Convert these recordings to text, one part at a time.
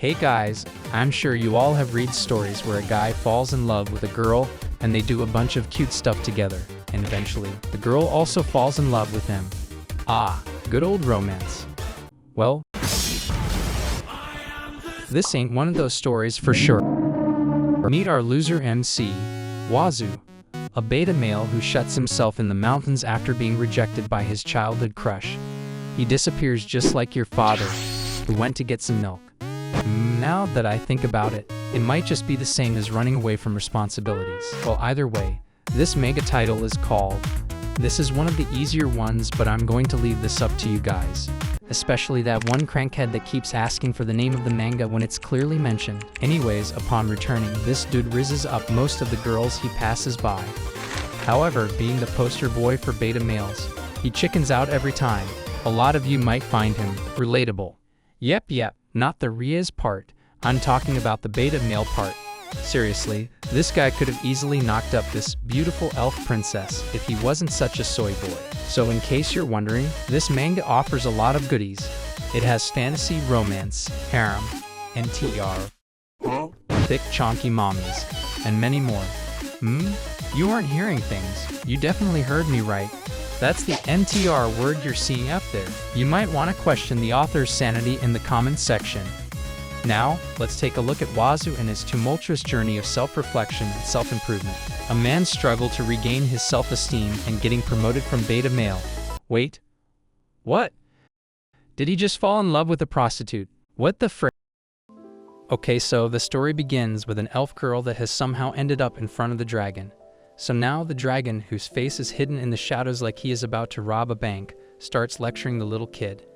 Hey guys, I'm sure you all have read stories where a guy falls in love with a girl and they do a bunch of cute stuff together, and eventually, the girl also falls in love with him. Ah, good old romance. Well, this ain't one of those stories for sure. Meet our loser MC, Wazoo, a beta male who shuts himself in the mountains after being rejected by his childhood crush. He disappears just like your father, who went to get some milk. Now that I think about it, it might just be the same as running away from responsibilities. Well, either way, this manga title is called. This is one of the easier ones, but I'm going to leave this up to you guys. Especially that one crankhead that keeps asking for the name of the manga when it's clearly mentioned. Anyways, upon returning, this dude rizzes up most of the girls he passes by. However, being the poster boy for beta males, he chickens out every time. A lot of you might find him relatable. Yep, not the Riaz part. I'm talking about the beta male part. Seriously, this guy could have easily knocked up this beautiful elf princess if he wasn't such a soy boy. So in case you're wondering, this manga offers a lot of goodies. It has fantasy, romance, harem, NTR, thick chonky mommies, and many more. You aren't hearing things. You definitely heard me right. That's the NTR word you're seeing up there. You might want to question the author's sanity in the comments section. Now, let's take a look at Wazoo and his tumultuous journey of self-reflection and self-improvement. A man's struggle to regain his self-esteem and getting promoted from beta male. Wait. What? Did he just fall in love with a prostitute? What the frick? Okay, so the story begins with an elf girl that has somehow ended up in front of the dragon. So now the dragon, whose face is hidden in the shadows like he is about to rob a bank, starts lecturing the little kid.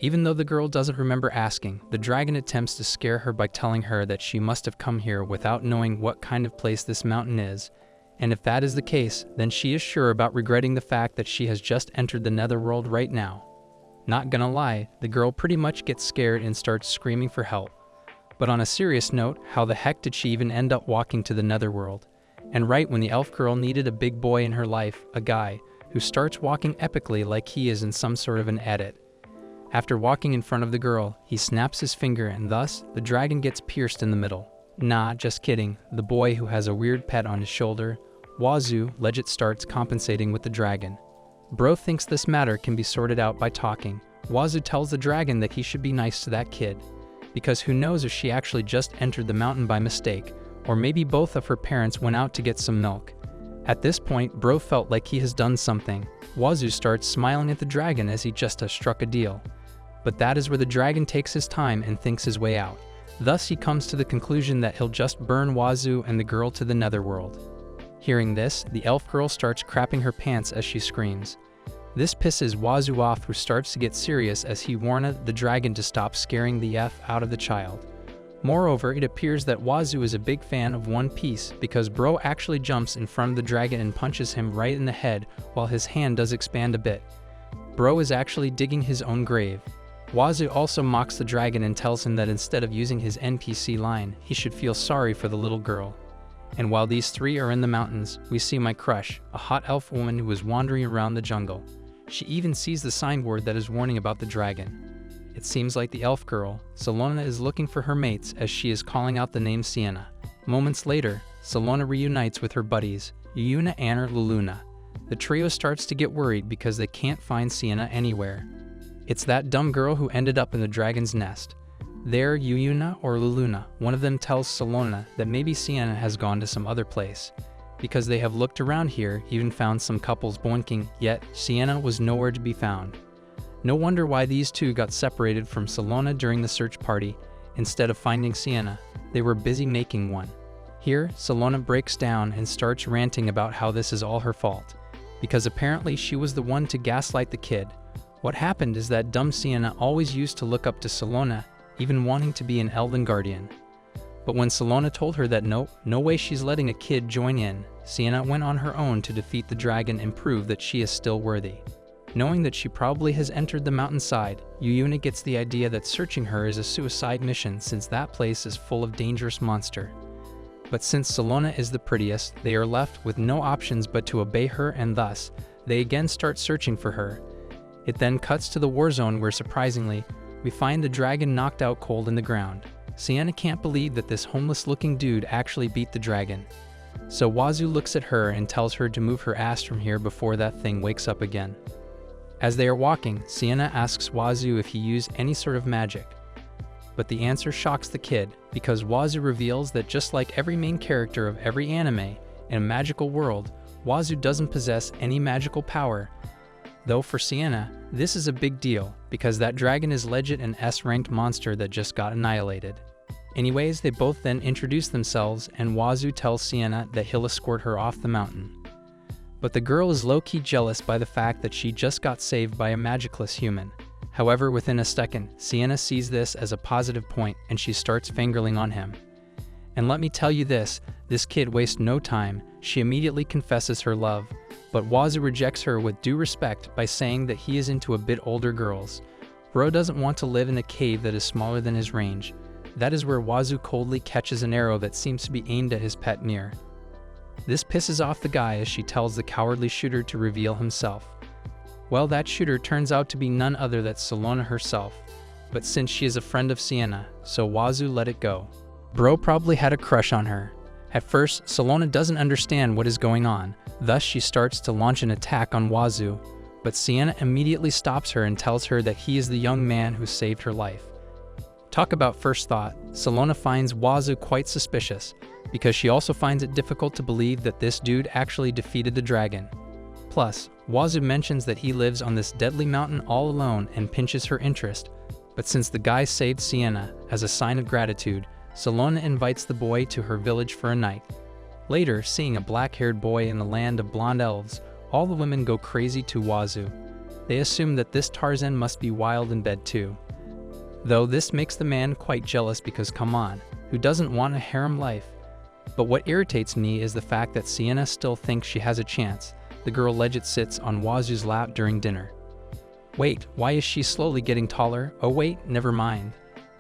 Even though the girl doesn't remember asking, the dragon attempts to scare her by telling her that she must have come here without knowing what kind of place this mountain is. And if that is the case, then she is sure about regretting the fact that she has just entered the netherworld right now. Not gonna lie, the girl pretty much gets scared and starts screaming for help. But on a serious note, how the heck did she even end up walking to the netherworld? And right when the elf girl needed a big boy in her life, a guy, who starts walking epically like he is in some sort of an edit. After walking in front of the girl, he snaps his finger and thus, the dragon gets pierced in the middle. Nah, just kidding. The boy who has a weird pet on his shoulder, Wazoo, legit starts compensating with the dragon. Bro thinks this matter can be sorted out by talking. Wazoo tells the dragon that he should be nice to that kid. Because who knows if she actually just entered the mountain by mistake, or maybe both of her parents went out to get some milk. At this point, Bro felt like he has done something. Wazoo starts smiling at the dragon as he just has struck a deal. But that is where the dragon takes his time and thinks his way out. Thus he comes to the conclusion that he'll just burn Wazoo and the girl to the netherworld. Hearing this, the elf girl starts crapping her pants as she screams. This pisses Wazoo off, who starts to get serious as he warns the dragon to stop scaring the F out of the child. Moreover, it appears that Wazoo is a big fan of One Piece because Bro actually jumps in front of the dragon and punches him right in the head while his hand does expand a bit. Bro is actually digging his own grave. Wazoo also mocks the dragon and tells him that instead of using his NPC line, he should feel sorry for the little girl. And while these three are in the mountains, we see my crush, a hot elf woman who is wandering around the jungle. She even sees the signboard that is warning about the dragon. It seems like the elf girl, Salona, is looking for her mates as she is calling out the name Sienna. Moments later, Salona reunites with her buddies, Yuyuna and Luluna. The trio starts to get worried because they can't find Sienna anywhere. It's that dumb girl who ended up in the dragon's nest. There, Yuyuna or Luluna, one of them tells Salona that maybe Sienna has gone to some other place. Because they have looked around here, even found some couples boinking, yet Sienna was nowhere to be found. No wonder why these two got separated from Salona during the search party. Instead of finding Sienna, they were busy making one. Here, Salona breaks down and starts ranting about how this is all her fault, because apparently she was the one to gaslight the kid. What happened is that dumb Sienna always used to look up to Salona, even wanting to be an elven guardian. But when Salona told her that no way she's letting a kid join in, Sienna went on her own to defeat the dragon and prove that she is still worthy. Knowing that she probably has entered the mountainside, Yuyuna gets the idea that searching her is a suicide mission since that place is full of dangerous monster. But since Salona is the prettiest, they are left with no options but to obey her, and thus, they again start searching for her. It then cuts to the war zone where, surprisingly, we find the dragon knocked out cold in the ground. Sienna can't believe that this homeless-looking dude actually beat the dragon. So Wazoo looks at her and tells her to move her ass from here before that thing wakes up again. As they are walking, Sienna asks Wazoo if he used any sort of magic. But the answer shocks the kid, because Wazoo reveals that just like every main character of every anime in a magical world, Wazoo doesn't possess any magical power. Though for Sienna, this is a big deal, because that dragon is legit an S-ranked monster that just got annihilated. Anyways, they both then introduce themselves, and Wazoo tells Sienna that he'll escort her off the mountain. But the girl is low-key jealous by the fact that she just got saved by a magicless human. However, within a second, Sienna sees this as a positive point and she starts fangirling on him. And let me tell you this kid wastes no time. She immediately confesses her love, but Wazoo rejects her with due respect by saying that he is into a bit older girls. Bro doesn't want to live in a cave that is smaller than his range. That is where Wazoo coldly catches an arrow that seems to be aimed at his pet Mir. This pisses off the guy as she tells the cowardly shooter to reveal himself. Well, that shooter turns out to be none other than Salona herself, but since she is a friend of Sienna, so Wazoo let it go. Bro probably had a crush on her. At first, Salona doesn't understand what is going on, thus she starts to launch an attack on Wazoo, but Sienna immediately stops her and tells her that he is the young man who saved her life. Talk about first thought, Salona finds Wazoo quite suspicious, because she also finds it difficult to believe that this dude actually defeated the dragon. Plus, Wazoo mentions that he lives on this deadly mountain all alone and pinches her interest, but since the guy saved Sienna, as a sign of gratitude, Salona invites the boy to her village for a night. Later, seeing a black-haired boy in the land of blonde elves, all the women go crazy to Wazoo. They assume that this Tarzan must be wild in bed too. Though this makes the man quite jealous because come on, who doesn't want a harem life? But what irritates me is the fact that Sienna still thinks she has a chance. The girl legit sits on Wazoo's lap during dinner. Wait, why is she slowly getting taller? Oh wait, never mind.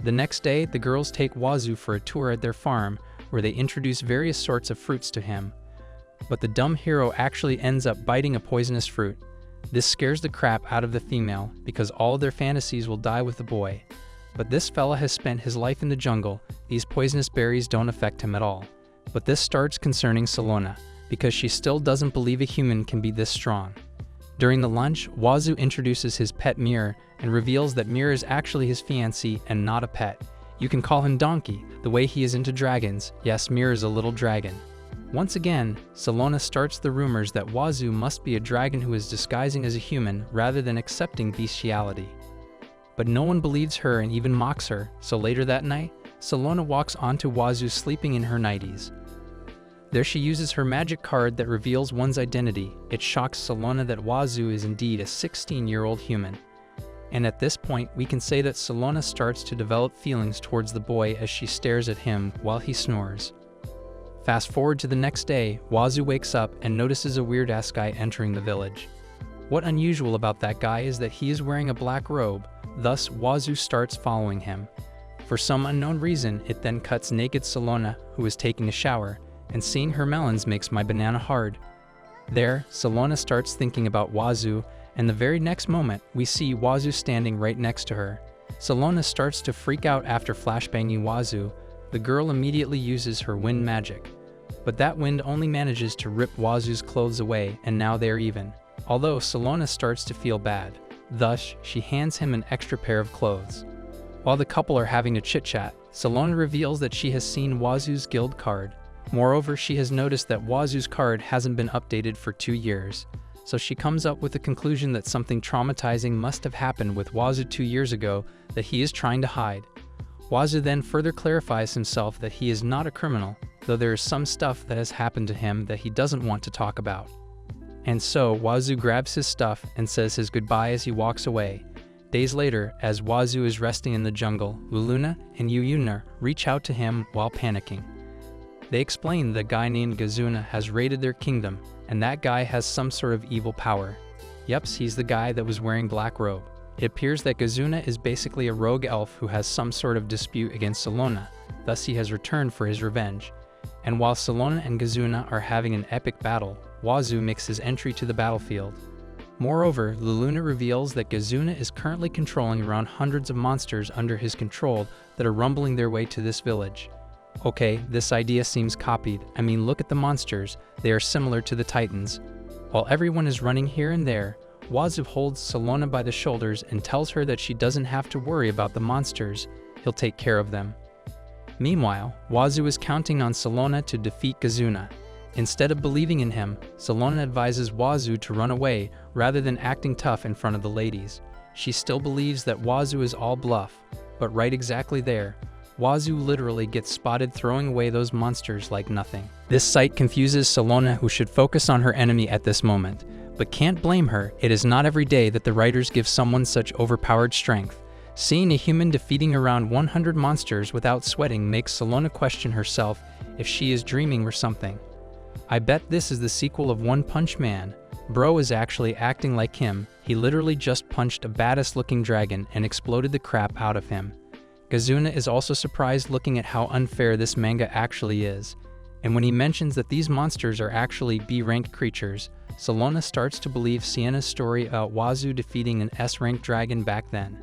The next day, the girls take Wazoo for a tour at their farm, where they introduce various sorts of fruits to him. But the dumb hero actually ends up biting a poisonous fruit. This scares the crap out of the female, because all of their fantasies will die with the boy. But this fella has spent his life in the jungle, these poisonous berries don't affect him at all. But this starts concerning Salona, because she still doesn't believe a human can be this strong. During the lunch, Wazoo introduces his pet Mir and reveals that Mir is actually his fiancé and not a pet. You can call him Donkey, the way he is into dragons. Yes, Mir is a little dragon. Once again, Salona starts the rumors that Wazoo must be a dragon who is disguising as a human rather than accepting bestiality. But no one believes her and even mocks her, so later that night, Salona walks onto Wazoo sleeping in her nighties. There she uses her magic card that reveals one's identity. It shocks Salona that Wazoo is indeed a 16-year-old human. And at this point, we can say that Salona starts to develop feelings towards the boy as she stares at him while he snores. Fast forward to the next day, Wazoo wakes up and notices a weird-ass guy entering the village. What unusual about that guy is that he is wearing a black robe, thus Wazoo starts following him. For some unknown reason, it then cuts naked Salona, who is taking a shower, and seeing her melons makes my banana hard. There, Salona starts thinking about Wazoo, and the very next moment, we see Wazoo standing right next to her. Salona starts to freak out after flashbanging Wazoo. The girl immediately uses her wind magic. But that wind only manages to rip Wazoo's clothes away, and now they are even. Although Salona starts to feel bad. Thus, she hands him an extra pair of clothes. While the couple are having a chit-chat, Salona reveals that she has seen Wazoo's guild card. Moreover, she has noticed that Wazoo's card hasn't been updated for 2 years. So she comes up with the conclusion that something traumatizing must have happened with Wazoo 2 years ago that he is trying to hide. Wazoo then further clarifies himself that he is not a criminal, though there is some stuff that has happened to him that he doesn't want to talk about. And so, Wazoo grabs his stuff and says his goodbye as he walks away. Days later, as Wazoo is resting in the jungle, Luluna and Yuyuna reach out to him while panicking. They explain that a guy named Gazuna has raided their kingdom, and that guy has some sort of evil power. Yups, he's the guy that was wearing black robe. It appears that Gazuna is basically a rogue elf who has some sort of dispute against Salona, thus he has returned for his revenge. And while Salona and Gazuna are having an epic battle, Wazoo makes his entry to the battlefield. Moreover, Luluna reveals that Gazuna is currently controlling around hundreds of monsters under his control that are rumbling their way to this village. Okay, this idea seems copied. I mean, look at the monsters. They are similar to the Titans. While everyone is running here and there, Wazoo holds Salona by the shoulders and tells her that she doesn't have to worry about the monsters. He'll take care of them. Meanwhile, Wazoo is counting on Salona to defeat Gazuna. Instead of believing in him, Salona advises Wazoo to run away rather than acting tough in front of the ladies. She still believes that Wazoo is all bluff, but right exactly there, Wazoo literally gets spotted throwing away those monsters like nothing. This sight confuses Salona, who should focus on her enemy at this moment, but can't blame her. It is not every day that the writers give someone such overpowered strength. Seeing a human defeating around 100 monsters without sweating makes Salona question herself if she is dreaming or something. I bet this is the sequel of One Punch Man. Bro is actually acting like him. He literally just punched a badass looking dragon and exploded the crap out of him. Gazuna is also surprised looking at how unfair this manga actually is. And when he mentions that these monsters are actually B-ranked creatures, Salona starts to believe Siena's story about Wazoo defeating an S-ranked dragon back then.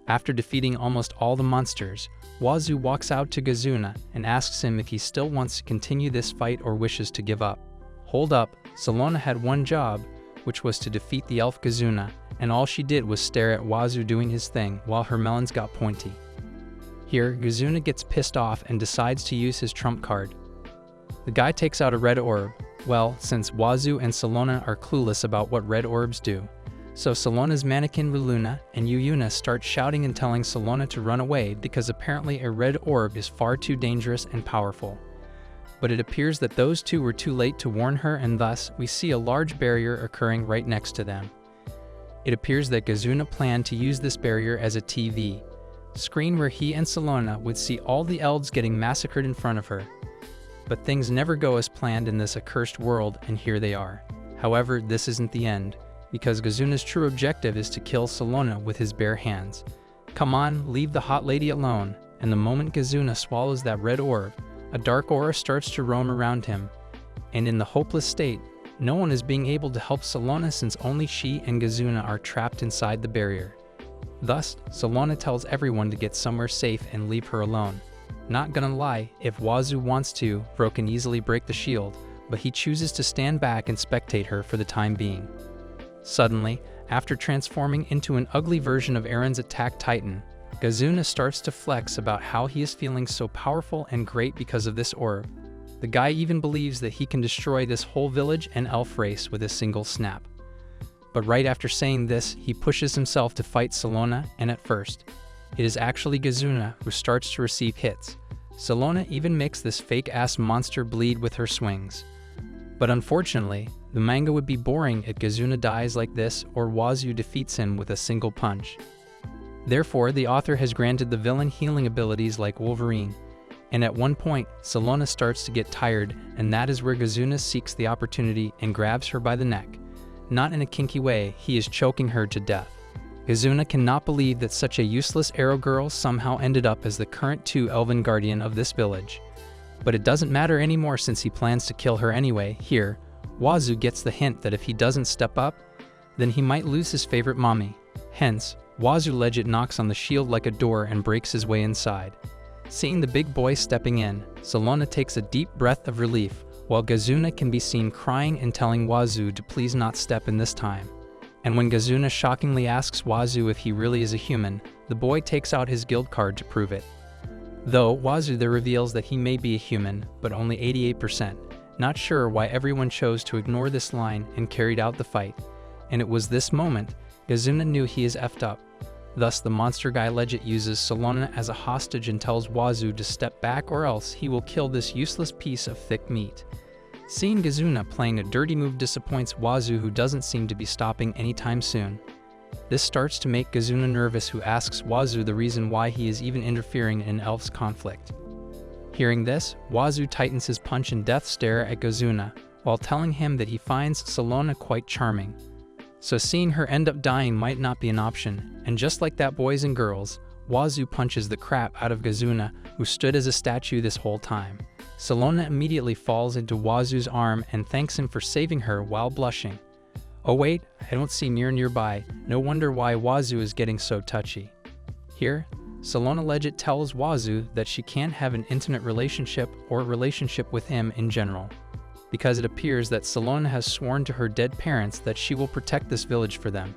After defeating almost all the monsters, Wazoo walks out to Gazuna and asks him if he still wants to continue this fight or wishes to give up. Hold up, Salona had one job, which was to defeat the elf Gazuna, and all she did was stare at Wazoo doing his thing while her melons got pointy. Here, Gazuna gets pissed off and decides to use his trump card. The guy takes out a red orb. Well, since Wazoo and Salona are clueless about what red orbs do, so Salona's mannequin Luluna and Yuyuna start shouting and telling Salona to run away because apparently a red orb is far too dangerous and powerful. But it appears that those two were too late to warn her, and thus we see a large barrier occurring right next to them. It appears that Gazuna planned to use this barrier as a TV screen where he and Salona would see all the elves getting massacred in front of her. But things never go as planned in this accursed world, and here they are. However, this isn't the end, because Gazuna's true objective is to kill Salona with his bare hands. Come on, leave the hot lady alone. And the moment Gazuna swallows that red orb, a dark aura starts to roam around him. And in the hopeless state, no one is being able to help Salona since only she and Gazuna are trapped inside the barrier. Thus, Salona tells everyone to get somewhere safe and leave her alone. Not gonna lie, if Wazoo wants to, Bro can easily break the shield, but he chooses to stand back and spectate her for the time being. Suddenly, after transforming into an ugly version of Eren's attack titan, Gazuna starts to flex about how he is feeling so powerful and great because of this orb. The guy even believes that he can destroy this whole village and elf race with a single snap. But right after saying this, he pushes himself to fight Salona, and at first, it is actually Gazuna who starts to receive hits. Salona even makes this fake-ass monster bleed with her swings. But unfortunately, the manga would be boring if Gazuna dies like this or Wazoo defeats him with a single punch. Therefore, the author has granted the villain healing abilities like Wolverine. And at one point, Salona starts to get tired, and that is where Gazuna seeks the opportunity and grabs her by the neck. Not in a kinky way, he is choking her to death. Gazuna cannot believe that such a useless arrow girl somehow ended up as the current 2 elven guardian of this village. But it doesn't matter anymore since he plans to kill her anyway. Here, Wazoo gets the hint that if he doesn't step up, then he might lose his favorite mommy. Hence, Wazoo legit knocks on the shield like a door and breaks his way inside. Seeing the big boy stepping in, Salona takes a deep breath of relief, while Gazuna can be seen crying and telling Wazoo to please not step in this time. And when Gazuna shockingly asks Wazoo if he really is a human, the boy takes out his guild card to prove it. Though Wazoo there reveals that he may be a human, but only 88%. Not sure why everyone chose to ignore this line and carried out the fight. And it was this moment, Gazuna knew he is effed up. Thus the monster guy legit uses Salona as a hostage and tells Wazoo to step back or else he will kill this useless piece of thick meat. Seeing Gazuna playing a dirty move disappoints Wazoo, who doesn't seem to be stopping anytime soon. This starts to make Gazuna nervous, who asks Wazoo the reason why he is even interfering in an elf's conflict. Hearing this, Wazoo tightens his punch and death stare at Gazuna, while telling him that he finds Salona quite charming. So seeing her end up dying might not be an option, and just like that, boys and girls, Wazoo punches the crap out of Gazuna, who stood as a statue this whole time. Salona immediately falls into Wazoo's arm and thanks him for saving her while blushing. Oh wait, I don't see nearby. No wonder why Wazoo is getting so touchy. Here, Salona legit tells Wazoo that she can't have an intimate relationship or relationship with him in general, because it appears that Salona has sworn to her dead parents that she will protect this village for them,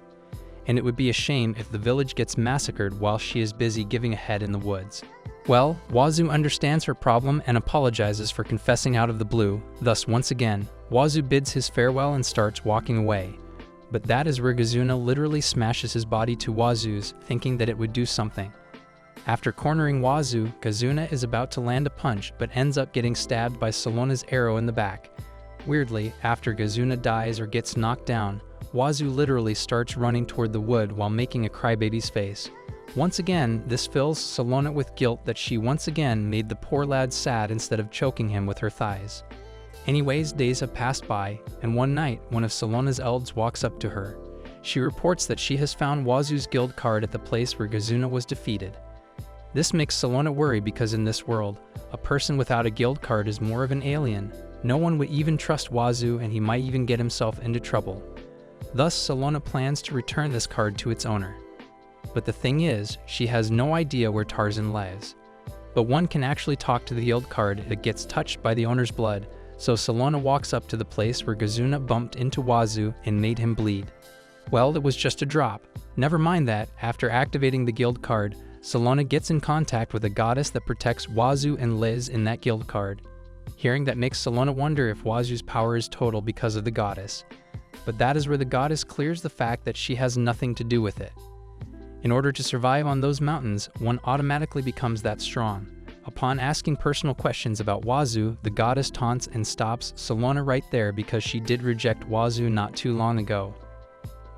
and it would be a shame if the village gets massacred while she is busy giving a head in the woods. Well, Wazoo understands her problem and apologizes for confessing out of the blue. Thus, once again, Wazoo bids his farewell and starts walking away. But that is where Kazuna literally smashes his body to Wazoo's, thinking that it would do something. After cornering Wazoo, Kazuna is about to land a punch but ends up getting stabbed by Salona's arrow in the back. Weirdly, after Kazuna dies or gets knocked down, Wazoo literally starts running toward the wood while making a crybaby's face. Once again, this fills Salona with guilt that she once again made the poor lad sad instead of choking him with her thighs. Anyways, days have passed by, and one night, one of Salona's elves walks up to her. She reports that she has found Wazoo's guild card at the place where Kazuna was defeated. This makes Salona worry because in this world, a person without a guild card is more of an alien. No one would even trust Wazoo, and he might even get himself into trouble. Thus, Salona plans to return this card to its owner. But the thing is, she has no idea where Tarzan lies. But one can actually talk to the guild card if it gets touched by the owner's blood, so Salona walks up to the place where Kazuna bumped into Wazoo and made him bleed. Well, it was just a drop. Never mind that, after activating the guild card, Salona gets in contact with a goddess that protects Wazoo and Liz in that guild card. Hearing that makes Salona wonder if Wazoo's power is total because of the goddess. But that is where the goddess clears the fact that she has nothing to do with it. In order to survive on those mountains, one automatically becomes that strong. Upon asking personal questions about Wazoo, the goddess taunts and stops Salona right there because she did reject Wazoo not too long ago.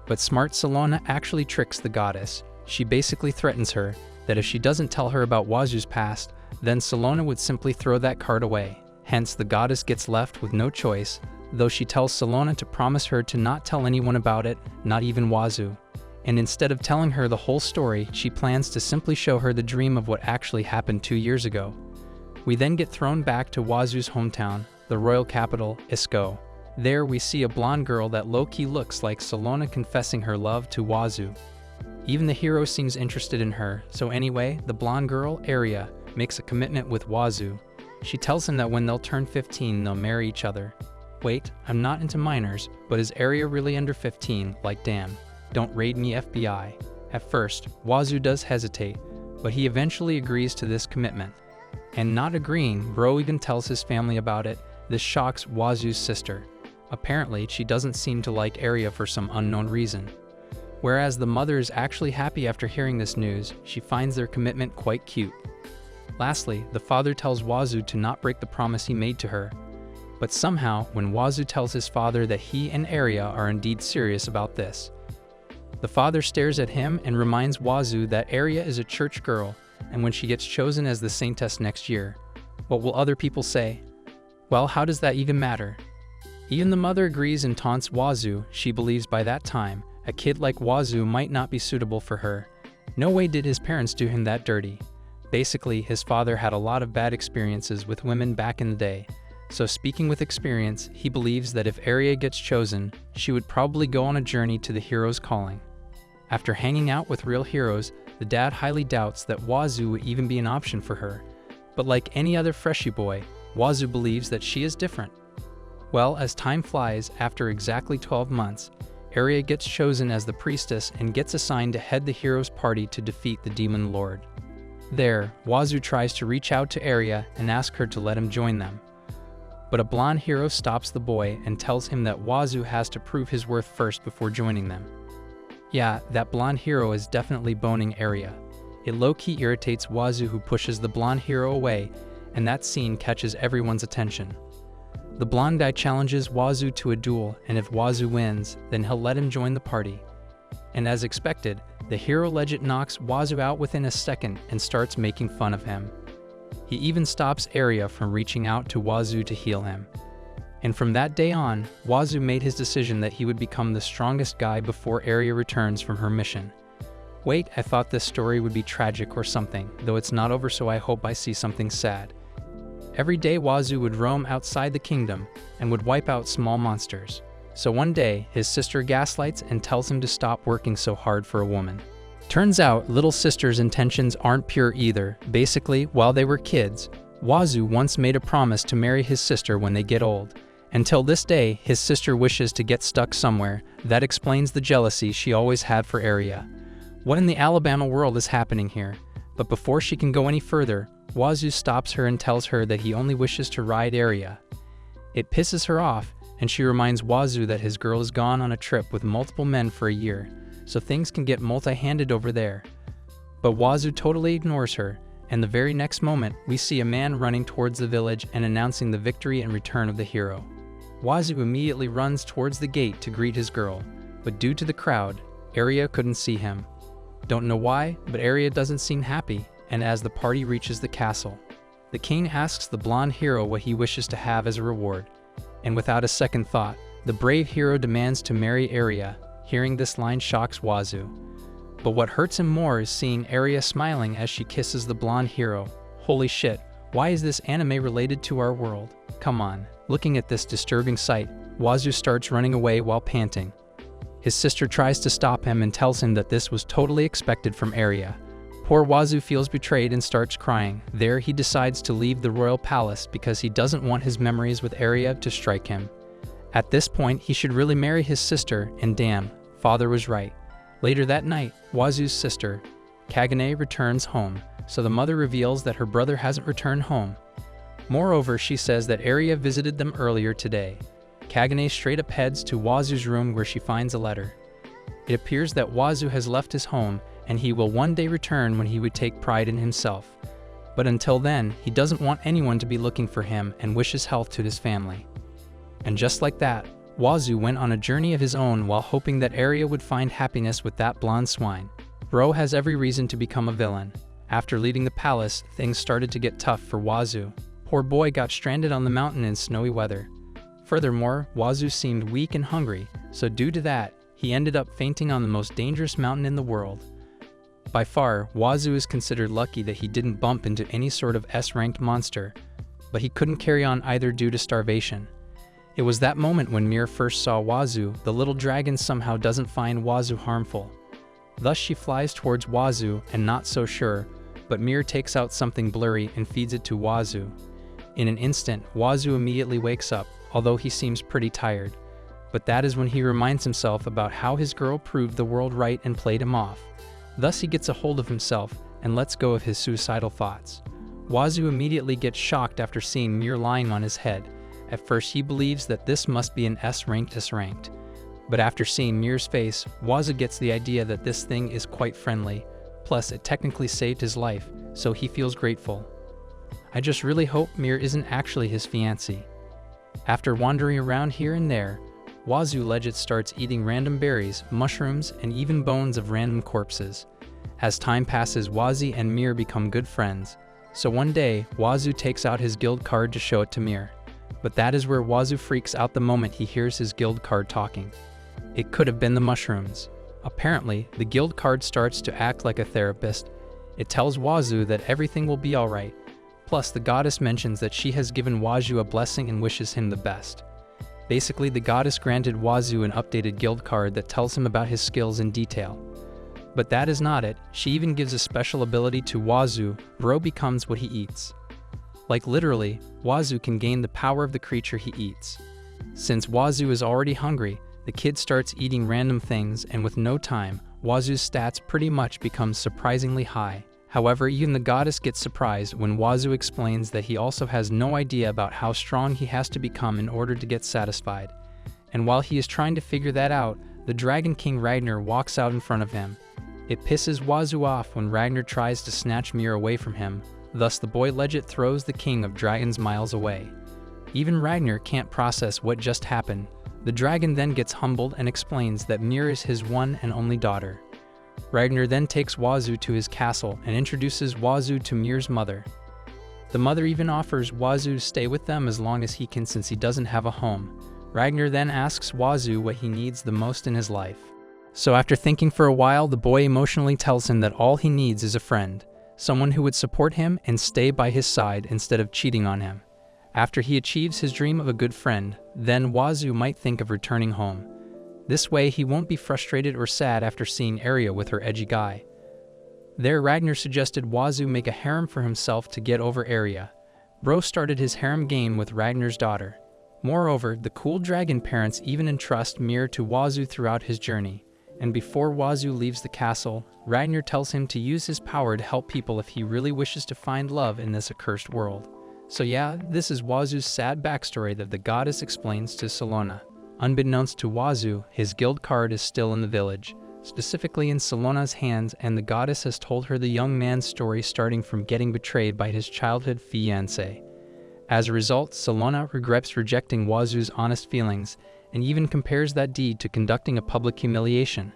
But smart Salona actually tricks the goddess. She basically threatens her that if she doesn't tell her about Wazoo's past, then Salona would simply throw that card away. Hence, the goddess gets left with no choice, though she tells Salona to promise her to not tell anyone about it, not even Wazoo. And instead of telling her the whole story, she plans to simply show her the dream of what actually happened 2 years ago. We then get thrown back to Wazoo's hometown, the royal capital, Isco. There we see a blonde girl that low-key looks like Salona confessing her love to Wazoo. Even the hero seems interested in her, so anyway, the blonde girl, Aria, makes a commitment with Wazoo. She tells him that when they'll turn 15, they'll marry each other. Wait, I'm not into minors, but is Aria really under 15? Like damn. Don't raid me, FBI. At first, Wazoo does hesitate, but he eventually agrees to this commitment. And not agreeing, bro even tells his family about it. This shocks Wazoo's sister. Apparently, she doesn't seem to like Aria for some unknown reason. Whereas the mother is actually happy after hearing this news, she finds their commitment quite cute. Lastly, the father tells Wazoo to not break the promise he made to her. But somehow, when Wazoo tells his father that he and Aria are indeed serious about this, the father stares at him and reminds Wazoo that Aria is a church girl, and when she gets chosen as the saintess next year, what will other people say? Well, how does that even matter? Even the mother agrees and taunts Wazoo. She believes by that time, a kid like Wazoo might not be suitable for her. No way did his parents do him that dirty. Basically, his father had a lot of bad experiences with women back in the day. So speaking with experience, he believes that if Aria gets chosen, she would probably go on a journey to the hero's calling. After hanging out with real heroes, the dad highly doubts that Wazoo would even be an option for her. But like any other freshie boy, Wazoo believes that she is different. Well, as time flies, after exactly 12 months, Aria gets chosen as the priestess and gets assigned to head the hero's party to defeat the demon lord. There, Wazoo tries to reach out to Aria and ask her to let him join them. But a blonde hero stops the boy and tells him that Wazoo has to prove his worth first before joining them. Yeah, that blonde hero is definitely boning Aria. It low-key irritates Wazoo, who pushes the blonde hero away, and that scene catches everyone's attention. The blonde guy challenges Wazoo to a duel, and if Wazoo wins, then he'll let him join the party. And as expected, the hero legit knocks Wazoo out within a second and starts making fun of him. He even stops Aria from reaching out to Wazoo to heal him. And from that day on, Wazoo made his decision that he would become the strongest guy before Aria returns from her mission. Wait, I thought this story would be tragic or something, though it's not over, so I hope I see something sad. Every day Wazoo would roam outside the kingdom and would wipe out small monsters. So one day, his sister gaslights and tells him to stop working so hard for a woman. Turns out, little sister's intentions aren't pure either. Basically, while they were kids, Wazoo once made a promise to marry his sister when they get old. Until this day, his sister wishes to get stuck somewhere. That explains the jealousy she always had for Aria. What in the Alabama world is happening here? But before she can go any further, Wazoo stops her and tells her that he only wishes to ride Aria. It pisses her off, and she reminds Wazoo that his girl is gone on a trip with multiple men for a year, so things can get multi-handed over there. But Wazoo totally ignores her, and the very next moment, we see a man running towards the village and announcing the victory and return of the hero. Wazoo immediately runs towards the gate to greet his girl, but due to the crowd, Aria couldn't see him. Don't know why, but Aria doesn't seem happy, and as the party reaches the castle, the king asks the blonde hero what he wishes to have as a reward. And without a second thought, the brave hero demands to marry Aria. Hearing this line shocks Wazoo. But what hurts him more is seeing Aria smiling as she kisses the blonde hero. Holy shit, why is this anime related to our world? Come on. Looking at this disturbing sight, Wazoo starts running away while panting. His sister tries to stop him and tells him that this was totally expected from Aria. Poor Wazoo feels betrayed and starts crying. There he decides to leave the royal palace because he doesn't want his memories with Aria to strike him. At this point, he should really marry his sister, and damn, father was right. Later that night, Wazoo's sister, Kagane, returns home, so the mother reveals that her brother hasn't returned home. Moreover, she says that Aria visited them earlier today. Kagane straight up heads to Wazoo's room where she finds a letter. It appears that Wazoo has left his home and he will one day return when he would take pride in himself. But until then, he doesn't want anyone to be looking for him and wishes health to his family. And just like that, Wazoo went on a journey of his own while hoping that Aria would find happiness with that blonde swine. Bro has every reason to become a villain. After leaving the palace, things started to get tough for Wazoo. Poor boy got stranded on the mountain in snowy weather. Furthermore, Wazoo seemed weak and hungry, so due to that, he ended up fainting on the most dangerous mountain in the world. By far, Wazoo is considered lucky that he didn't bump into any sort of S-ranked monster, but he couldn't carry on either due to starvation. It was that moment when Mir first saw Wazoo. The little dragon somehow doesn't find Wazoo harmful. Thus she flies towards Wazoo and not so sure, but Mir takes out something blurry and feeds it to Wazoo. In an instant, Wazoo immediately wakes up, although he seems pretty tired. But that is when he reminds himself about how his girl proved the world right and played him off. Thus he gets a hold of himself and lets go of his suicidal thoughts. Wazoo immediately gets shocked after seeing Mir lying on his head. At first he believes that this must be an S-ranked. But after seeing Mir's face, Wazoo gets the idea that this thing is quite friendly. Plus, it technically saved his life, so he feels grateful. I just really hope Mir isn't actually his fiancée. After wandering around here and there, Wazoo legit starts eating random berries, mushrooms, and even bones of random corpses. As time passes, Wazoo and Mir become good friends. So one day, Wazoo takes out his guild card to show it to Mir. But that is where Wazoo freaks out the moment he hears his guild card talking. It could have been the mushrooms. Apparently, the guild card starts to act like a therapist. It tells Wazoo that everything will be alright. Plus, the goddess mentions that she has given Wazoo a blessing and wishes him the best. Basically, the goddess granted Wazoo an updated guild card that tells him about his skills in detail. But that is not it. She even gives a special ability to Wazoo. Bro becomes what he eats. Like literally, Wazoo can gain the power of the creature he eats. Since Wazoo is already hungry, the kid starts eating random things, and with no time, Wazoo's stats pretty much become surprisingly high. However, even the goddess gets surprised when Wazoo explains that he also has no idea about how strong he has to become in order to get satisfied. And while he is trying to figure that out, the Dragon King Ragnar walks out in front of him. It pisses Wazoo off when Ragnar tries to snatch Mir away from him, thus the boy legit throws the King of Dragons miles away. Even Ragnar can't process what just happened. The dragon then gets humbled and explains that Mir is his one and only daughter. Ragnar then takes Wazoo to his castle and introduces Wazoo to Mir's mother. The mother even offers Wazoo to stay with them as long as he can since he doesn't have a home. Ragnar then asks Wazoo what he needs the most in his life. So after thinking for a while, the boy emotionally tells him that all he needs is a friend, someone who would support him and stay by his side instead of cheating on him. After he achieves his dream of a good friend, then Wazoo might think of returning home. This way he won't be frustrated or sad after seeing Arya with her edgy guy. There, Ragnar suggested Wazoo make a harem for himself to get over Arya. Bro started his harem game with Ragnar's daughter. Moreover, the cool dragon parents even entrust Mir to Wazoo throughout his journey. And before Wazoo leaves the castle, Ragnar tells him to use his power to help people if he really wishes to find love in this accursed world. So yeah, this is Wazoo's sad backstory that the goddess explains to Salona. Unbeknownst to Wazoo, his guild card is still in the village, specifically in Salona's hands, and the goddess has told her the young man's story starting from getting betrayed by his childhood fiancé. As a result, Salona regrets rejecting Wazoo's honest feelings, and even compares that deed to conducting a public humiliation,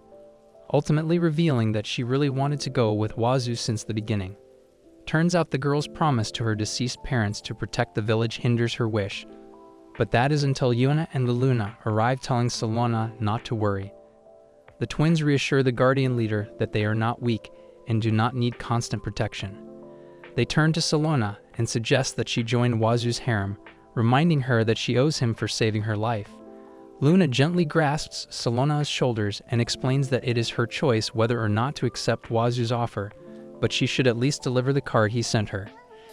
ultimately revealing that she really wanted to go with Wazoo since the beginning. Turns out the girl's promise to her deceased parents to protect the village hinders her wish, but that is until Yuna and Luna arrive telling Salona not to worry. The twins reassure the guardian leader that they are not weak and do not need constant protection. They turn to Salona and suggest that she join Wazoo's harem, reminding her that she owes him for saving her life. Luna gently grasps Salona's shoulders and explains that it is her choice whether or not to accept Wazoo's offer, but she should at least deliver the card he sent her.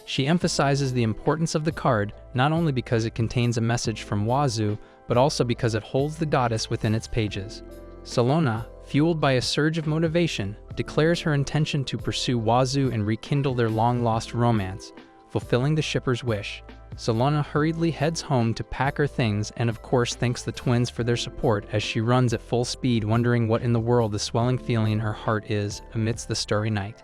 She emphasizes the importance of the card, not only because it contains a message from Wazoo, but also because it holds the goddess within its pages. Salona, fueled by a surge of motivation, declares her intention to pursue Wazoo and rekindle their long-lost romance, fulfilling the shipper's wish. Salona hurriedly heads home to pack her things and of course thanks the twins for their support as she runs at full speed, wondering what in the world the swelling feeling in her heart is amidst the starry night.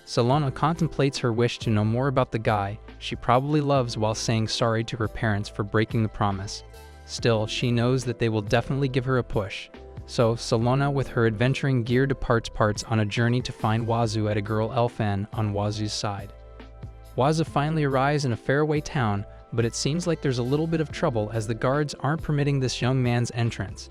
Salona contemplates her wish to know more about the guy she probably loves while saying sorry to her parents for breaking the promise. Still, she knows that they will definitely give her a push. So, Salona with her adventuring gear departs on a journey to find Wazoo at a girl Elfan on Wazoo's side. Wazoo finally arrives in a faraway town, but it seems like there's a little bit of trouble as the guards aren't permitting this young man's entrance,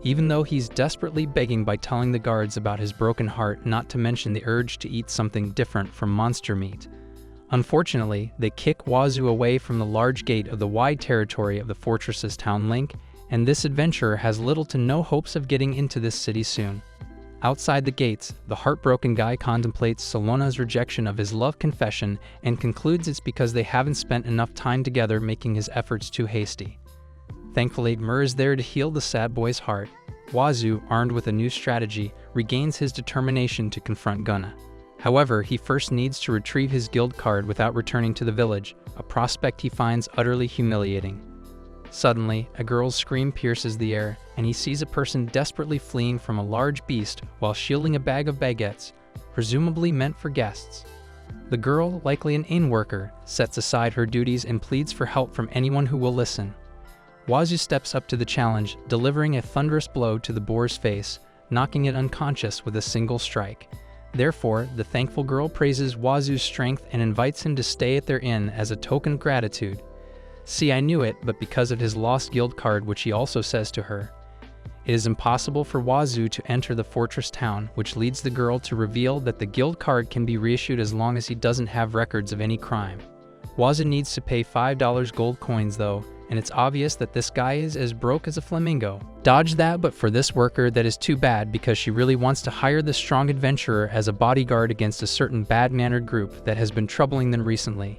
even though he's desperately begging by telling the guards about his broken heart, not to mention the urge to eat something different from monster meat. Unfortunately, they kick Wazoo away from the large gate of the wide territory of the fortress's town link, and this adventurer has little to no hopes of getting into this city soon. Outside the gates, the heartbroken guy contemplates Salona's rejection of his love confession and concludes it's because they haven't spent enough time together, making his efforts too hasty. Thankfully, Mur is there to heal the sad boy's heart. Wazoo, armed with a new strategy, regains his determination to confront Gunna. However, he first needs to retrieve his guild card without returning to the village, a prospect he finds utterly humiliating. Suddenly, a girl's scream pierces the air, and he sees a person desperately fleeing from a large beast while shielding a bag of baguettes, presumably meant for guests. The girl, likely an inn worker, sets aside her duties and pleads for help from anyone who will listen. Wazoo steps up to the challenge, delivering a thunderous blow to the boar's face, knocking it unconscious with a single strike. Therefore, the thankful girl praises Wazoo's strength and invites him to stay at their inn as a token of gratitude. See, I knew it, but because of his lost guild card, which he also says to her. It is impossible for Wazoo to enter the fortress town, which leads the girl to reveal that the guild card can be reissued as long as he doesn't have records of any crime. Wazoo needs to pay $5 gold coins though, and it's obvious that this guy is as broke as a flamingo. Dodge that, but for this worker that is too bad because she really wants to hire the strong adventurer as a bodyguard against a certain bad-mannered group that has been troubling them recently.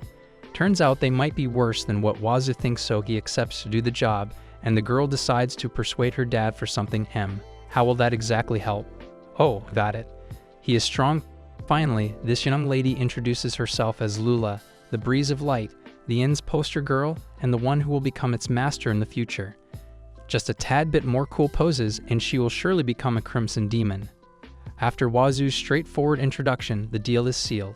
Turns out they might be worse than what Wazoo thinks, so he accepts to do the job, and the girl decides to persuade her dad for something. How will that exactly help? Oh, got it. He is strong. Finally, this young lady introduces herself as Lula, the breeze of light, the inn's poster girl, and the one who will become its master in the future. Just a tad bit more cool poses, and she will surely become a crimson demon. After Wazoo's straightforward introduction, the deal is sealed.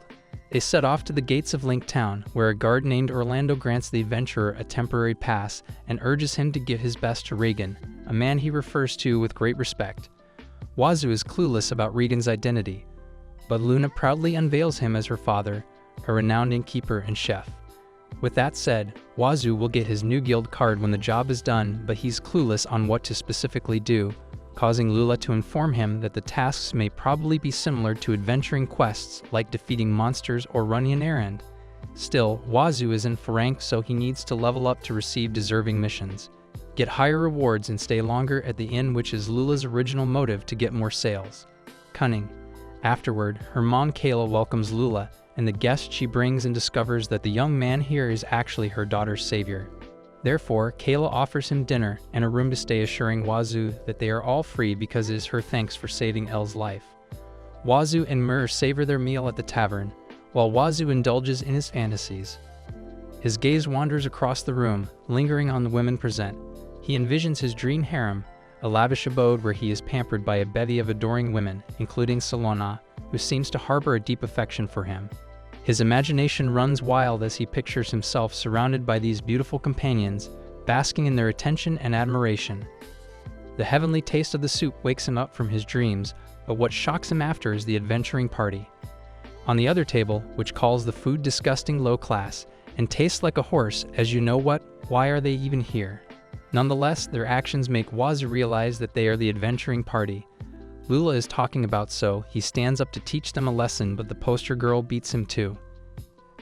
They set off to the gates of Link Town, where a guard named Orlando grants the adventurer a temporary pass and urges him to give his best to Regan, a man he refers to with great respect. Wazoo is clueless about Regan's identity, but Luna proudly unveils him as her father, a renowned innkeeper and chef. With that said, Wazoo will get his new guild card when the job is done, but he's clueless on what to specifically do, causing Lula to inform him that the tasks may probably be similar to adventuring quests like defeating monsters or running an errand. Still, Wazoo isn't for rank, so he needs to level up to receive deserving missions, get higher rewards, and stay longer at the inn, which is Lula's original motive to get more sales. Cunning. Afterward, her mom Kayla welcomes Lula and the guest she brings and discovers that the young man here is actually her daughter's savior. Therefore, Kayla offers him dinner and a room to stay, assuring Wazoo that they are all free because it is her thanks for saving Elle's life. Wazoo and Mir savor their meal at the tavern, while Wazoo indulges in his fantasies. His gaze wanders across the room, lingering on the women present. He envisions his dream harem, a lavish abode where he is pampered by a bevy of adoring women, including Salona, who seems to harbor a deep affection for him. His imagination runs wild as he pictures himself surrounded by these beautiful companions, basking in their attention and admiration. The heavenly taste of the soup wakes him up from his dreams, but what shocks him after is the adventuring party. On the other table, which calls the food disgusting low class and tastes like a horse, as you know what, why are they even here? Nonetheless, their actions make Wazoo realize that they are the adventuring party. Lula is talking about, so he stands up to teach them a lesson, but the poster girl beats him too.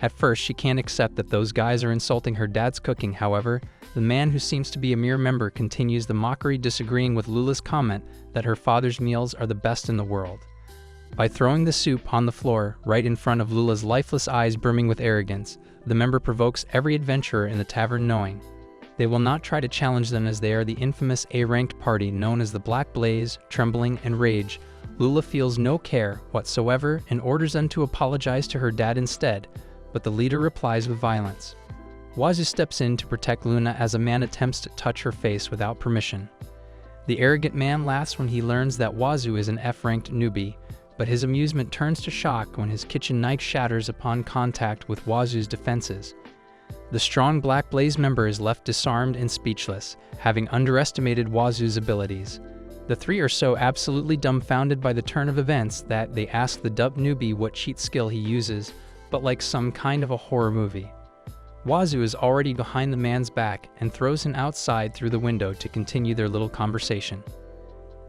At first, she can't accept that those guys are insulting her dad's cooking. However, the man, who seems to be a mere member, continues the mockery, disagreeing with Lula's comment that her father's meals are the best in the world. By throwing the soup on the floor right in front of Lula's lifeless eyes brimming with arrogance, the member provokes every adventurer in the tavern, knowing they will not try to challenge them, as they are the infamous A-ranked party known as the Black Blaze. Trembling and rage, Lula feels no care whatsoever and orders them to apologize to her dad instead, but the leader replies with violence. Wazoo steps in to protect Luna as a man attempts to touch her face without permission. The arrogant man laughs when he learns that Wazoo is an F-ranked newbie, but his amusement turns to shock when his kitchen knife shatters upon contact with Wazoo's defenses. The strong Black Blaze member is left disarmed and speechless, having underestimated Wazoo's abilities. The three are so absolutely dumbfounded by the turn of events that they ask the dubbed newbie what cheat skill he uses, but like some kind of a horror movie. Wazoo is already behind the man's back and throws him outside through the window to continue their little conversation.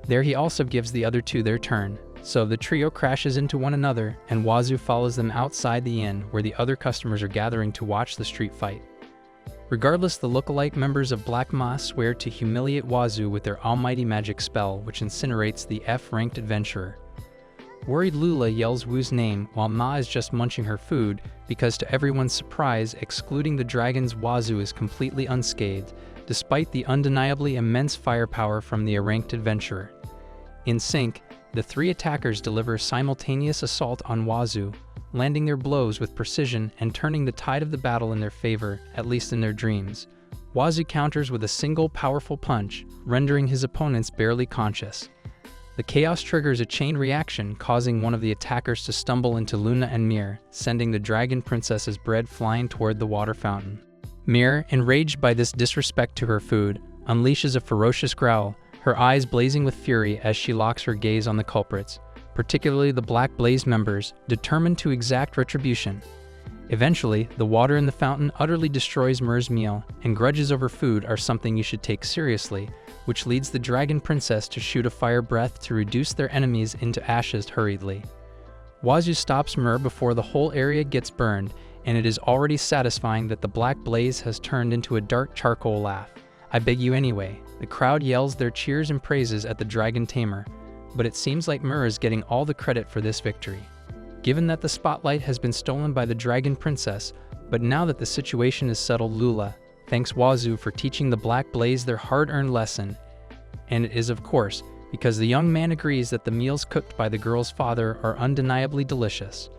There he also gives the other two their turn, so the trio crashes into one another, and Wazoo follows them outside the inn where the other customers are gathering to watch the street fight. Regardless, the lookalike members of Black Ma swear to humiliate Wazoo with their almighty magic spell, which incinerates the F-ranked adventurer. Worried, Lula yells Wu's name while Ma is just munching her food, because to everyone's surprise, excluding the dragons, Wazoo is completely unscathed, despite the undeniably immense firepower from the A-ranked adventurer. In sync, the three attackers deliver a simultaneous assault on Wazoo, landing their blows with precision and turning the tide of the battle in their favor, at least in their dreams. Wazoo counters with a single powerful punch, rendering his opponents barely conscious. The chaos triggers a chain reaction, causing one of the attackers to stumble into Luna and Mir, sending the dragon princess's bread flying toward the water fountain. Mir, enraged by this disrespect to her food, unleashes a ferocious growl, her eyes blazing with fury as she locks her gaze on the culprits, particularly the Black Blaze members, determined to exact retribution. Eventually, the water in the fountain utterly destroys Mir's meal, and grudges over food are something you should take seriously, which leads the dragon princess to shoot a fire breath to reduce their enemies into ashes hurriedly. Wazoo stops Mir before the whole area gets burned, and it is already satisfying that the Black Blaze has turned into a dark charcoal laugh. "I beg you anyway." The crowd yells their cheers and praises at the dragon tamer, but it seems like Mir is getting all the credit for this victory. Given that the spotlight has been stolen by the dragon princess, but now that the situation is settled, Lula thanks Wazoo for teaching the Black Blaze their hard-earned lesson, and it is, of course, because the young man agrees that the meals cooked by the girl's father are undeniably delicious.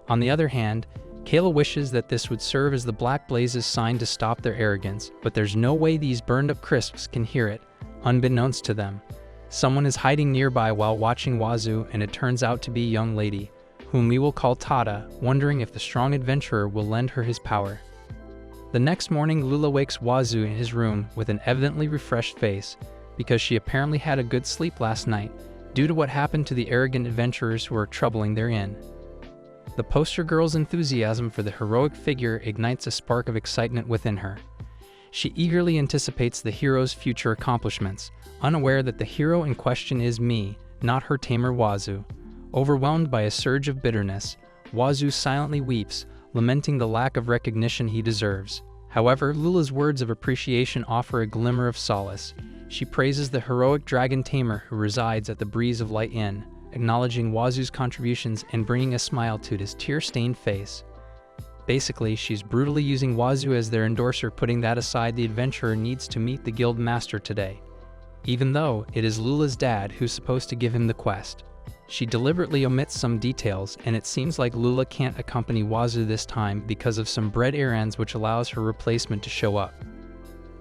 On the other hand, Kayla wishes that this would serve as the Black Blaze's sign to stop their arrogance, but there's no way these burned-up crisps can hear it, unbeknownst to them. Someone is hiding nearby while watching Wazoo, and it turns out to be a young lady, whom we will call Tada, wondering if the strong adventurer will lend her his power. The next morning, Lula wakes Wazoo in his room with an evidently refreshed face, because she apparently had a good sleep last night, due to what happened to the arrogant adventurers who are troubling their inn. The poster girl's enthusiasm for the heroic figure ignites a spark of excitement within her. She eagerly anticipates the hero's future accomplishments, unaware that the hero in question is me, not her tamer Wazoo. Overwhelmed by a surge of bitterness, Wazoo silently weeps, lamenting the lack of recognition he deserves. However, Lula's words of appreciation offer a glimmer of solace. She praises the heroic dragon tamer who resides at the Breeze of Light Inn, acknowledging Wazoo's contributions and bringing a smile to his tear-stained face. Basically, she's brutally using Wazoo as their endorser, putting that aside. The adventurer needs to meet the guild master today, even though it is Lula's dad who's supposed to give him the quest. She deliberately omits some details, and it seems like Lula can't accompany Wazoo this time because of some bread errands, which allows her replacement to show up.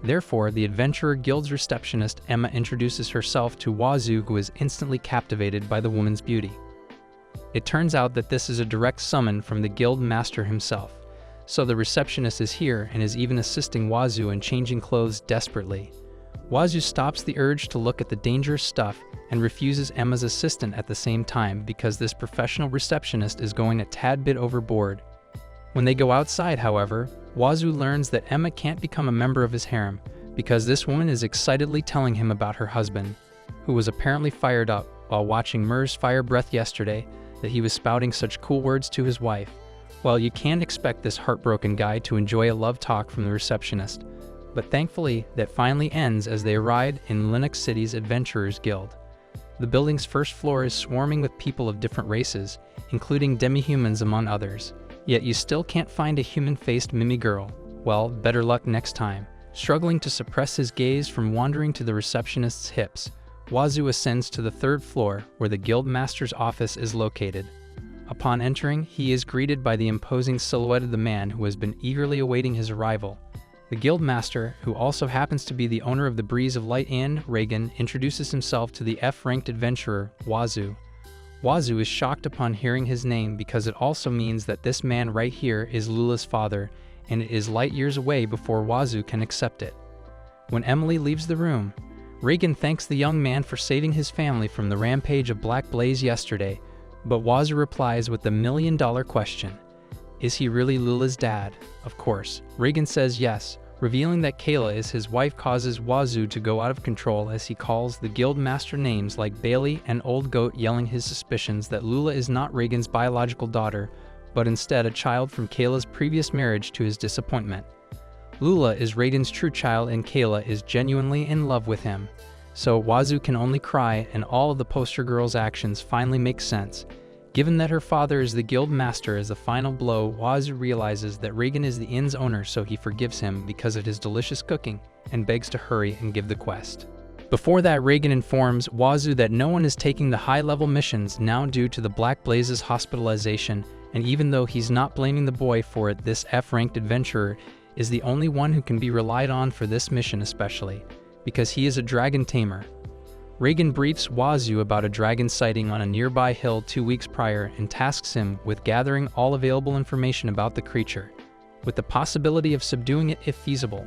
Therefore, the Adventurer Guild's receptionist, Emma, introduces herself to Wazoo, who is instantly captivated by the woman's beauty. It turns out that this is a direct summon from the guild master himself, so the receptionist is here and is even assisting Wazoo in changing clothes desperately. Wazoo stops the urge to look at the dangerous stuff and refuses Emma's assistant at the same time because this professional receptionist is going a tad bit overboard. When they go outside, however, Wazoo learns that Emma can't become a member of his harem because this woman is excitedly telling him about her husband, who was apparently fired up while watching Mur's Fire Breath yesterday, that he was spouting such cool words to his wife. Well, you can't expect this heartbroken guy to enjoy a love talk from the receptionist, but thankfully that finally ends as they arrive in Linux City's Adventurers Guild. The building's first floor is swarming with people of different races, including demi-humans among others. Yet you still can't find a human-faced Mimi girl. Well, better luck next time. Struggling to suppress his gaze from wandering to the receptionist's hips, Wazoo ascends to the third floor, where the guild master's office is located. Upon entering, he is greeted by the imposing silhouette of the man who has been eagerly awaiting his arrival. The guild master, who also happens to be the owner of the Breeze of Light Inn, Reagan, introduces himself to the F-ranked adventurer, Wazoo. Wazoo is shocked upon hearing his name because it also means that this man right here is Lula's father, and it is light years away before Wazoo can accept it. When Emily leaves the room, Reagan thanks the young man for saving his family from the rampage of Black Blaze yesterday, but Wazoo replies with the million-dollar question: is he really Lula's dad? Of course. Reagan says yes, revealing that Kayla is his wife causes Wazoo to go out of control as he calls the guild master names like Bailey and Old Goat, yelling his suspicions that Lula is not Reagan's biological daughter, but instead a child from Kayla's previous marriage, to his disappointment. Lula is Raiden's true child and Kayla is genuinely in love with him. So Wazoo can only cry, and all of the poster girl's actions finally make sense. Given that her father is the guild master, as the final blow, Wazoo realizes that Reagan is the inn's owner, so he forgives him because of his delicious cooking and begs to hurry and give the quest. Before that, Reagan informs Wazoo that no one is taking the high-level missions now due to the Black Blaze's hospitalization, and even though he's not blaming the boy for it, this F-ranked adventurer is the only one who can be relied on for this mission, especially because he is a dragon tamer. Reagan briefs Wazoo about a dragon sighting on a nearby hill 2 weeks prior and tasks him with gathering all available information about the creature, with the possibility of subduing it if feasible.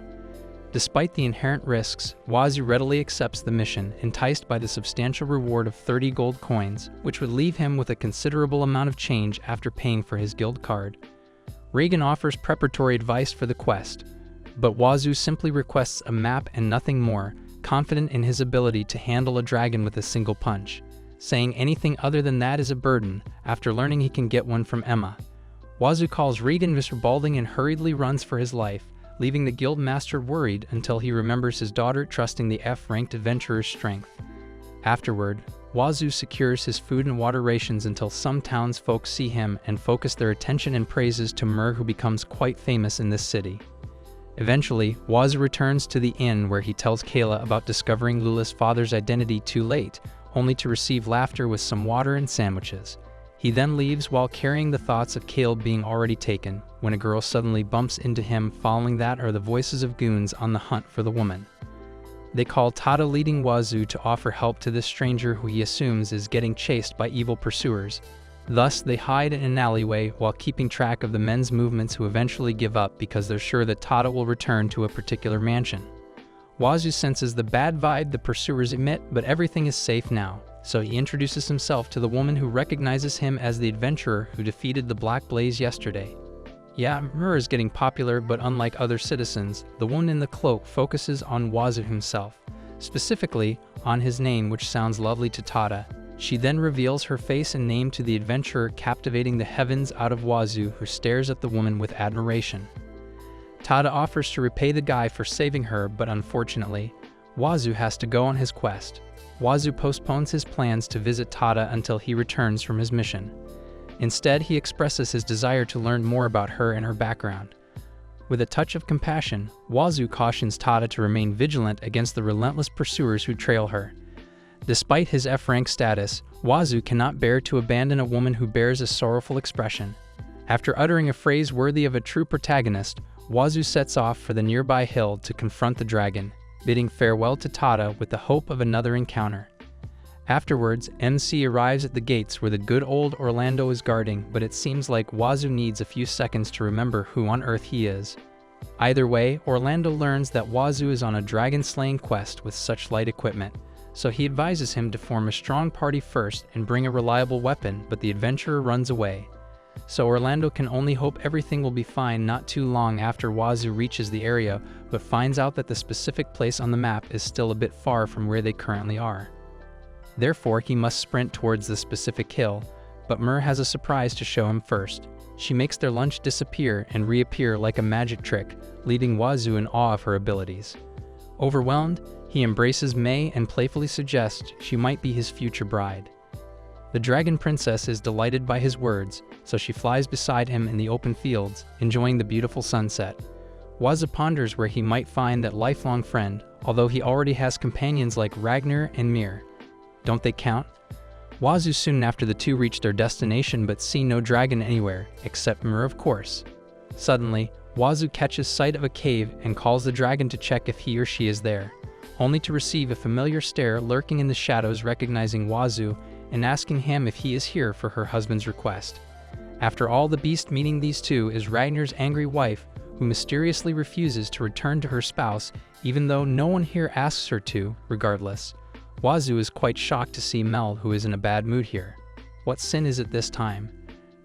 Despite the inherent risks, Wazoo readily accepts the mission, enticed by the substantial reward of 30 gold coins, which would leave him with a considerable amount of change after paying for his guild card. Reagan offers preparatory advice for the quest, but Wazoo simply requests a map and nothing more, confident in his ability to handle a dragon with a single punch. Saying anything other than that is a burden, after learning he can get one from Emma. Wazoo calls Reagan Mr. Balding and hurriedly runs for his life, leaving the guild master worried until he remembers his daughter trusting the F-ranked adventurer's strength. Afterward, Wazoo secures his food and water rations until some townsfolk see him and focus their attention and praises to Mur, who becomes quite famous in this city. Eventually, Wazoo returns to the inn where he tells Kayla about discovering Lula's father's identity too late, only to receive laughter with some water and sandwiches. He then leaves while carrying the thoughts of Kayla being already taken, when a girl suddenly bumps into him. Following that are the voices of goons on the hunt for the woman. They call Tada, leading Wazoo to offer help to this stranger who he assumes is getting chased by evil pursuers. Thus, they hide in an alleyway while keeping track of the men's movements, who eventually give up because they're sure that Tada will return to a particular mansion. Wazoo senses the bad vibe the pursuers emit, but everything is safe now, so he introduces himself to the woman, who recognizes him as the adventurer who defeated the Black Blaze yesterday. Yeah, Mur is getting popular, but unlike other citizens, the woman in the cloak focuses on Wazoo himself, specifically on his name, which sounds lovely to Tada. She then reveals her face and name to the adventurer, captivating the heavens out of Wazoo, who stares at the woman with admiration. Tada offers to repay the guy for saving her, but unfortunately, Wazoo has to go on his quest. Wazoo postpones his plans to visit Tada until he returns from his mission. Instead, he expresses his desire to learn more about her and her background. With a touch of compassion, Wazoo cautions Tada to remain vigilant against the relentless pursuers who trail her. Despite his F-rank status, Wazoo cannot bear to abandon a woman who bears a sorrowful expression. After uttering a phrase worthy of a true protagonist, Wazoo sets off for the nearby hill to confront the dragon, bidding farewell to Tada with the hope of another encounter. Afterwards, MC arrives at the gates where the good old Orlando is guarding, but it seems like Wazoo needs a few seconds to remember who on earth he is. Either way, Orlando learns that Wazoo is on a dragon-slaying quest with such light equipment, so he advises him to form a strong party first and bring a reliable weapon, but the adventurer runs away. So Orlando can only hope everything will be fine not too long after Wazoo reaches the area, but finds out that the specific place on the map is still a bit far from where they currently are. Therefore, he must sprint towards the specific hill, but Mer has a surprise to show him first. She makes their lunch disappear and reappear like a magic trick, leaving Wazoo in awe of her abilities. Overwhelmed, he embraces Mei and playfully suggests she might be his future bride. The dragon princess is delighted by his words, so she flies beside him in the open fields, enjoying the beautiful sunset. Wazoo ponders where he might find that lifelong friend, although he already has companions like Ragnar and Mir. Don't they count? Wazoo soon after the two reach their destination but see no dragon anywhere, except Mir of course. Suddenly, Wazoo catches sight of a cave and calls the dragon to check if he or she is there, only to receive a familiar stare lurking in the shadows, recognizing Wazoo and asking him if he is here for her husband's request. After all, the beast meeting these two is Ragnar's angry wife, who mysteriously refuses to return to her spouse even though no one here asks her to. Regardless, Wazoo is quite shocked to see Mel, who is in a bad mood here. What sin is it this time?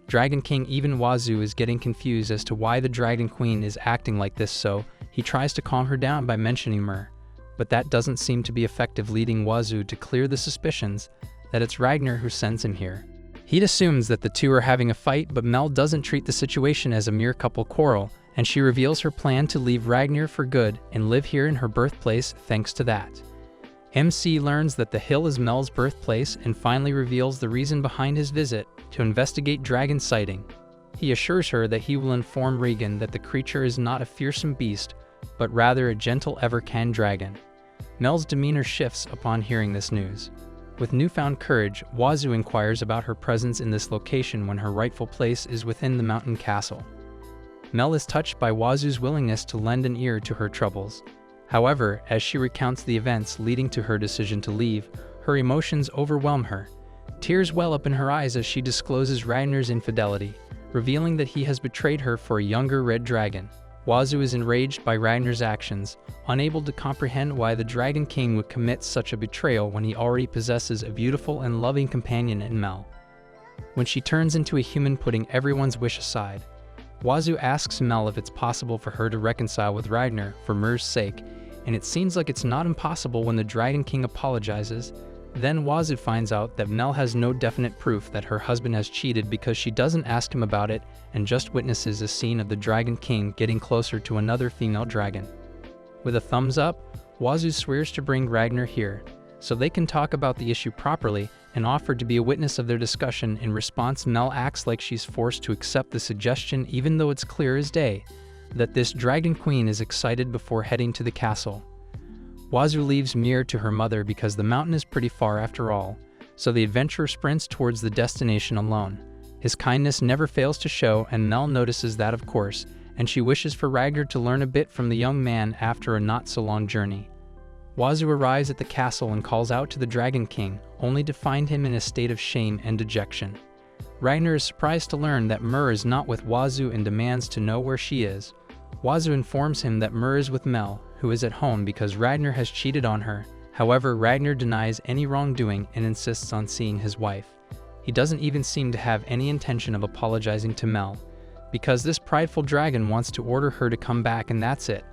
Dragon King, even Wazoo, is getting confused as to why the Dragon Queen is acting like this, so he tries to calm her down by mentioning Mer. But that doesn't seem to be effective, leading Wazoo to clear the suspicions that it's Ragnar who sends him here. He assumes that the two are having a fight, but Mel doesn't treat the situation as a mere couple quarrel, and she reveals her plan to leave Ragnar for good and live here in her birthplace thanks to that. MC learns that the hill is Mel's birthplace and finally reveals the reason behind his visit, to investigate dragon sighting. He assures her that he will inform Regan that the creature is not a fearsome beast, but rather a gentle Evercan dragon. Mel's demeanor shifts upon hearing this news. With newfound courage, Wazoo inquires about her presence in this location when her rightful place is within the mountain castle. Mel is touched by Wazoo's willingness to lend an ear to her troubles. However, as she recounts the events leading to her decision to leave, her emotions overwhelm her. Tears well up in her eyes as she discloses Ragnar's infidelity, revealing that he has betrayed her for a younger red dragon. Wazoo is enraged by Ragnar's actions, unable to comprehend why the Dragon King would commit such a betrayal when he already possesses a beautiful and loving companion in Mel. When she turns into a human, putting everyone's wish aside, Wazoo asks Mel if it's possible for her to reconcile with Ragnar for Mir's sake, and it seems like it's not impossible when the Dragon King apologizes. Then Wazoo finds out that Mel has no definite proof that her husband has cheated because she doesn't ask him about it and just witnesses a scene of the Dragon King getting closer to another female dragon. With a thumbs up, Wazoo swears to bring Ragnar here, so they can talk about the issue properly, and offered to be a witness of their discussion. In response, Mel acts like she's forced to accept the suggestion, even though it's clear as day that this Dragon Queen is excited before heading to the castle. Wazoo leaves Mir to her mother because the mountain is pretty far after all, so the adventurer sprints towards the destination alone. His kindness never fails to show, and Mel notices that, of course, and she wishes for Ragnar to learn a bit from the young man after a not-so-long journey. Wazoo arrives at the castle and calls out to the Dragon King, only to find him in a state of shame and dejection. Ragnar is surprised to learn that Mir is not with Wazoo and demands to know where she is. Wazoo informs him that Mir is with Mel, who is at home because Ragnar has cheated on her. However, Ragnar denies any wrongdoing and insists on seeing his wife. He doesn't even seem to have any intention of apologizing to Mel, because this prideful dragon wants to order her to come back, and that's it.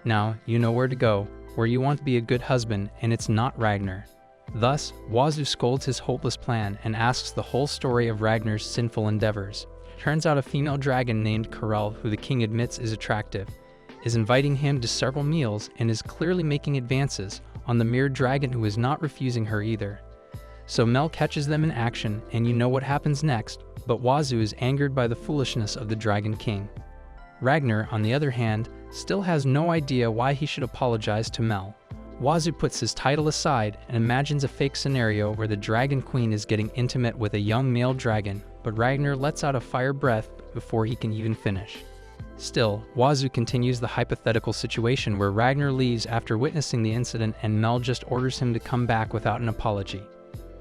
Now, you know where to go, where you want to be a good husband, and it's not Ragnar. Thus, Wazoo scolds his hopeless plan and asks the whole story of Ragnar's sinful endeavors. Turns out a female dragon named Karel, who the king admits is attractive, is inviting him to several meals and is clearly making advances on the mere dragon, who is not refusing her either. So Mel catches them in action, and you know what happens next, but Wazoo is angered by the foolishness of the Dragon King. Ragnar, on the other hand, still has no idea why he should apologize to Mel. Wazoo puts his title aside and imagines a fake scenario where the Dragon Queen is getting intimate with a young male dragon, but Ragnar lets out a fire breath before he can even finish. Still, Wazoo continues the hypothetical situation where Ragnar leaves after witnessing the incident and Mel just orders him to come back without an apology.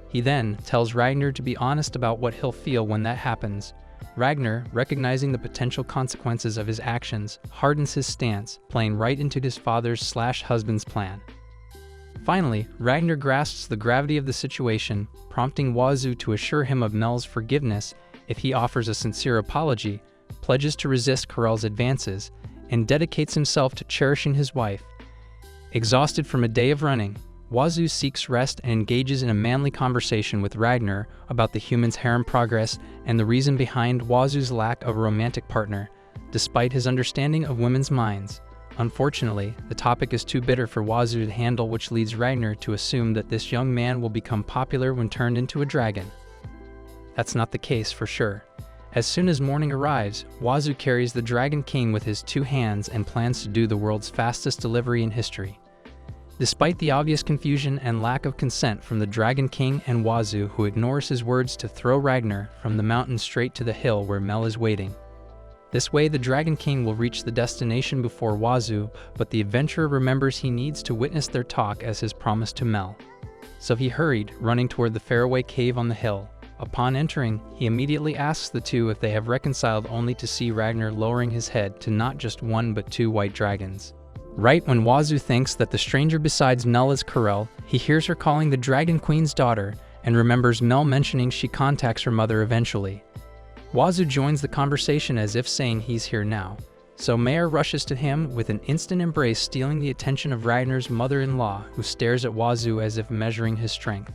He then tells Ragnar to be honest about what he'll feel when that happens. Ragnar, recognizing the potential consequences of his actions, hardens his stance, playing right into his father's/husband's plan. Finally, Ragnar grasps the gravity of the situation, prompting Wazoo to assure him of Mel's forgiveness if he offers a sincere apology, pledges to resist Karel's advances, and dedicates himself to cherishing his wife. Exhausted from a day of running, Wazoo seeks rest and engages in a manly conversation with Ragnar about the human's harem progress and the reason behind Wazoo's lack of a romantic partner, despite his understanding of women's minds. Unfortunately, the topic is too bitter for Wazoo to handle, which leads Ragnar to assume that this young man will become popular when turned into a dragon. That's not the case for sure. As soon as morning arrives, Wazoo carries the Dragon King with his 2 hands and plans to do the world's fastest delivery in history. Despite the obvious confusion and lack of consent from the Dragon King and Wazoo, who ignores his words to throw Ragnar from the mountain straight to the hill where Mel is waiting. This way, the Dragon King will reach the destination before Wazoo, but the adventurer remembers he needs to witness their talk as his promise to Mel. So he hurried, running toward the faraway cave on the hill. Upon entering, he immediately asks the two if they have reconciled, only to see Ragnar lowering his head to not just 1 but 2 white dragons. Right when Wazoo thinks that the stranger besides Mel is Karel, he hears her calling the Dragon Queen's daughter and remembers Mel mentioning she contacts her mother eventually. Wazoo joins the conversation as if saying he's here now, so Mare rushes to him with an instant embrace, stealing the attention of Ragnar's mother-in-law, who stares at Wazoo as if measuring his strength.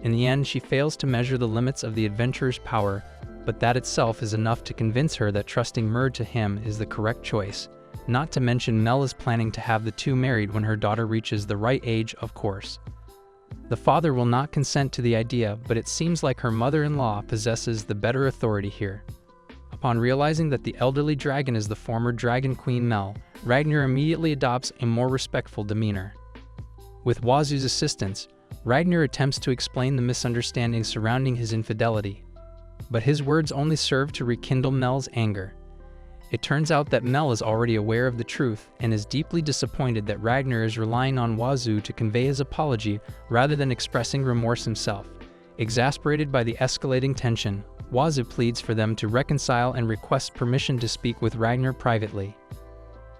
In the end, she fails to measure the limits of the adventurer's power, but that itself is enough to convince her that trusting Murd to him is the correct choice. Not to mention Mel is planning to have the two married when her daughter reaches the right age, of course. The father will not consent to the idea, but it seems like her mother-in-law possesses the better authority here. Upon realizing that the elderly dragon is the former Dragon Queen Mel, Ragnar immediately adopts a more respectful demeanor. With Wazoo's assistance, Ragnar attempts to explain the misunderstanding surrounding his infidelity, but his words only serve to rekindle Mel's anger. It turns out that Mel is already aware of the truth and is deeply disappointed that Ragnar is relying on Wazoo to convey his apology rather than expressing remorse himself. Exasperated by the escalating tension, Wazoo pleads for them to reconcile and requests permission to speak with Ragnar privately.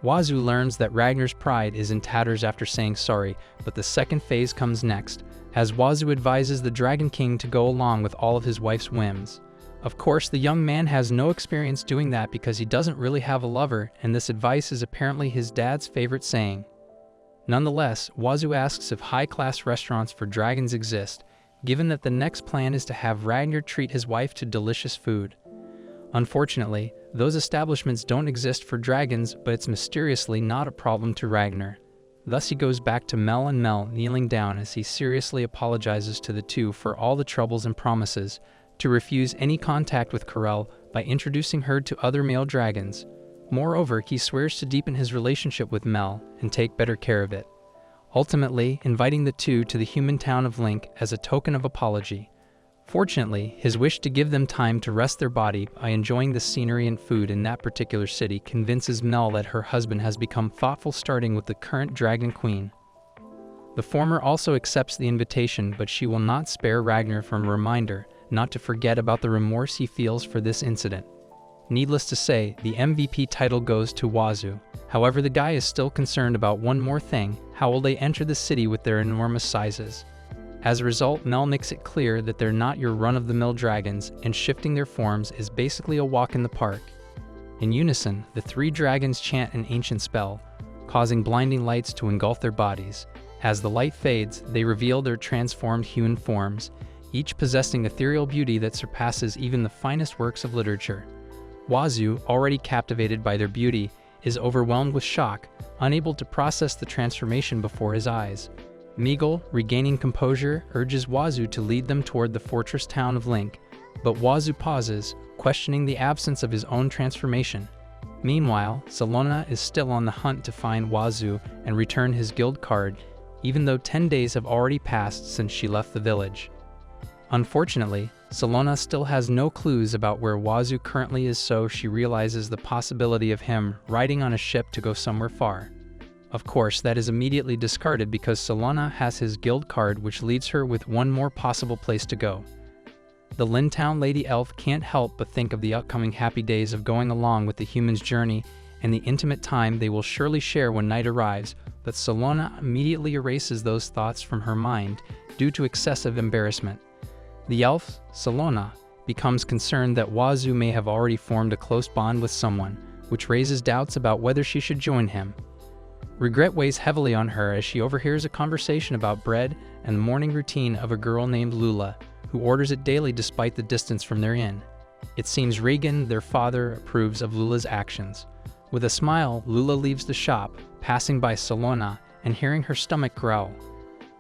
Wazoo learns that Ragnar's pride is in tatters after saying sorry, but the second phase comes next, as Wazoo advises the Dragon King to go along with all of his wife's whims. Of course, the young man has no experience doing that because he doesn't really have a lover, and this advice is apparently his dad's favorite saying. Nonetheless, Wazoo asks if high-class restaurants for dragons exist, given that the next plan is to have Ragnar treat his wife to delicious food. Unfortunately, those establishments don't exist for dragons, but it's mysteriously not a problem to Ragnar. Thus he goes back to Mel and Mel kneeling down as he seriously apologizes to the two for all the troubles and promises to refuse any contact with Karel by introducing her to other male dragons. Moreover, he swears to deepen his relationship with Mel and take better care of it, ultimately inviting the two to the human town of Link as a token of apology. Fortunately, his wish to give them time to rest their body by enjoying the scenery and food in that particular city convinces Mel that her husband has become thoughtful, starting with the current Dragon Queen. The former also accepts the invitation, but she will not spare Ragnar from a reminder not to forget about the remorse he feels for this incident. Needless to say, the MVP title goes to Wazoo. However, the guy is still concerned about one more thing: how will they enter the city with their enormous sizes? As a result, Mel makes it clear that they're not your run-of-the-mill dragons, and shifting their forms is basically a walk in the park. In unison, the three dragons chant an ancient spell, causing blinding lights to engulf their bodies. As the light fades, they reveal their transformed human forms, each possessing ethereal beauty that surpasses even the finest works of literature. Wazoo, already captivated by their beauty, is overwhelmed with shock, unable to process the transformation before his eyes. Meagle, regaining composure, urges Wazoo to lead them toward the fortress town of Link, but Wazoo pauses, questioning the absence of his own transformation. Meanwhile, Salona is still on the hunt to find Wazoo and return his guild card, even though 10 days have already passed since she left the village. Unfortunately, Salona still has no clues about where Wazoo currently is, so she realizes the possibility of him riding on a ship to go somewhere far. Of course, that is immediately discarded because Salona has his guild card, which leads her with one more possible place to go. The Lintown Lady Elf can't help but think of the upcoming happy days of going along with the human's journey and the intimate time they will surely share when night arrives, but Salona immediately erases those thoughts from her mind due to excessive embarrassment. The elf, Salona, becomes concerned that Wazoo may have already formed a close bond with someone, which raises doubts about whether she should join him. Regret weighs heavily on her as she overhears a conversation about bread and the morning routine of a girl named Lula, who orders it daily despite the distance from their inn. It seems Regan, their father, approves of Lula's actions. With a smile, Lula leaves the shop, passing by Salona and hearing her stomach growl.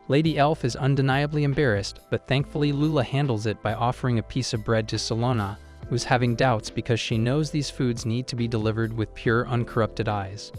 Lady Elf is undeniably embarrassed, but thankfully Lula handles it by offering a piece of bread to Salona, who's having doubts because she knows these foods need to be delivered with pure, uncorrupted eyes.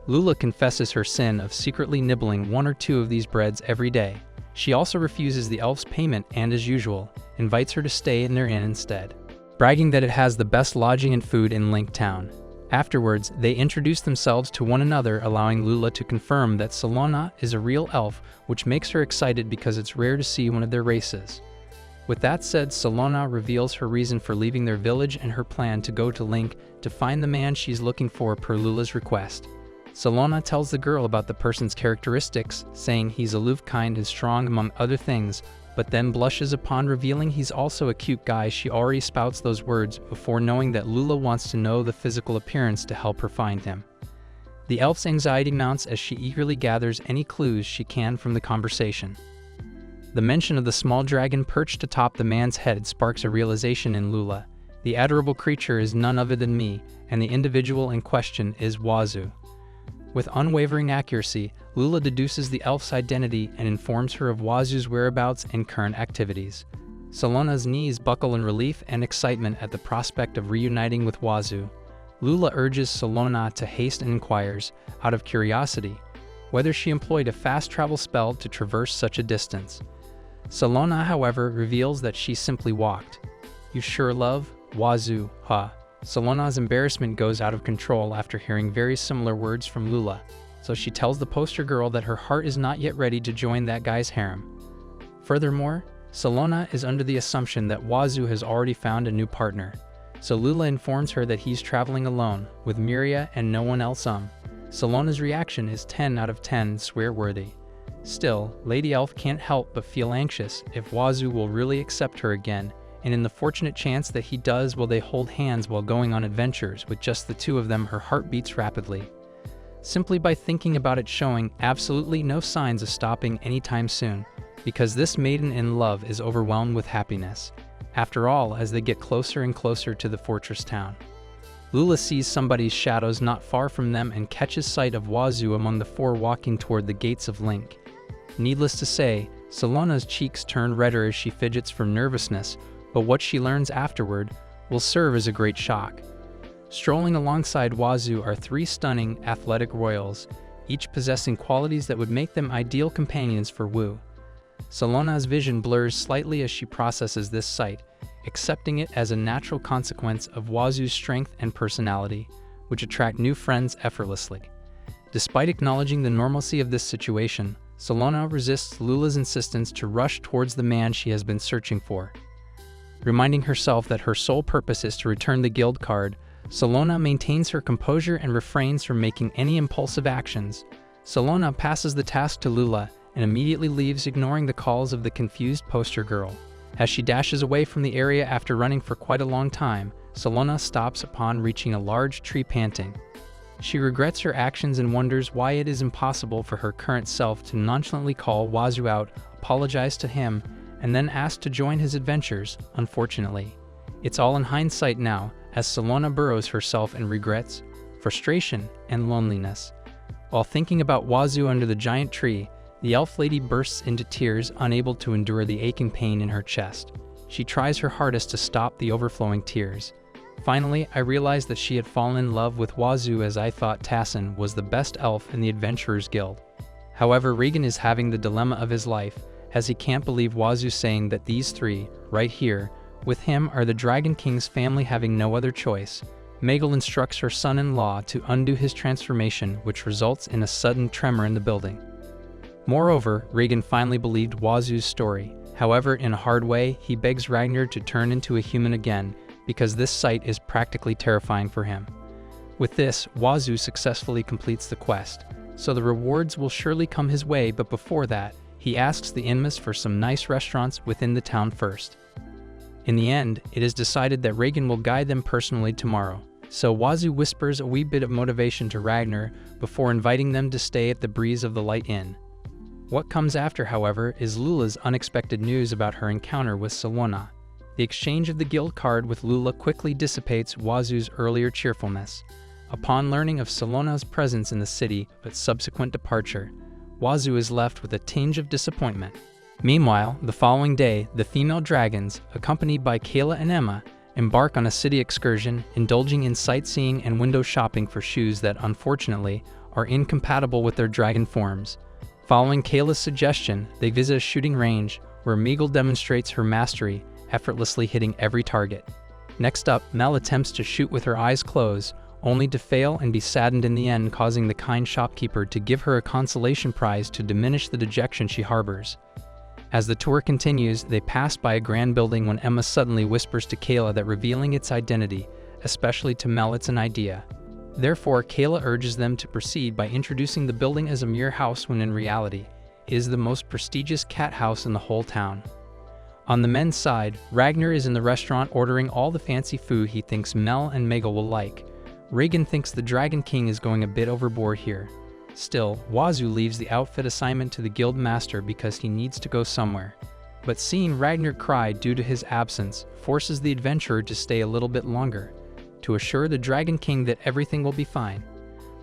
Lula confesses her sin of secretly nibbling one or two of these breads every day. She also refuses the elf's payment and, as usual, invites her to stay in their inn instead, bragging that it has the best lodging and food in Link Town. Afterwards, they introduce themselves to one another, allowing Lula to confirm that Salona is a real elf, which makes her excited because it's rare to see one of their races. With that said, Salona reveals her reason for leaving their village and her plan to go to Link to find the man she's looking for per Lula's request. Salona tells the girl about the person's characteristics, saying he's aloof, kind, and strong among other things, but then blushes upon revealing he's also a cute guy. She already spouts those words before knowing that Lula wants to know the physical appearance to help her find him. The elf's anxiety mounts as she eagerly gathers any clues she can from the conversation. The mention of the small dragon perched atop the man's head sparks a realization in Lula. The adorable creature is none other than me, and the individual in question is Wazoo. With unwavering accuracy, Lula deduces the elf's identity and informs her of Wazoo's whereabouts and current activities. Salona's knees buckle in relief and excitement at the prospect of reuniting with Wazoo. Lula urges Salona to haste and inquires, out of curiosity, whether she employed a fast travel spell to traverse such a distance. Salona, however, reveals that she simply walked. "You sure love Wazoo, huh?" Salona's embarrassment goes out of control after hearing very similar words from Lula, so she tells the poster girl that her heart is not yet ready to join that guy's harem. Furthermore, Salona is under the assumption that Wazoo has already found a new partner, so Lula informs her that he's traveling alone, with Miria and no one else. Salona's reaction is 10 out of 10 swear-worthy. Still, Lady Elf can't help but feel anxious if Wazoo will really accept her again, and in the fortunate chance that he does, will they hold hands while going on adventures. With just the two of them, her heart beats rapidly, simply by thinking about it, showing absolutely no signs of stopping anytime soon, because this maiden in love is overwhelmed with happiness. After all, as they get closer and closer to the fortress town, Lula sees somebody's shadows not far from them and catches sight of Wazoo among the four walking toward the gates of Link. Needless to say, Salona's cheeks turn redder as she fidgets from nervousness, but what she learns afterward will serve as a great shock. Strolling alongside Wazoo are three stunning, athletic royals, each possessing qualities that would make them ideal companions for Wu. Salona's vision blurs slightly as she processes this sight, accepting it as a natural consequence of Wazoo's strength and personality, which attract new friends effortlessly. Despite acknowledging the normalcy of this situation, Salona resists Lula's insistence to rush towards the man she has been searching for. Reminding herself that her sole purpose is to return the guild card, Salona maintains her composure and refrains from making any impulsive actions. Salona passes the task to Lula and immediately leaves, ignoring the calls of the confused poster girl. As she dashes away from the area after running for quite a long time, Salona stops upon reaching a large tree, panting. She regrets her actions and wonders why it is impossible for her current self to nonchalantly call Wazoo out, apologize to him, and then ask to join his adventures. Unfortunately, it's all in hindsight now, as Solona burrows herself in regrets, frustration, and loneliness. While thinking about Wazoo under the giant tree, the elf lady bursts into tears, unable to endure the aching pain in her chest. She tries her hardest to stop the overflowing tears. Finally, I realized that she had fallen in love with Wazoo, as I thought Tassin was the best elf in the Adventurers Guild. However, Regan is having the dilemma of his life, as he can't believe Wazoo saying that these three, right here, with him are the Dragon King's family. Having no other choice, Megal instructs her son-in-law to undo his transformation, which results in a sudden tremor in the building. Moreover, Regan finally believed Wazoo's story. However, in a hard way, he begs Ragnar to turn into a human again, because this sight is practically terrifying for him. With this, Wazoo successfully completes the quest, so the rewards will surely come his way, but before that, he asks the Inmas for some nice restaurants within the town first. In the end, it is decided that Regan will guide them personally tomorrow, so Wazoo whispers a wee bit of motivation to Ragnar before inviting them to stay at the Breeze of the Light Inn. What comes after, however, is Lula's unexpected news about her encounter with Solona. The exchange of the guild card with Lula quickly dissipates Wazoo's earlier cheerfulness. Upon learning of Solona's presence in the city but subsequent departure, Wazoo is left with a tinge of disappointment. Meanwhile, the following day, the female dragons, accompanied by Kayla and Emma, embark on a city excursion, indulging in sightseeing and window shopping for shoes that, unfortunately, are incompatible with their dragon forms. Following Kayla's suggestion, they visit a shooting range, where Megal demonstrates her mastery, effortlessly hitting every target. Next up, Mel attempts to shoot with her eyes closed, only to fail and be saddened in the end, causing the kind shopkeeper to give her a consolation prize to diminish the dejection she harbors. As the tour continues, they pass by a grand building when Emma suddenly whispers to Kayla that revealing its identity, especially to Mel, it's an idea. Therefore, Kayla urges them to proceed by introducing the building as a mere house when in reality, it is the most prestigious cat house in the whole town. On the men's side, Ragnar is in the restaurant ordering all the fancy food he thinks Mel and Megal will like. Regan thinks the Dragon King is going a bit overboard here. Still, Wazoo leaves the outfit assignment to the guild master because he needs to go somewhere. But seeing Ragnar cry due to his absence forces the adventurer to stay a little bit longer, to assure the Dragon King that everything will be fine.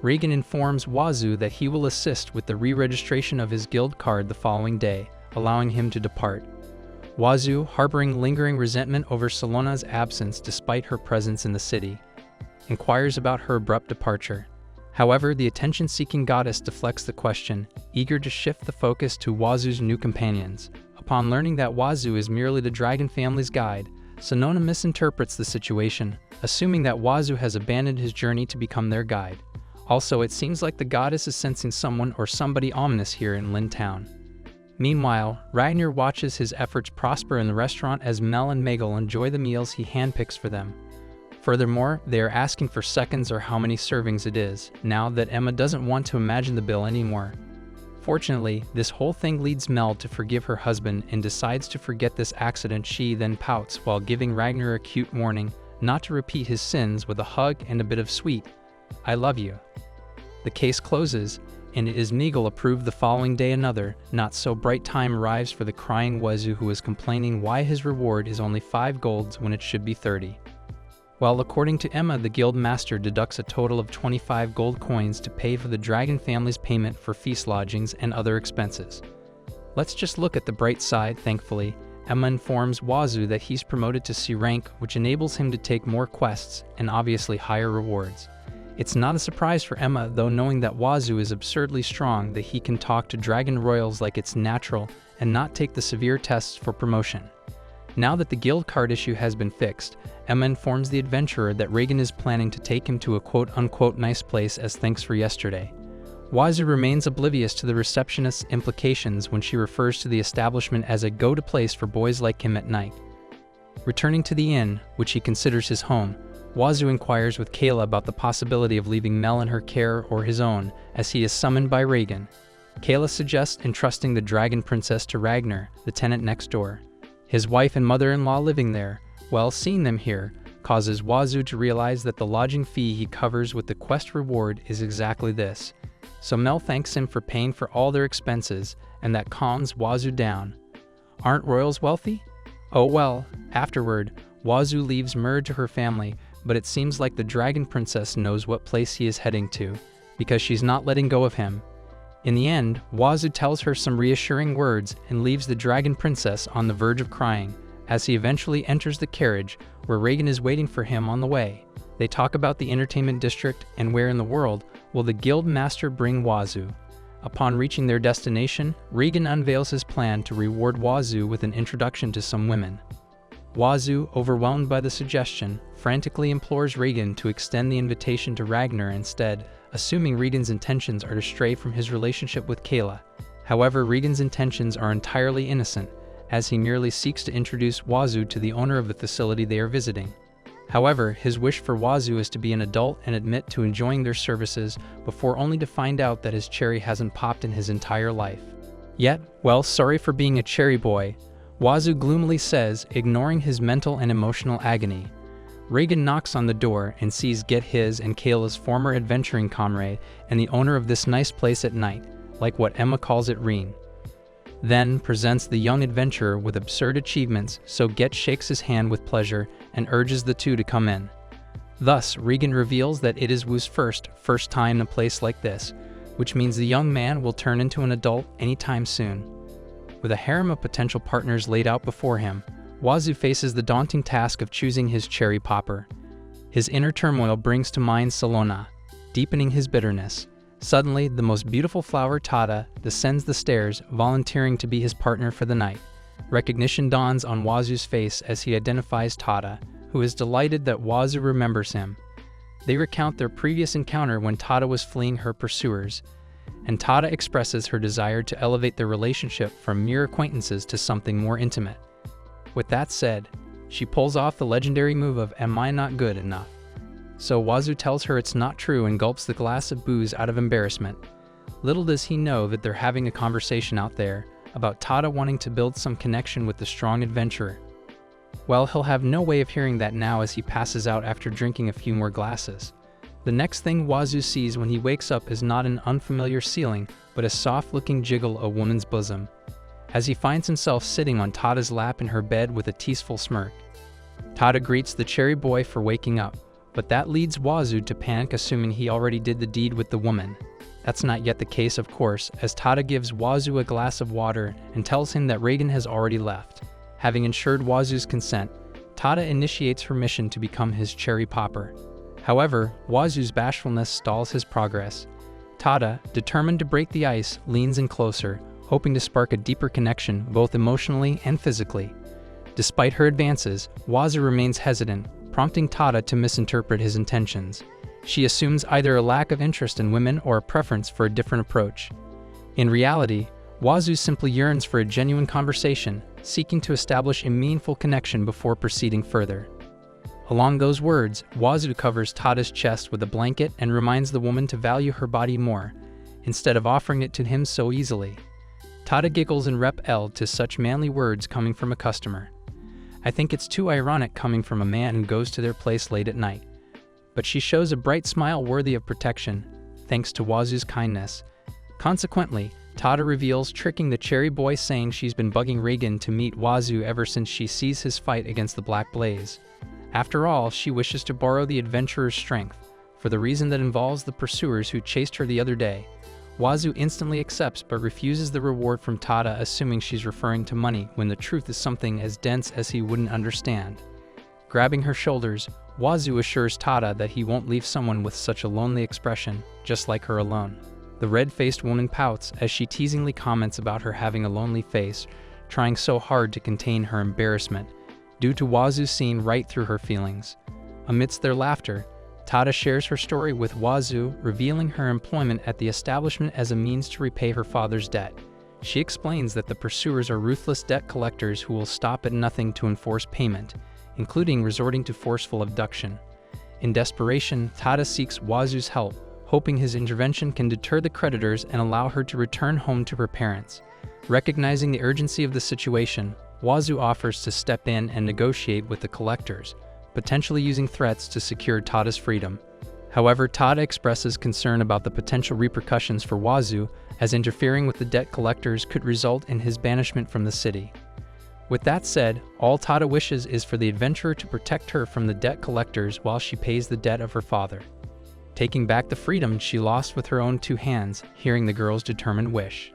Regan informs Wazoo that he will assist with the re-registration of his guild card the following day, allowing him to depart. Wazoo, harboring lingering resentment over Solona's absence despite her presence in the city, inquires about her abrupt departure. However, the attention-seeking goddess deflects the question, eager to shift the focus to Wazoo's new companions. Upon learning that Wazoo is merely the dragon family's guide, Solona misinterprets the situation, assuming that Wazoo has abandoned his journey to become their guide. Also, it seems like the goddess is sensing someone or somebody ominous here in Lin Town. Meanwhile, Ragnar watches his efforts prosper in the restaurant as Mel and Megal enjoy the meals he handpicks for them. Furthermore, they are asking for seconds or how many servings it is, now that Emma doesn't want to imagine the bill anymore. Fortunately, this whole thing leads Mel to forgive her husband and decides to forget this accident. She then pouts while giving Ragnar a cute warning not to repeat his sins with a hug and a bit of sweet, "I love you." The case closes, and it is Megal approved the following day. Another, not-so-bright time arrives for the crying Wazoo, who is complaining why his reward is only 5 golds when it should be 30. While according to Emma, the guild master deducts a total of 25 gold coins to pay for the dragon family's payment for feast lodgings and other expenses. Let's just look at the bright side. Thankfully, Emma informs Wazoo that he's promoted to C rank, which enables him to take more quests and obviously higher rewards. It's not a surprise for Emma, though, knowing that Wazoo is absurdly strong, that he can talk to dragon royals like it's natural and not take the severe tests for promotion. Now that the guild card issue has been fixed, Emma informs the adventurer that Regan is planning to take him to a quote-unquote nice place as thanks for yesterday. Wazoo remains oblivious to the receptionist's implications when she refers to the establishment as a go-to place for boys like him at night. Returning to the inn, which he considers his home, Wazoo inquires with Kayla about the possibility of leaving Mel in her care or his own, as he is summoned by Regan. Kayla suggests entrusting the dragon princess to Ragnar, the tenant next door. His wife and mother-in-law living there, well, seeing them here, causes Wazoo to realize that the lodging fee he covers with the quest reward is exactly this. So Mel thanks him for paying for all their expenses, and that calms Wazoo down. Aren't royals wealthy? Oh well. Afterward, Wazoo leaves Mur to her family, but it seems like the Dragon Princess knows what place he is heading to, because she's not letting go of him. In the end, Wazoo tells her some reassuring words and leaves the Dragon Princess on the verge of crying, as he eventually enters the carriage where Regan is waiting for him on the way. They talk about the entertainment district and where in the world will the guild master bring Wazoo. Upon reaching their destination, Regan unveils his plan to reward Wazoo with an introduction to some women. Wazoo, overwhelmed by the suggestion, frantically implores Regan to extend the invitation to Ragnar instead, assuming Regan's intentions are to stray from his relationship with Kayla. However, Regan's intentions are entirely innocent, as he merely seeks to introduce Wazoo to the owner of the facility they are visiting. However, his wish for Wazoo is to be an adult and admit to enjoying their services before only to find out that his cherry hasn't popped in his entire life. Yet, well, sorry for being a cherry boy, Wazoo gloomily says, ignoring his mental and emotional agony. Regan knocks on the door and sees Get his and Kayla's former adventuring comrade and the owner of this nice place at night, like what Emma calls it, Reen. Then presents the young adventurer with absurd achievements, so Get shakes his hand with pleasure and urges the two to come in. Thus, Regan reveals that it is Woo's first time in a place like this, which means the young man will turn into an adult anytime soon. With a harem of potential partners laid out before him, Wazoo faces the daunting task of choosing his cherry popper. His inner turmoil brings to mind Salona, deepening his bitterness. Suddenly, the most beautiful flower, Tada, descends the stairs, volunteering to be his partner for the night. Recognition dawns on Wazoo's face as he identifies Tada, who is delighted that Wazoo remembers him. They recount their previous encounter when Tada was fleeing her pursuers, and Tada expresses her desire to elevate their relationship from mere acquaintances to something more intimate. With that said, she pulls off the legendary move of "Am I not good enough?" So Wazoo tells her it's not true and gulps the glass of booze out of embarrassment. Little does he know that they're having a conversation out there about Tada wanting to build some connection with the strong adventurer. Well, he'll have no way of hearing that now as he passes out after drinking a few more glasses. The next thing Wazoo sees when he wakes up is not an unfamiliar ceiling, but a soft-looking jiggle a woman's bosom, as he finds himself sitting on Tada's lap in her bed with a teasful smirk. Tada greets the cherry boy for waking up, but that leads Wazoo to panic, assuming he already did the deed with the woman. That's not yet the case, of course, as Tada gives Wazoo a glass of water and tells him that Regan has already left. Having ensured Wazoo's consent, Tada initiates her mission to become his cherry popper. However, Wazoo's bashfulness stalls his progress. Tada, determined to break the ice, leans in closer, hoping to spark a deeper connection both emotionally and physically. Despite her advances, Wazoo remains hesitant, prompting Tada to misinterpret his intentions. She assumes either a lack of interest in women or a preference for a different approach. In reality, Wazoo simply yearns for a genuine conversation, seeking to establish a meaningful connection before proceeding further. Along those words, Wazoo covers Tada's chest with a blanket and reminds the woman to value her body more, instead of offering it to him so easily. Tada giggles in Rep L to such manly words coming from a customer. I think it's too ironic coming from a man who goes to their place late at night. But she shows a bright smile worthy of protection, thanks to Wazoo's kindness. Consequently, Tada reveals tricking the cherry boy, saying she's been bugging Regan to meet Wazoo ever since she sees his fight against the Black Blaze. After all, she wishes to borrow the adventurer's strength, for the reason that involves the pursuers who chased her the other day. Wazoo instantly accepts but refuses the reward from Tada, assuming she's referring to money when the truth is something as dense as he wouldn't understand. Grabbing her shoulders, Wazoo assures Tada that he won't leave someone with such a lonely expression, just like her, alone. The red-faced woman pouts as she teasingly comments about her having a lonely face, trying so hard to contain her embarrassment, due to Wazoo seeing right through her feelings. Amidst their laughter, Tada shares her story with Wazoo, revealing her employment at the establishment as a means to repay her father's debt. She explains that the pursuers are ruthless debt collectors who will stop at nothing to enforce payment, including resorting to forceful abduction. In desperation, Tada seeks Wazoo's help, hoping his intervention can deter the creditors and allow her to return home to her parents. Recognizing the urgency of the situation, Wazoo offers to step in and negotiate with the collectors, potentially using threats to secure Tada's freedom. However, Tada expresses concern about the potential repercussions for Wazoo, as interfering with the debt collectors could result in his banishment from the city. With that said, all Tada wishes is for the adventurer to protect her from the debt collectors while she pays the debt of her father, taking back the freedom she lost with her own two hands, hearing the girl's determined wish.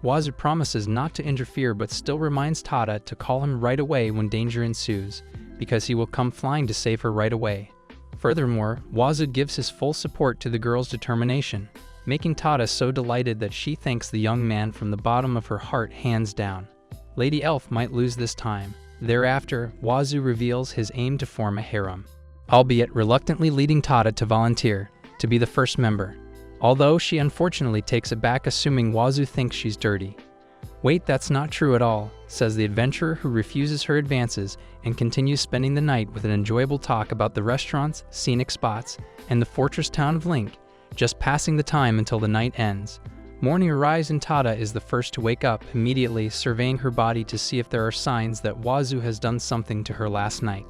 Wazoo promises not to interfere but still reminds Tada to call him right away when danger ensues, because he will come flying to save her right away. Furthermore, Wazoo gives his full support to the girl's determination, making Tada so delighted that she thanks the young man from the bottom of her heart hands down. Lady Elf might lose this time. Thereafter, Wazoo reveals his aim to form a harem, albeit reluctantly leading Tada to volunteer to be the first member, although she unfortunately takes it back, assuming Wazoo thinks she's dirty. Wait, that's not true at all, says the adventurer, who refuses her advances and continues spending the night with an enjoyable talk about the restaurants, scenic spots, and the fortress town of Link, just passing the time until the night ends. Morning arrives and Tada is the first to wake up, immediately surveying her body to see if there are signs that Wazoo has done something to her last night.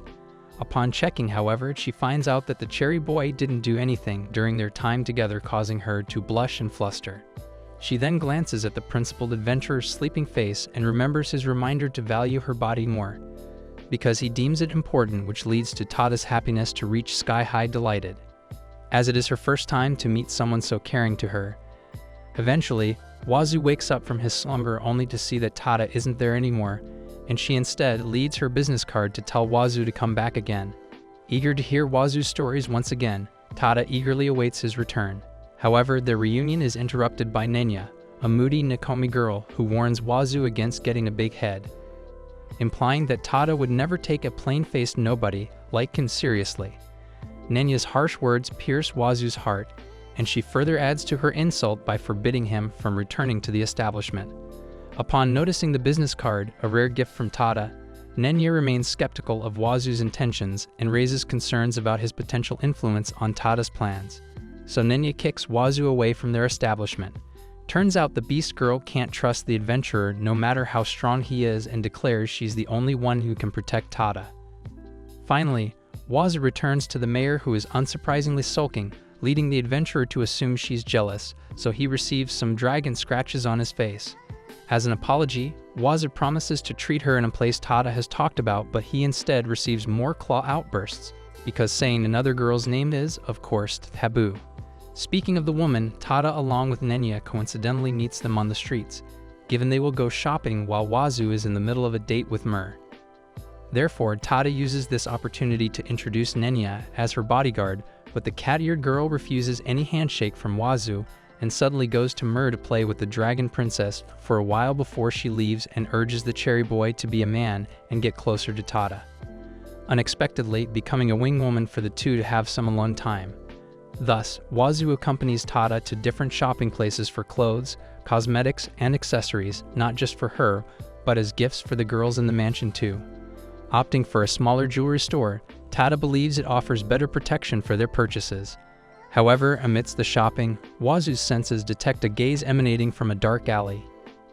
Upon checking, however, she finds out that the cherry boy didn't do anything during their time together, causing her to blush and fluster. She then glances at the principled adventurer's sleeping face and remembers his reminder to value her body more, because he deems it important, which leads to Tada's happiness to reach sky-high delighted, as it is her first time to meet someone so caring to her. Eventually, Wazoo wakes up from his slumber only to see that Tada isn't there anymore, and she instead leads her business card to tell Wazoo to come back again. Eager to hear Wazoo's stories once again, Tada eagerly awaits his return. However, their reunion is interrupted by Nenya, a moody Nakomi girl who warns Wazoo against getting a big head, implying that Tada would never take a plain-faced nobody like him seriously. Nenya's harsh words pierce Wazoo's heart, and she further adds to her insult by forbidding him from returning to the establishment. Upon noticing the business card, a rare gift from Tada, Nenya remains skeptical of Wazoo's intentions and raises concerns about his potential influence on Tada's plans. So Nenya kicks Wazoo away from their establishment. Turns out the Beast Girl can't trust the adventurer no matter how strong he is, and declares she's the only one who can protect Tada. Finally, Wazoo returns to the mayor, who is unsurprisingly sulking, leading the adventurer to assume she's jealous, so he receives some dragon scratches on his face. As an apology, Wazoo promises to treat her in a place Tada has talked about, but he instead receives more claw outbursts, because saying another girl's name is, of course, taboo. Speaking of the woman, Tada along with Nenya coincidentally meets them on the streets, given they will go shopping while Wazoo is in the middle of a date with Mur. Therefore, Tada uses this opportunity to introduce Nenya as her bodyguard, but the cat-eared girl refuses any handshake from Wazoo and suddenly goes to Mur to play with the dragon princess for a while before she leaves and urges the cherry boy to be a man and get closer to Tada, unexpectedly becoming a wingwoman for the two to have some alone time. Thus, Wazoo accompanies Tada to different shopping places for clothes, cosmetics, and accessories, not just for her, but as gifts for the girls in the mansion too. Opting for a smaller jewelry store, Tada believes it offers better protection for their purchases. However, amidst the shopping, Wazoo's senses detect a gaze emanating from a dark alley.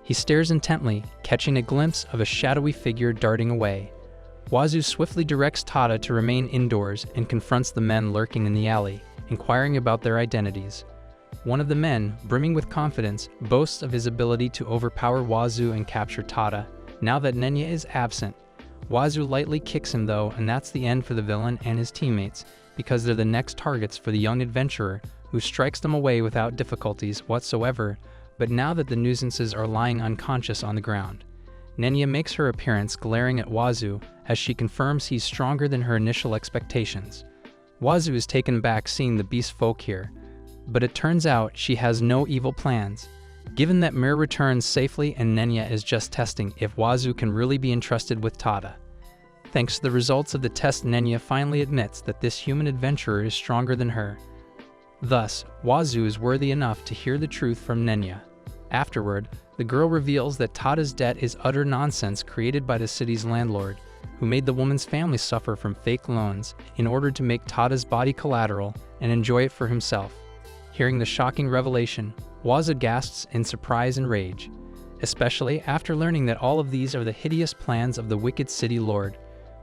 He stares intently, catching a glimpse of a shadowy figure darting away. Wazoo swiftly directs Tada to remain indoors and confronts the men lurking in the alley, inquiring about their identities. One of the men, brimming with confidence, boasts of his ability to overpower Wazoo and capture Tada, now that Nenya is absent. Wazoo lightly kicks him though, and that's the end for the villain and his teammates, because they're the next targets for the young adventurer, who strikes them away without difficulties whatsoever, but now that the nuisances are lying unconscious on the ground. Nenya makes her appearance, glaring at Wazoo as she confirms he's stronger than her initial expectations. Wazoo is taken back seeing the beast folk here, but it turns out she has no evil plans. Given that Mir returns safely and Nenya is just testing if Wazoo can really be entrusted with Tada. Thanks to the results of the test, Nenya finally admits that this human adventurer is stronger than her. Thus, Wazoo is worthy enough to hear the truth from Nenya. Afterward, the girl reveals that Tada's debt is utter nonsense created by the city's landlord, who made the woman's family suffer from fake loans in order to make Tada's body collateral and enjoy it for himself. Hearing the shocking revelation, Wazoo gasps in surprise and rage, especially after learning that all of these are the hideous plans of the wicked city lord.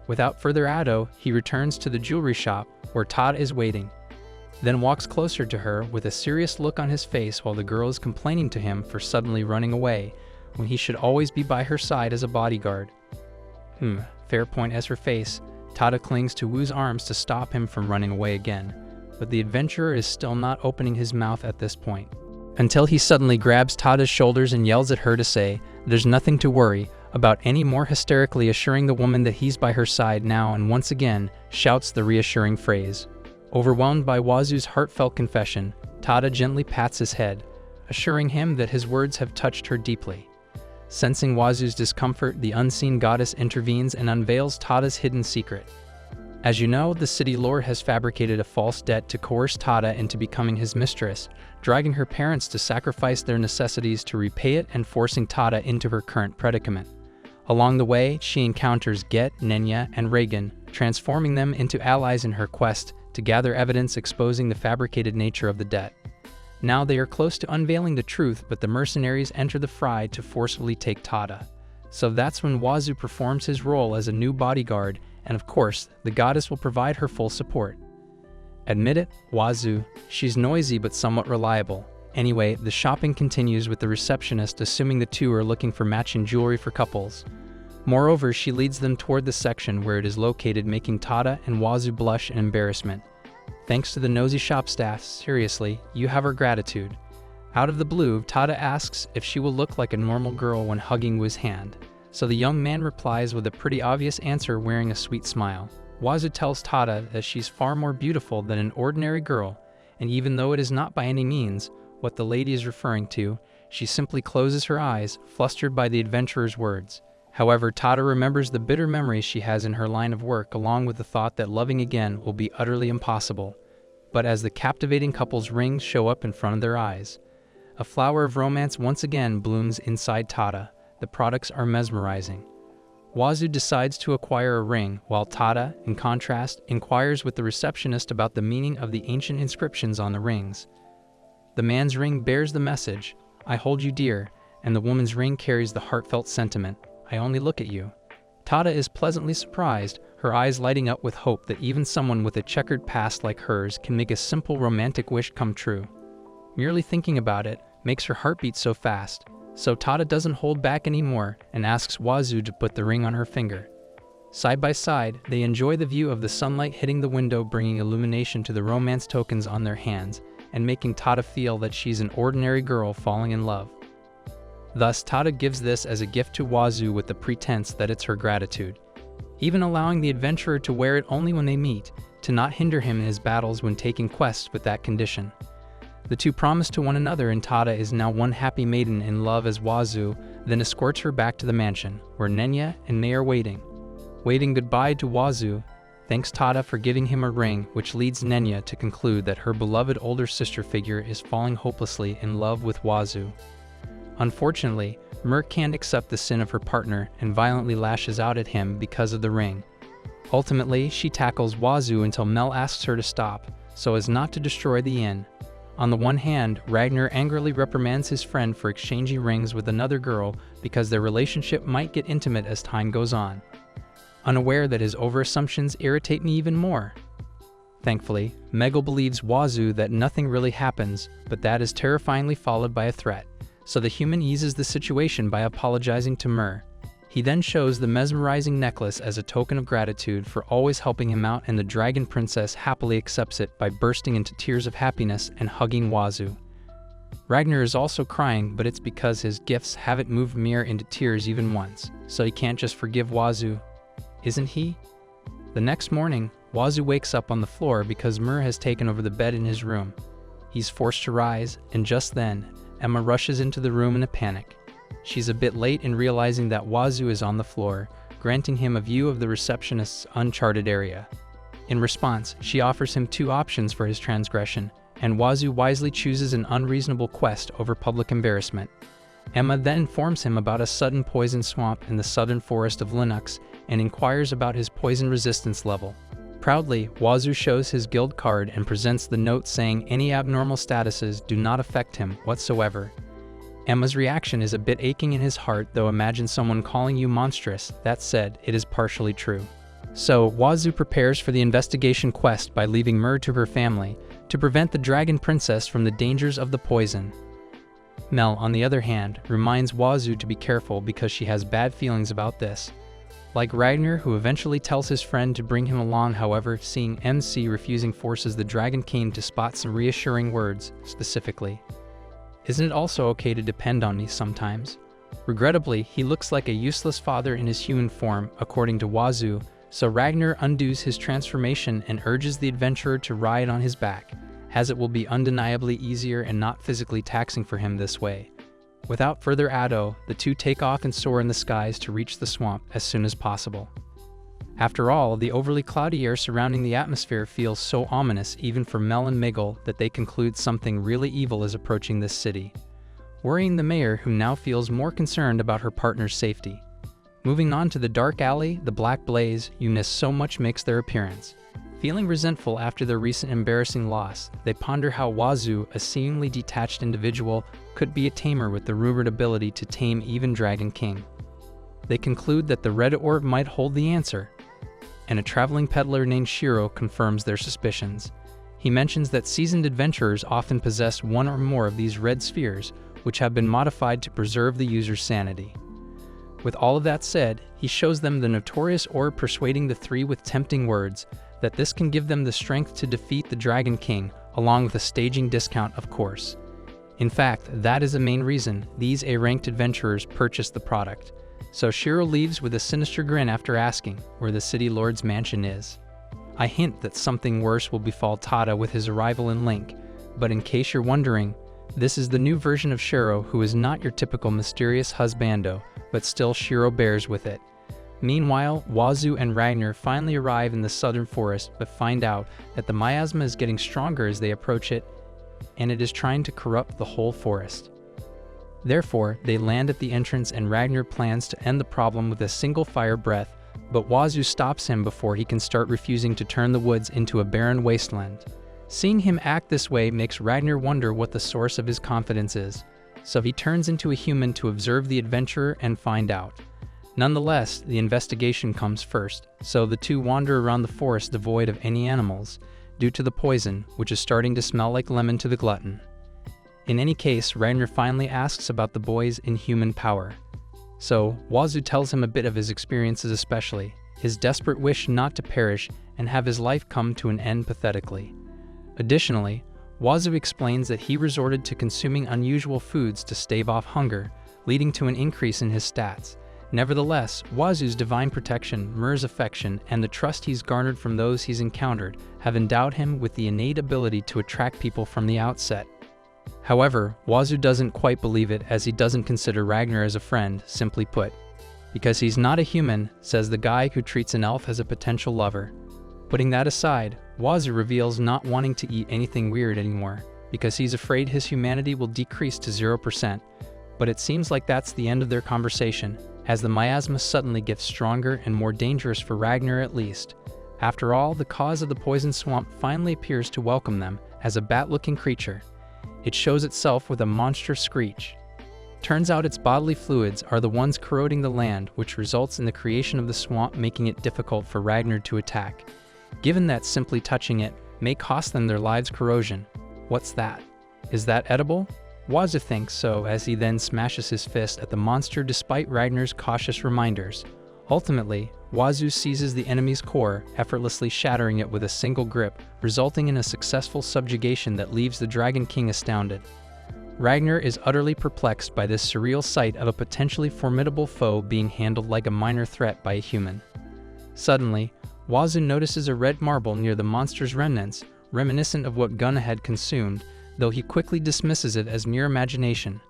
Without further ado, he returns to the jewelry shop where Tada is waiting, then walks closer to her with a serious look on his face while the girl is complaining to him for suddenly running away when he should always be by her side as a bodyguard. Fair point as her face. Tada clings to Wu's arms to stop him from running away again, but the adventurer is still not opening his mouth at this point, until he suddenly grabs Tada's shoulders and yells at her to say there's nothing to worry about any more, hysterically assuring the woman that he's by her side now, and once again shouts the reassuring phrase. Overwhelmed by Wazoo's heartfelt confession, Tada gently pats his head, assuring him that his words have touched her deeply. Sensing Wazoo's discomfort, the unseen goddess intervenes and unveils Tada's hidden secret. As you know, the city lord has fabricated a false debt to coerce Tada into becoming his mistress, dragging her parents to sacrifice their necessities to repay it and forcing Tada into her current predicament. Along the way, she encounters Get, Nenya, and Reagan, transforming them into allies in her quest to gather evidence exposing the fabricated nature of the debt. Now they are close to unveiling the truth, but the mercenaries enter the fray to forcefully take Tada. So that's when Wazoo performs his role as a new bodyguard, and of course, the goddess will provide her full support. Admit it, Wazoo, she's noisy but somewhat reliable. Anyway, the shopping continues with the receptionist assuming the two are looking for matching jewelry for couples. Moreover, she leads them toward the section where it is located, making Tada and Wazoo blush in embarrassment. Thanks to the nosy shop staff, seriously, you have our gratitude. Out of the blue, Tada asks if she will look like a normal girl when hugging Wu's hand. So the young man replies with a pretty obvious answer, wearing a sweet smile. Wazoo tells Tada that she's far more beautiful than an ordinary girl, and even though it is not by any means what the lady is referring to, she simply closes her eyes, flustered by the adventurer's words. However, Tada remembers the bitter memories she has in her line of work, along with the thought that loving again will be utterly impossible. But as the captivating couple's rings show up in front of their eyes, a flower of romance once again blooms inside Tada. The products are mesmerizing. Wazoo decides to acquire a ring, while Tada, in contrast, inquires with the receptionist about the meaning of the ancient inscriptions on the rings. The man's ring bears the message, "I hold you dear," and the woman's ring carries the heartfelt sentiment, "I only look at you." Tada is pleasantly surprised, her eyes lighting up with hope that even someone with a checkered past like hers can make a simple romantic wish come true. Merely thinking about it makes her heart beat so fast, so Tada doesn't hold back anymore and asks Wazoo to put the ring on her finger. Side by side, they enjoy the view of the sunlight hitting the window, bringing illumination to the romance tokens on their hands and making Tada feel that she's an ordinary girl falling in love. Thus, Tada gives this as a gift to Wazoo with the pretense that it's her gratitude, even allowing the adventurer to wear it only when they meet, to not hinder him in his battles when taking quests with that condition. The two promise to one another, and Tada is now one happy maiden in love as Wazoo then escorts her back to the mansion, where Nenya and May are waiting. Waving goodbye to Wazoo, thanks Tada for giving him a ring, which leads Nenya to conclude that her beloved older sister figure is falling hopelessly in love with Wazoo. Unfortunately, Mer can't accept the sin of her partner and violently lashes out at him because of the ring. Ultimately, she tackles Wazoo until Mel asks her to stop, so as not to destroy the inn. On the one hand, Ragnar angrily reprimands his friend for exchanging rings with another girl because their relationship might get intimate as time goes on. Unaware that his overassumptions irritate me even more. Thankfully, Megel believes Wazoo that nothing really happens, but that is terrifyingly followed by a threat. So the human eases the situation by apologizing to Mer. He then shows the mesmerizing necklace as a token of gratitude for always helping him out, and the dragon princess happily accepts it by bursting into tears of happiness and hugging Wazoo. Ragnar is also crying, but it's because his gifts haven't moved Mir into tears even once, so he can't just forgive Wazoo. Isn't he? The next morning, Wazoo wakes up on the floor because Mir has taken over the bed in his room. He's forced to rise, and just then, Emma rushes into the room in a panic. She's a bit late in realizing that Wazoo is on the floor, granting him a view of the receptionist's uncharted area. In response, she offers him two options for his transgression, and Wazoo wisely chooses an unreasonable quest over public embarrassment. Emma then informs him about a sudden poison swamp in the southern forest of Linux and inquires about his poison resistance level. Proudly, Wazoo shows his guild card and presents the note saying any abnormal statuses do not affect him whatsoever. Emma's reaction is a bit aching in his heart, though imagine someone calling you monstrous. That said, it is partially true. So, Wazoo prepares for the investigation quest by leaving Myrrh to her family to prevent the dragon princess from the dangers of the poison. Mel, on the other hand, reminds Wazoo to be careful because she has bad feelings about this. Like Ragnar, who eventually tells his friend to bring him along, however, seeing MC refusing forces the Dragon King to spot some reassuring words, specifically. Isn't it also okay to depend on me sometimes? Regrettably, he looks like a useless father in his human form, according to Wazoo, so Ragnar undoes his transformation and urges the adventurer to ride on his back, as it will be undeniably easier and not physically taxing for him this way. Without further ado, the two take off and soar in the skies to reach the swamp as soon as possible. After all, the overly cloudy air surrounding the atmosphere feels so ominous even for Mel and Miguel that they conclude something really evil is approaching this city, worrying the mayor, who now feels more concerned about her partner's safety. Moving on to the dark alley, the Black Blaze, Eunice so much makes their appearance. Feeling resentful after their recent embarrassing loss, they ponder how Wazoo, a seemingly detached individual, could be a tamer with the rumored ability to tame even Dragon King. They conclude that the red orb might hold the answer, and a traveling peddler named Shiro confirms their suspicions. He mentions that seasoned adventurers often possess one or more of these red spheres, which have been modified to preserve the user's sanity. With all of that said, he shows them the notorious orb, persuading the three with tempting words that this can give them the strength to defeat the Dragon King, along with a staging discount, of course. In fact, that is the main reason these A-ranked adventurers purchased the product. So Shiro leaves with a sinister grin after asking where the City Lord's mansion is. I hint that something worse will befall Tada with his arrival in Link, but in case you're wondering, this is the new version of Shiro, who is not your typical mysterious husbando, but still Shiro bears with it. Meanwhile, Wazoo and Ragnar finally arrive in the southern forest, but find out that the miasma is getting stronger as they approach it, and it is trying to corrupt the whole forest. Therefore, they land at the entrance and Ragnar plans to end the problem with a single fire breath, but Wazoo stops him before he can start refusing to turn the woods into a barren wasteland. Seeing him act this way makes Ragnar wonder what the source of his confidence is, so he turns into a human to observe the adventurer and find out. Nonetheless, the investigation comes first, so the two wander around the forest devoid of any animals, due to the poison, which is starting to smell like lemon to the glutton. In any case, Ragnar finally asks about the boy's inhuman power. So, Wazoo tells him a bit of his experiences, especially his desperate wish not to perish and have his life come to an end pathetically. Additionally, Wazoo explains that he resorted to consuming unusual foods to stave off hunger, leading to an increase in his stats. Nevertheless, Wazoo's divine protection, Myrrh's affection, and the trust he's garnered from those he's encountered have endowed him with the innate ability to attract people from the outset. However, Wazoo doesn't quite believe it, as he doesn't consider Ragnar as a friend, simply put. Because he's not a human, says the guy who treats an elf as a potential lover. Putting that aside, Wazoo reveals not wanting to eat anything weird anymore, because he's afraid his humanity will decrease to 0%, but it seems like that's the end of their conversation, as the miasma suddenly gets stronger and more dangerous for Ragnar at least. After all, the cause of the poison swamp finally appears to welcome them as a bat-looking creature. It shows itself with a monstrous screech. Turns out its bodily fluids are the ones corroding the land, which results in the creation of the swamp, making it difficult for Ragnar to attack. Given that simply touching it may cost them their lives corrosion. What's that? Is that edible? Wazoo thinks so, as he then smashes his fist at the monster despite Ragnar's cautious reminders. Ultimately, Wazoo seizes the enemy's core, effortlessly shattering it with a single grip, resulting in a successful subjugation that leaves the Dragon King astounded. Ragnar is utterly perplexed by this surreal sight of a potentially formidable foe being handled like a minor threat by a human. Suddenly, Wazoo notices a red marble near the monster's remnants, reminiscent of what Gunna had consumed, though he quickly dismisses it as mere imagination.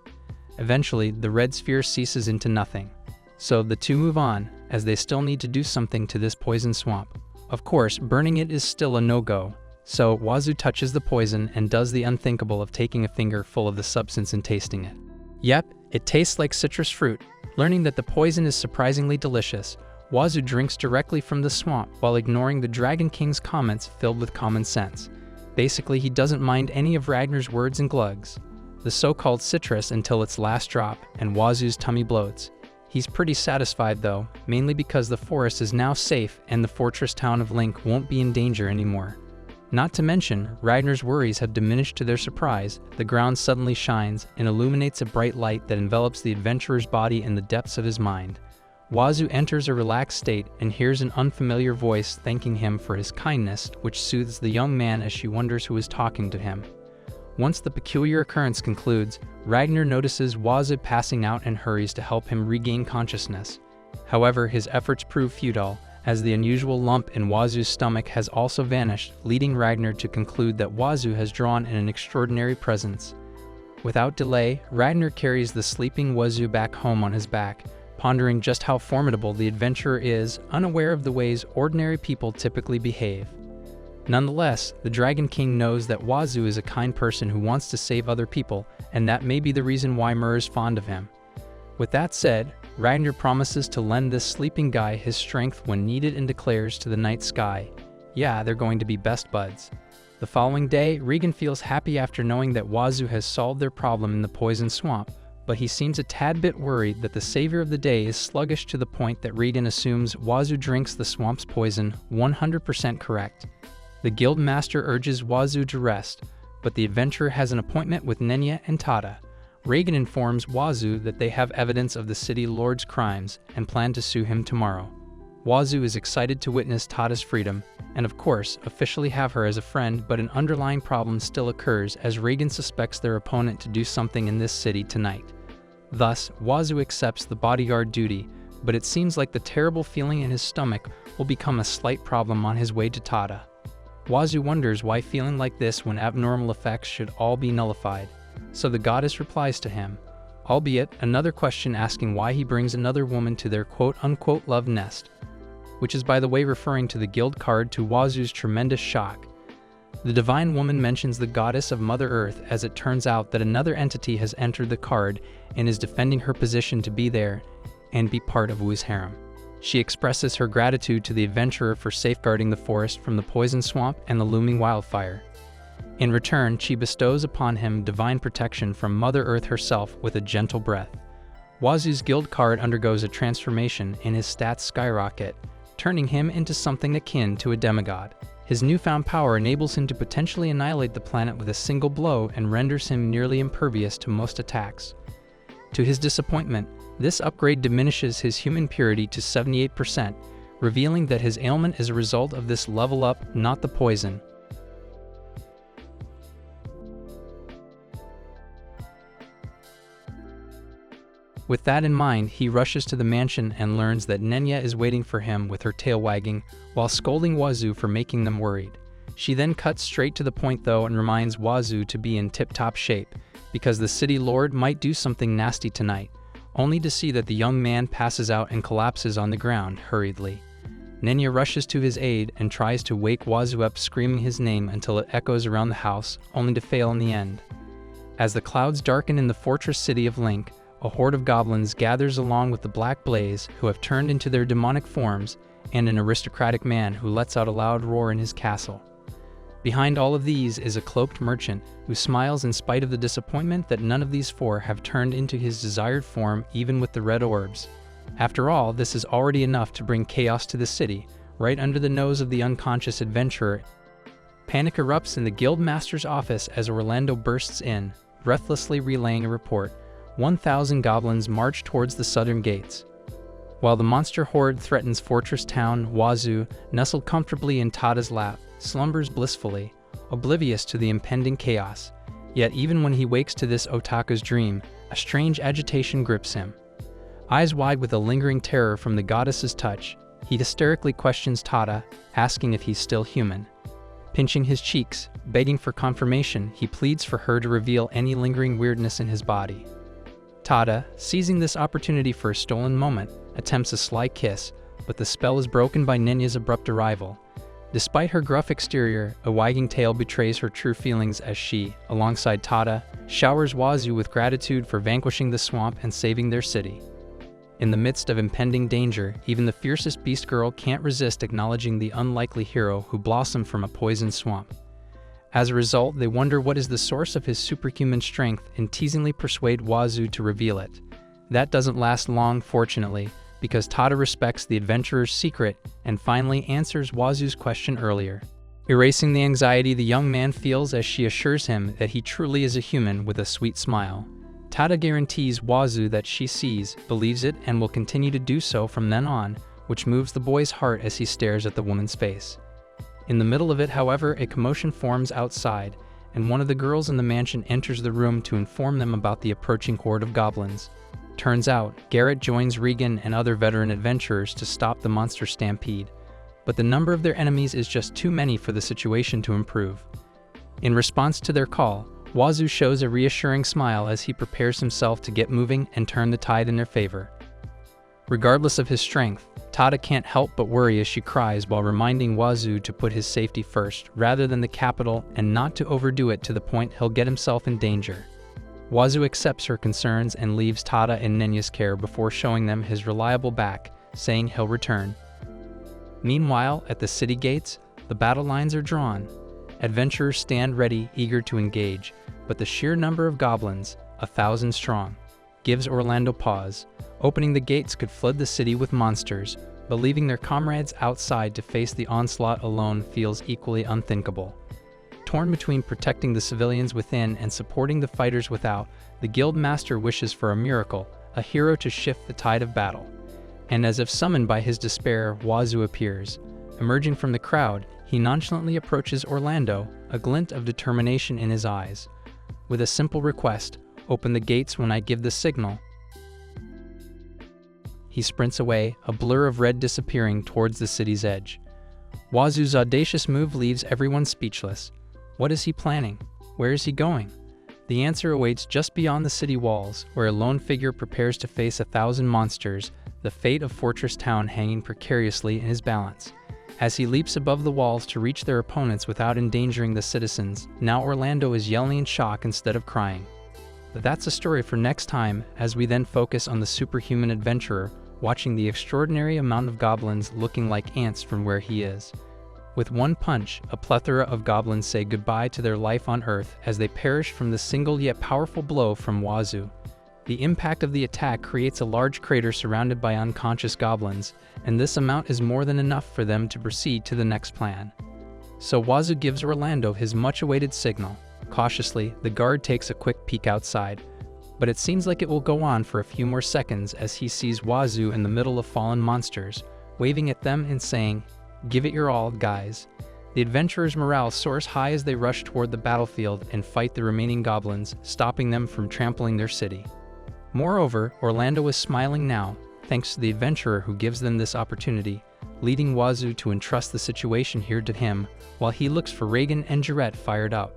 Eventually, the red sphere ceases into nothing. So the two move on, as they still need to do something to this poison swamp. Of course, burning it is still a no-go, so Wazoo touches the poison and does the unthinkable of taking a finger full of the substance and tasting it. Yep, it tastes like citrus fruit. Learning that the poison is surprisingly delicious, Wazoo drinks directly from the swamp while ignoring the Dragon King's comments filled with common sense. Basically, he doesn't mind any of Ragnar's words and glugs. The so-called citrus until its last drop, and Wazoo's tummy bloats. He's pretty satisfied though, mainly because the forest is now safe and the fortress town of Link won't be in danger anymore. Not to mention, Ragnar's worries have diminished to their surprise. The ground suddenly shines and illuminates a bright light that envelops the adventurer's body in the depths of his mind. Wazoo enters a relaxed state and hears an unfamiliar voice thanking him for his kindness, which soothes the young man as she wonders who is talking to him. Once the peculiar occurrence concludes, Ragnar notices Wazoo passing out and hurries to help him regain consciousness. However, his efforts prove futile, as the unusual lump in Wazoo's stomach has also vanished, leading Ragnar to conclude that Wazoo has drawn in an extraordinary presence. Without delay, Ragnar carries the sleeping Wazoo back home on his back, pondering just how formidable the adventurer is, unaware of the ways ordinary people typically behave. Nonetheless, the Dragon King knows that Wazoo is a kind person who wants to save other people, and that may be the reason why Myr is fond of him. With that said, Ragnar promises to lend this sleeping guy his strength when needed and declares to the night sky, yeah, they're going to be best buds. The following day, Regan feels happy after knowing that Wazoo has solved their problem in the poison swamp, but he seems a tad bit worried that the savior of the day is sluggish to the point that Regan assumes Wazoo drinks the swamp's poison, 100% correct. The guild master urges Wazoo to rest, but the adventurer has an appointment with Nenya and Tada. Regan informs Wazoo that they have evidence of the city lord's crimes and plan to sue him tomorrow. Wazoo is excited to witness Tada's freedom, and of course, officially have her as a friend, but an underlying problem still occurs as Regan suspects their opponent to do something in this city tonight. Thus, Wazoo accepts the bodyguard duty, but it seems like the terrible feeling in his stomach will become a slight problem on his way to Tada. Wazoo wonders why feeling like this when abnormal effects should all be nullified, so the goddess replies to him, albeit another question asking why he brings another woman to their quote-unquote love nest, which is by the way referring to the guild card to Wazoo's tremendous shock. The divine woman mentions the goddess of Mother Earth as it turns out that another entity has entered the card and is defending her position to be there and be part of Wu's harem. She expresses her gratitude to the adventurer for safeguarding the forest from the poison swamp and the looming wildfire. In return, she bestows upon him divine protection from Mother Earth herself with a gentle breath. Wazoo's guild card undergoes a transformation and his stats skyrocket, turning him into something akin to a demigod. His newfound power enables him to potentially annihilate the planet with a single blow and renders him nearly impervious to most attacks. To his disappointment, this upgrade diminishes his human purity to 78%, revealing that his ailment is a result of this level up, not the poison. With that in mind, he rushes to the mansion and learns that Nenya is waiting for him with her tail wagging, while scolding Wazoo for making them worried. She then cuts straight to the point though and reminds Wazoo to be in tip-top shape, because the city lord might do something nasty tonight, only to see that the young man passes out and collapses on the ground hurriedly. Nenya rushes to his aid and tries to wake Wazoo up, screaming his name until it echoes around the house, only to fail in the end. As the clouds darken in the fortress city of Link, a horde of goblins gathers along with the Black Blaze, who have turned into their demonic forms, and an aristocratic man who lets out a loud roar in his castle. Behind all of these is a cloaked merchant who smiles in spite of the disappointment that none of these four have turned into his desired form, even with the red orbs. After all, this is already enough to bring chaos to the city, right under the nose of the unconscious adventurer. Panic erupts in the guild master's office as Orlando bursts in, breathlessly relaying a report. 1,000 goblins march towards the southern gates. While the monster horde threatens Fortress Town, Wazoo, nestled comfortably in Tada's lap, slumbers blissfully, oblivious to the impending chaos. Yet even when he wakes to this otaku's dream, a strange agitation grips him. Eyes wide with a lingering terror from the goddess's touch, he hysterically questions Tada, asking if he's still human. Pinching his cheeks, begging for confirmation, he pleads for her to reveal any lingering weirdness in his body. Tada, seizing this opportunity for a stolen moment, attempts a sly kiss, but the spell is broken by Nenya's abrupt arrival. Despite her gruff exterior, a wagging tail betrays her true feelings as she, alongside Tada, showers Wazoo with gratitude for vanquishing the swamp and saving their city. In the midst of impending danger, even the fiercest beast girl can't resist acknowledging the unlikely hero who blossomed from a poisoned swamp. As a result, they wonder what is the source of his superhuman strength and teasingly persuade Wazoo to reveal it. That doesn't last long, fortunately, because Tada respects the adventurer's secret and finally answers Wazoo's question earlier. Erasing the anxiety the young man feels as she assures him that he truly is a human with a sweet smile. Tada guarantees Wazoo that she sees, believes it, and will continue to do so from then on, which moves the boy's heart as he stares at the woman's face. In the middle of it, however, a commotion forms outside, and one of the girls in the mansion enters the room to inform them about the approaching horde of goblins. Turns out, Garrett joins Regan and other veteran adventurers to stop the monster stampede, but the number of their enemies is just too many for the situation to improve. In response to their call, Wazoo shows a reassuring smile as he prepares himself to get moving and turn the tide in their favor. Regardless of his strength, Tada can't help but worry as she cries while reminding Wazoo to put his safety first rather than the capital and not to overdo it to the point he'll get himself in danger. Wazoo accepts her concerns and leaves Tada in Nenya's care before showing them his reliable back, saying he'll return. Meanwhile, at the city gates, the battle lines are drawn. Adventurers stand ready, eager to engage, but the sheer number of goblins, 1,000 strong, gives Orlando pause. Opening the gates could flood the city with monsters, but leaving their comrades outside to face the onslaught alone feels equally unthinkable. Torn between protecting the civilians within and supporting the fighters without, the guild master wishes for a miracle, a hero to shift the tide of battle. And as if summoned by his despair, Wazoo appears. Emerging from the crowd, he nonchalantly approaches Orlando, a glint of determination in his eyes. With a simple request, "Open the gates when I give the signal." He sprints away, a blur of red disappearing towards the city's edge. Wazoo's audacious move leaves everyone speechless. What is he planning? Where is he going? The answer awaits just beyond the city walls, where a lone figure prepares to face 1,000 monsters, the fate of Fortress Town hanging precariously in his balance. As he leaps above the walls to reach their opponents without endangering the citizens, now Orlando is yelling in shock instead of crying. But that's a story for next time, as we then focus on the superhuman adventurer, watching the extraordinary amount of goblins looking like ants from where he is. With one punch, a plethora of goblins say goodbye to their life on Earth as they perish from the single yet powerful blow from Wazoo. The impact of the attack creates a large crater surrounded by unconscious goblins, and this amount is more than enough for them to proceed to the next plan. So Wazoo gives Orlando his much-awaited signal. Cautiously, the guard takes a quick peek outside, but it seems like it will go on for a few more seconds as he sees Wazoo in the middle of fallen monsters, waving at them and saying, "Give it your all, guys." The adventurers' morale soars high as they rush toward the battlefield and fight the remaining goblins, stopping them from trampling their city. Moreover, Orlando is smiling now, thanks to the adventurer who gives them this opportunity, leading Wazoo to entrust the situation here to him, while he looks for Regan and Jarrett fired up.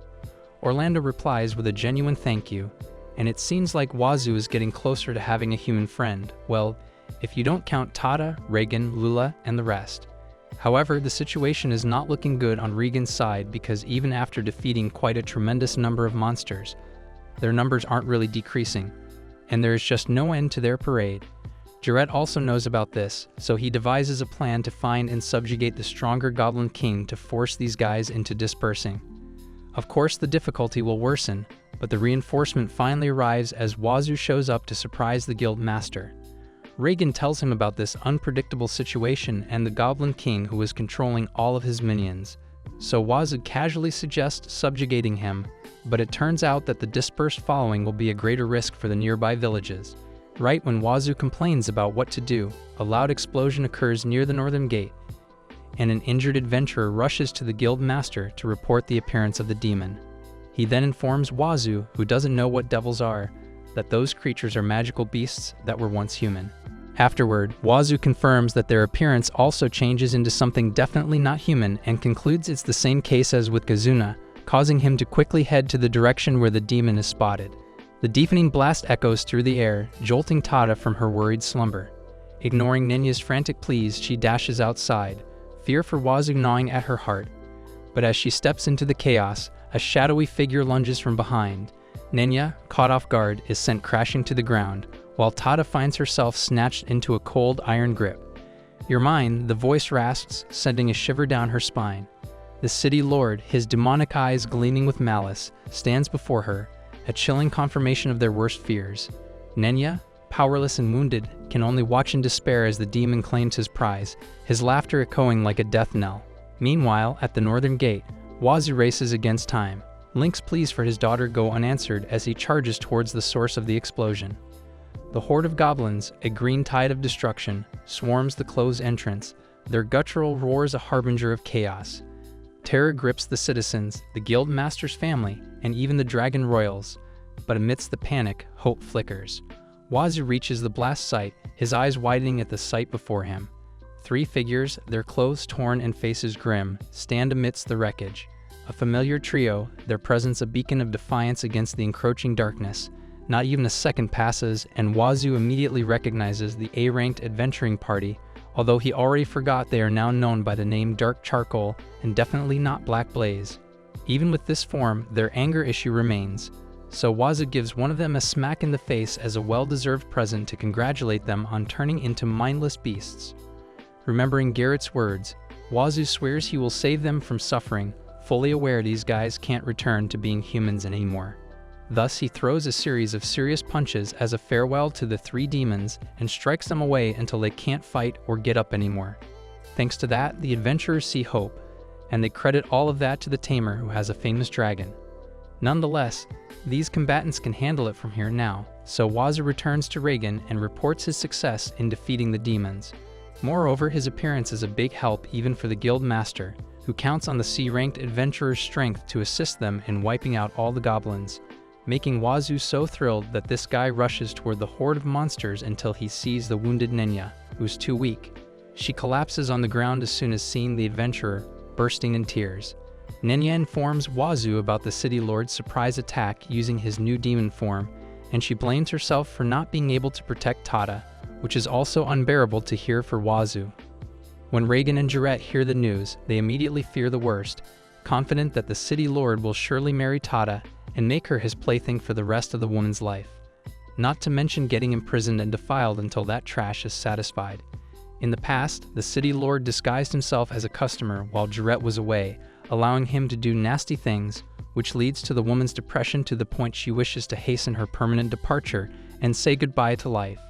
Orlando replies with a genuine thank you, and it seems like Wazoo is getting closer to having a human friend, well, if you don't count Tada, Regan, Lula, and the rest. However, the situation is not looking good on Regan's side because even after defeating quite a tremendous number of monsters, their numbers aren't really decreasing, and there is just no end to their parade. Jarrett also knows about this, so he devises a plan to find and subjugate the stronger Goblin King to force these guys into dispersing. Of course, the difficulty will worsen, but the reinforcement finally arrives as Wazoo shows up to surprise the guild master. Regan tells him about this unpredictable situation and the Goblin King who is controlling all of his minions. So Wazoo casually suggests subjugating him, but it turns out that the dispersed following will be a greater risk for the nearby villages. Right when Wazoo complains about what to do, a loud explosion occurs near the northern gate, and an injured adventurer rushes to the guild master to report the appearance of the demon. He then informs Wazoo, who doesn't know what devils are, that those creatures are magical beasts that were once human. Afterward, Wazoo confirms that their appearance also changes into something definitely not human and concludes it's the same case as with Kazuna, causing him to quickly head to the direction where the demon is spotted. The deafening blast echoes through the air, jolting Tada from her worried slumber. Ignoring Nenya's frantic pleas, she dashes outside, fear for Wazoo gnawing at her heart. But as she steps into the chaos, a shadowy figure lunges from behind. Nenya, caught off guard, is sent crashing to the ground, while Tada finds herself snatched into a cold iron grip. "You're mine," the voice rasps, sending a shiver down her spine. The city lord, his demonic eyes gleaming with malice, stands before her, a chilling confirmation of their worst fears. "Nenya, powerless and wounded, can only watch in despair as the demon claims his prize, his laughter echoing like a death knell. Meanwhile, at the northern gate, Wazoo races against time. Link's pleas for his daughter go unanswered as he charges towards the source of the explosion. The horde of goblins, a green tide of destruction, swarms the closed entrance, their guttural roars a harbinger of chaos. Terror grips the citizens, the guild master's family, and even the dragon royals. But amidst the panic, hope flickers. Wazoo reaches the blast site, his eyes widening at the sight before him. 3 figures, their clothes torn and faces grim, stand amidst the wreckage. A familiar trio, their presence a beacon of defiance against the encroaching darkness. Not even a second passes, and Wazoo immediately recognizes the A-ranked adventuring party, although he already forgot they are now known by the name Dark Charcoal and definitely not Black Blaze. Even with this form, their anger issue remains, so Wazoo gives one of them a smack in the face as a well-deserved present to congratulate them on turning into mindless beasts. Remembering Garrett's words, Wazoo swears he will save them from suffering, fully aware these guys can't return to being humans anymore. Thus, he throws a series of serious punches as a farewell to the 3 demons and strikes them away until they can't fight or get up anymore. Thanks to that, the adventurers see hope, and they credit all of that to the tamer who has a famous dragon. Nonetheless, these combatants can handle it from here now, so Wazoo returns to Reagan and reports his success in defeating the demons. Moreover, his appearance is a big help even for the guild master, who counts on the C-ranked adventurer's strength to assist them in wiping out all the goblins, making Wazoo so thrilled that this guy rushes toward the horde of monsters until he sees the wounded Nenya, who's too weak. She collapses on the ground as soon as seeing the adventurer, bursting in tears. Nenya informs Wazoo about the city lord's surprise attack using his new demon form, and she blames herself for not being able to protect Tada, which is also unbearable to hear for Wazoo. When Reagan and Jarrett hear the news, they immediately fear the worst, confident that the city lord will surely marry Tada and make her his plaything for the rest of the woman's life. Not to mention getting imprisoned and defiled until that trash is satisfied. In the past, the city lord disguised himself as a customer while Jarrett was away, allowing him to do nasty things, which leads to the woman's depression to the point she wishes to hasten her permanent departure and say goodbye to life.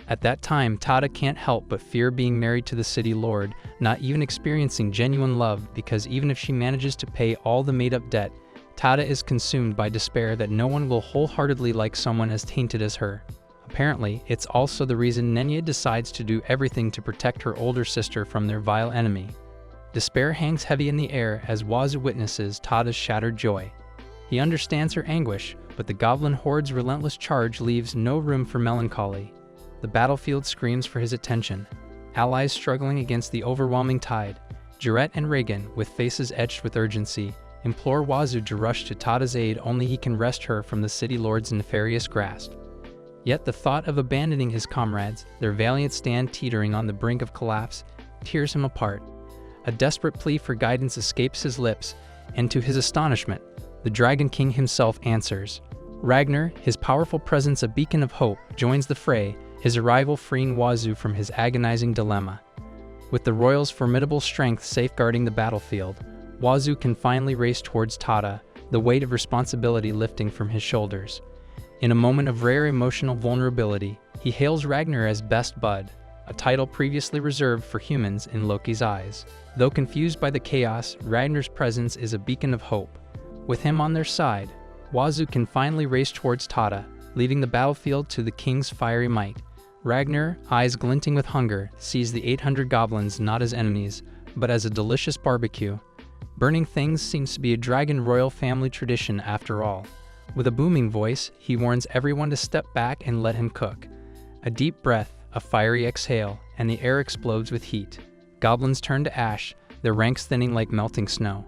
At that time, Tada can't help but fear being married to the city lord, not even experiencing genuine love, because even if she manages to pay all the made-up debt, Tada is consumed by despair that no one will wholeheartedly like someone as tainted as her. Apparently, it's also the reason Nenya decides to do everything to protect her older sister from their vile enemy. Despair hangs heavy in the air as Wazoo witnesses Tada's shattered joy. He understands her anguish, but the goblin horde's relentless charge leaves no room for melancholy. The battlefield screams for his attention. Allies struggling against the overwhelming tide, Jarrett and Reagan, with faces etched with urgency, implore Wazoo to rush to Tada's aid, only he can wrest her from the city lord's nefarious grasp. Yet the thought of abandoning his comrades, their valiant stand teetering on the brink of collapse, tears him apart. A desperate plea for guidance escapes his lips, and to his astonishment, the Dragon King himself answers. Ragnar, his powerful presence a beacon of hope, joins the fray, his arrival freeing Wazoo from his agonizing dilemma. With the royal's formidable strength safeguarding the battlefield, Wazoo can finally race towards Tada, the weight of responsibility lifting from his shoulders. In a moment of rare emotional vulnerability, he hails Ragnar as Best Bud, a title previously reserved for humans in Loki's eyes. Though confused by the chaos, Ragnar's presence is a beacon of hope. With him on their side, Wazoo can finally race towards Tada, leaving the battlefield to the king's fiery might. Ragnar, eyes glinting with hunger, sees the 800 goblins not as enemies, but as a delicious barbecue. Burning things seems to be a dragon royal family tradition after all. With a booming voice, he warns everyone to step back and let him cook. A deep breath, a fiery exhale, and the air explodes with heat. Goblins turn to ash, their ranks thinning like melting snow.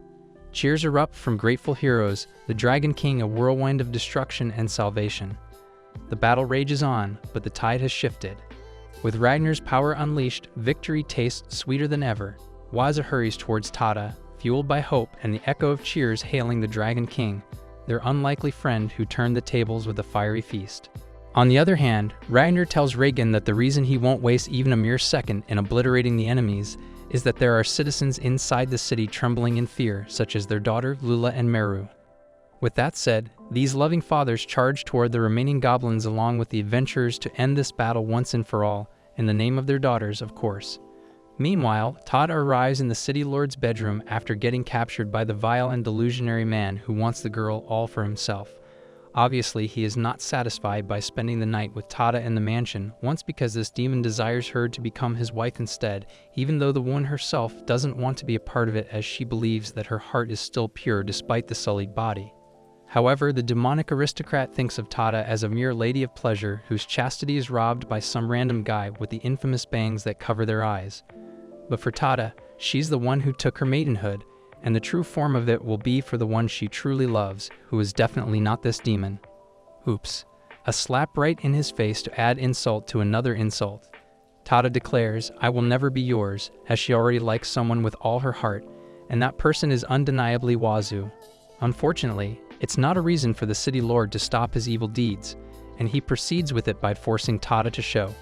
Cheers erupt from grateful heroes, the Dragon King a whirlwind of destruction and salvation. The battle rages on, but the tide has shifted. With Ragnar's power unleashed, victory tastes sweeter than ever. Wazoo hurries towards Tada, fueled by hope and the echo of cheers hailing the Dragon King, their unlikely friend who turned the tables with a fiery feast. On the other hand, Ragnar tells Reagan that the reason he won't waste even a mere second in obliterating the enemies is that there are citizens inside the city trembling in fear, such as their daughter Lula and Meru. With that said, these loving fathers charge toward the remaining goblins along with the adventurers to end this battle once and for all, in the name of their daughters, of course. Meanwhile, Tada arrives in the city lord's bedroom after getting captured by the vile and delusionary man who wants the girl all for himself. Obviously, he is not satisfied by spending the night with Tada in the mansion, once because this demon desires her to become his wife instead, even though the woman herself doesn't want to be a part of it as she believes that her heart is still pure despite the sullied body. However, the demonic aristocrat thinks of Tada as a mere lady of pleasure whose chastity is robbed by some random guy with the infamous bangs that cover their eyes. But for Tada, she's the one who took her maidenhood, and the true form of it will be for the one she truly loves, who is definitely not this demon. Oops. A slap right in his face to add insult to another insult. Tada declares, "I will never be yours," as she already likes someone with all her heart, and that person is undeniably Wazoo. Unfortunately, it's not a reason for the city lord to stop his evil deeds, and he proceeds with it by forcing Tada to show.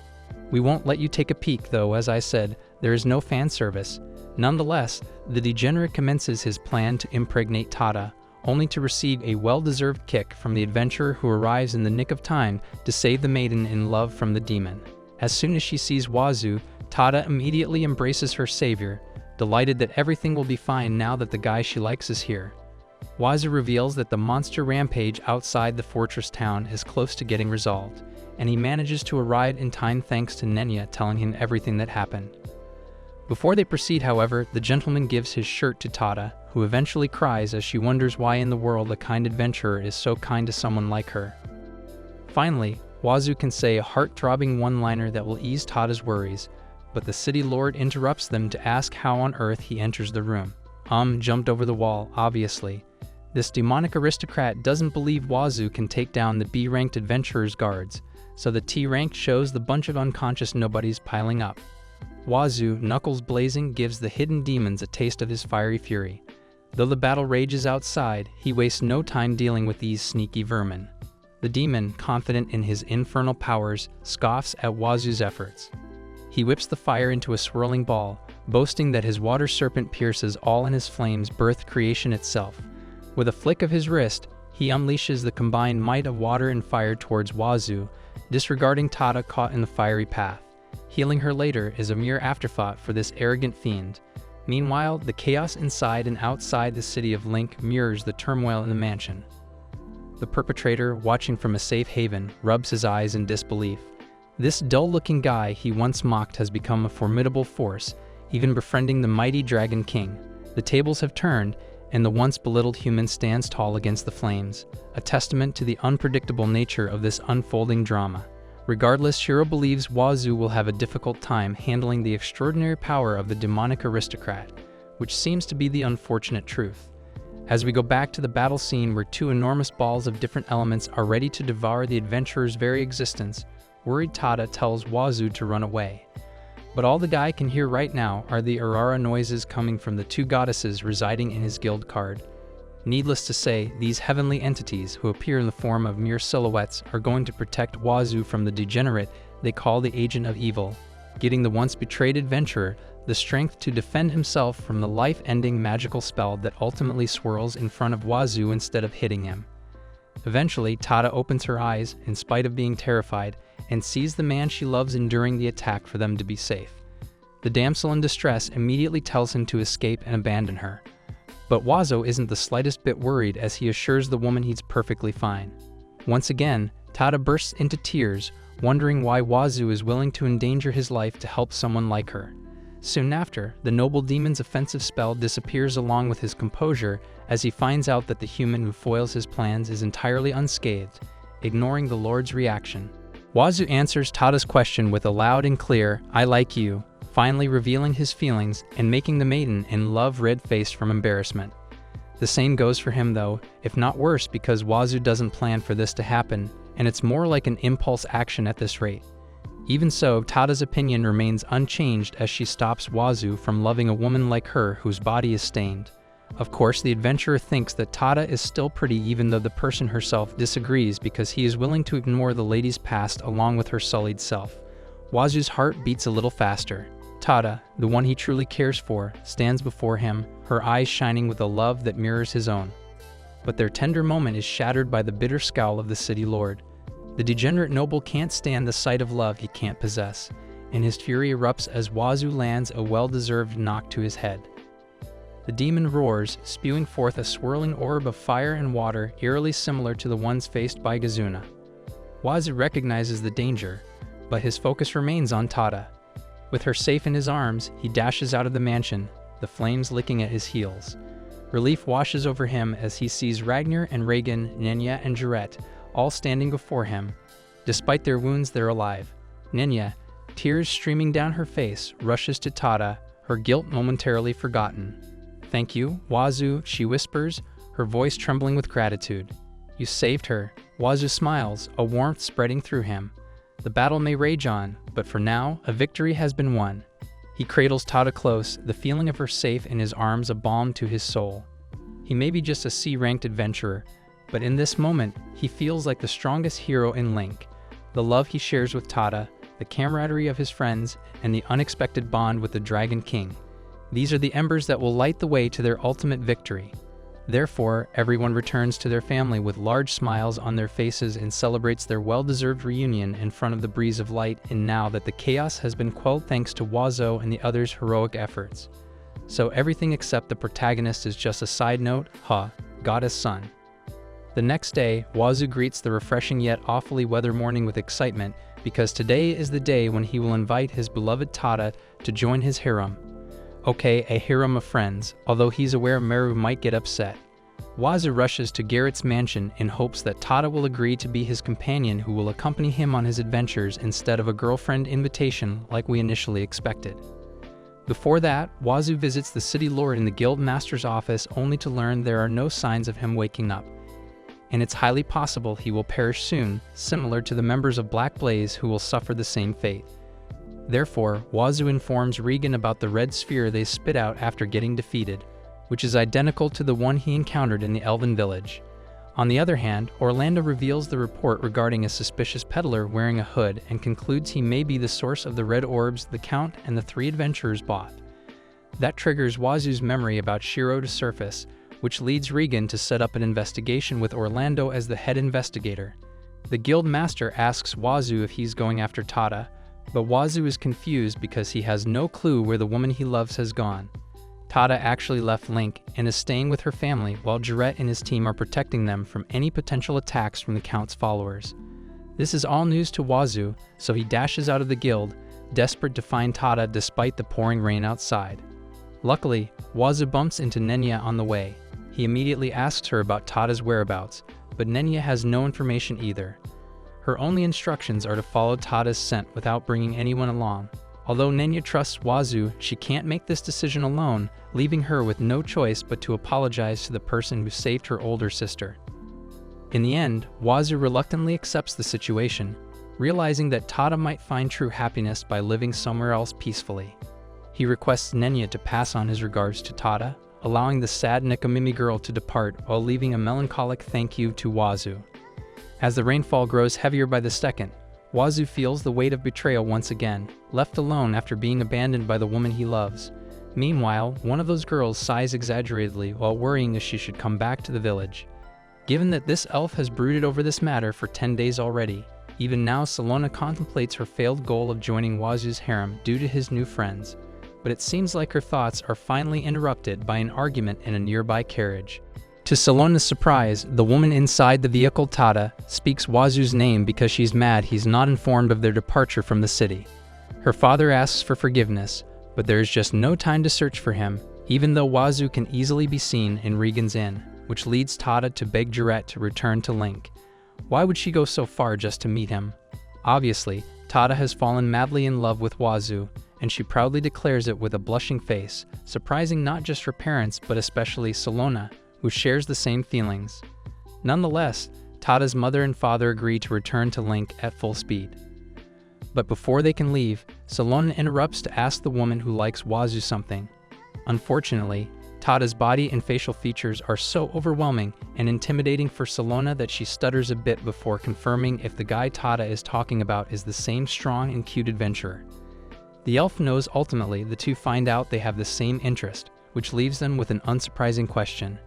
We won't let you take a peek though, as I said, there is no fan service. Nonetheless, the degenerate commences his plan to impregnate Tada, only to receive a well-deserved kick from the adventurer who arrives in the nick of time to save the maiden in love from the demon. As soon as she sees Wazoo, Tada immediately embraces her savior, delighted that everything will be fine now that the guy she likes is here. Wazoo reveals that the monster rampage outside the fortress town is close to getting resolved, and he manages to arrive in time thanks to Nenya telling him everything that happened. Before they proceed, however, the gentleman gives his shirt to Tada, who eventually cries as she wonders why in the world a kind adventurer is so kind to someone like her. Finally, Wazoo can say a heart-throbbing one-liner that will ease Tada's worries, but the city lord interrupts them to ask how on earth he enters the room. Jumped over the wall, obviously. This demonic aristocrat doesn't believe Wazoo can take down the B-ranked adventurer's guards, so the T-ranked shows the bunch of unconscious nobodies piling up. Wazoo, knuckles blazing, gives the hidden demons a taste of his fiery fury. Though the battle rages outside, he wastes no time dealing with these sneaky vermin. The demon, confident in his infernal powers, scoffs at Wazoo's efforts. He whips the fire into a swirling ball, boasting that his water serpent pierces all in his flames birth creation itself. With a flick of his wrist, he unleashes the combined might of water and fire towards Wazoo, disregarding Tada caught in the fiery path. Healing her later is a mere afterthought for this arrogant fiend. Meanwhile, the chaos inside and outside the city of Link mirrors the turmoil in the mansion. The perpetrator, watching from a safe haven, rubs his eyes in disbelief. This dull-looking guy he once mocked has become a formidable force, even befriending the mighty Dragon King. The tables have turned, and the once belittled human stands tall against the flames, a testament to the unpredictable nature of this unfolding drama. Regardless, Shiro believes Wazoo will have a difficult time handling the extraordinary power of the demonic aristocrat, which seems to be the unfortunate truth. As we go back to the battle scene where two enormous balls of different elements are ready to devour the adventurer's very existence, worried Tada tells Wazoo to run away. But all the guy can hear right now are the Urara noises coming from the two goddesses residing in his guild card. Needless to say, these heavenly entities, who appear in the form of mere silhouettes, are going to protect Wazoo from the degenerate they call the Agent of Evil, getting the once betrayed adventurer the strength to defend himself from the life-ending magical spell that ultimately swirls in front of Wazoo instead of hitting him. Eventually, Tada opens her eyes, in spite of being terrified, and sees the man she loves enduring the attack for them to be safe. The damsel in distress immediately tells him to escape and abandon her. But Wazoo isn't the slightest bit worried as he assures the woman he's perfectly fine. Once again, Tada bursts into tears, wondering why Wazoo is willing to endanger his life to help someone like her. Soon after, the noble demon's offensive spell disappears along with his composure as he finds out that the human who foils his plans is entirely unscathed, ignoring the Lord's reaction. Wazoo answers Tada's question with a loud and clear, "I like you," finally revealing his feelings and making the maiden in love red-faced from embarrassment. The same goes for him though, if not worse, because Wazoo doesn't plan for this to happen, and it's more like an impulse action at this rate. Even so, Tada's opinion remains unchanged as she stops Wazoo from loving a woman like her whose body is stained. Of course, the adventurer thinks that Tada is still pretty even though the person herself disagrees because he is willing to ignore the lady's past along with her sullied self. Wazoo's heart beats a little faster. Tada, the one he truly cares for, stands before him, her eyes shining with a love that mirrors his own. but their tender moment is shattered by the bitter scowl of the city lord. The degenerate noble can't stand the sight of love he can't possess, and his fury erupts as Wazoo lands a well-deserved knock to his head. The demon roars, spewing forth a swirling orb of fire and water eerily similar to the ones faced by Gazuna. Wazoo recognizes the danger, but his focus remains on Tada. With her safe in his arms, he dashes out of the mansion, the flames licking at his heels. Relief washes over him as he sees Ragnar and Regan, Nenya and Jarette, all standing before him. Despite their wounds, they're alive. Nenya, tears streaming down her face, rushes to Tada, her guilt momentarily forgotten. "Thank you, Wazoo," she whispers, her voice trembling with gratitude. "You saved her." Wazoo smiles, a warmth spreading through him. The battle may rage on, but for now, a victory has been won. He cradles Tada close, the feeling of her safe in his arms a balm to his soul. He may be just a C-ranked adventurer, but in this moment, he feels like the strongest hero in Link. The love he shares with Tada, the camaraderie of his friends, and the unexpected bond with the Dragon King. These are the embers that will light the way to their ultimate victory. Therefore, everyone returns to their family with large smiles on their faces and celebrates their well-deserved reunion in front of the breeze of light, and now that the chaos has been quelled thanks to Wazoo and the others' heroic efforts. So everything except the protagonist is just a side note, goddess son. The next day, Wazoo greets the refreshing yet awfully weather morning with excitement because today is the day when he will invite his beloved Tada to join his harem. Okay, a harem of friends, although he's aware Meru might get upset. Wazoo rushes to Garrett's mansion in hopes that Tada will agree to be his companion who will accompany him on his adventures instead of a girlfriend invitation like we initially expected. Before that, Wazoo visits the city lord in the guild master's office only to learn there are no signs of him waking up. And it's highly possible he will perish soon, similar to the members of Black Blaze who will suffer the same fate. Therefore, Wazoo informs Regan about the red sphere they spit out after getting defeated, which is identical to the one he encountered in the Elven village. On the other hand, Orlando reveals the report regarding a suspicious peddler wearing a hood and concludes he may be the source of the red orbs the Count and the three adventurers bought. That triggers Wazoo's memory about Shiro to surface, which leads Regan to set up an investigation with Orlando as the head investigator. The guild master asks Wazoo if he's going after Tada, but Wazoo is confused because he has no clue where the woman he loves has gone. Tada actually left Link and is staying with her family while Jarette and his team are protecting them from any potential attacks from the Count's followers. This is all news to Wazoo, so he dashes out of the guild, desperate to find Tada despite the pouring rain outside. Luckily, Wazoo bumps into Nenya on the way. He immediately asks her about Tada's whereabouts, but Nenya has no information either. Her only instructions are to follow Tada's scent without bringing anyone along. Although Nenya trusts Wazoo, she can't make this decision alone, leaving her with no choice but to apologize to the person who saved her older sister. In the end, Wazoo reluctantly accepts the situation, realizing that Tada might find true happiness by living somewhere else peacefully. He requests Nenya to pass on his regards to Tada, allowing the sad Nikomimi girl to depart while leaving a melancholic thank you to Wazoo. As the rainfall grows heavier by the second, Wazoo feels the weight of betrayal once again, left alone after being abandoned by the woman he loves. Meanwhile, one of those girls sighs exaggeratedly while worrying if she should come back to the village. Given that this elf has brooded over this matter for 10 days already, even now Salona contemplates her failed goal of joining Wazoo's harem due to his new friends. But it seems like her thoughts are finally interrupted by an argument in a nearby carriage. To Salona's surprise, the woman inside the vehicle, Tada, speaks Wazoo's name because she's mad he's not informed of their departure from the city. Her father asks for forgiveness, but there is just no time to search for him, even though Wazoo can easily be seen in Regan's inn, which leads Tada to beg Jarette to return to Link. Why would she go so far just to meet him? Obviously, Tada has fallen madly in love with Wazoo, and she proudly declares it with a blushing face, surprising not just her parents but especially Salona, who shares the same feelings. Nonetheless, Tada's mother and father agree to return to Link at full speed. But before they can leave, Salona interrupts to ask the woman who likes Wazoo something. Unfortunately, Tada's body and facial features are so overwhelming and intimidating for Salona that she stutters a bit before confirming if the guy Tada is talking about is the same strong and cute adventurer. The elf knows ultimately the two find out they have the same interest, which leaves them with an unsurprising question.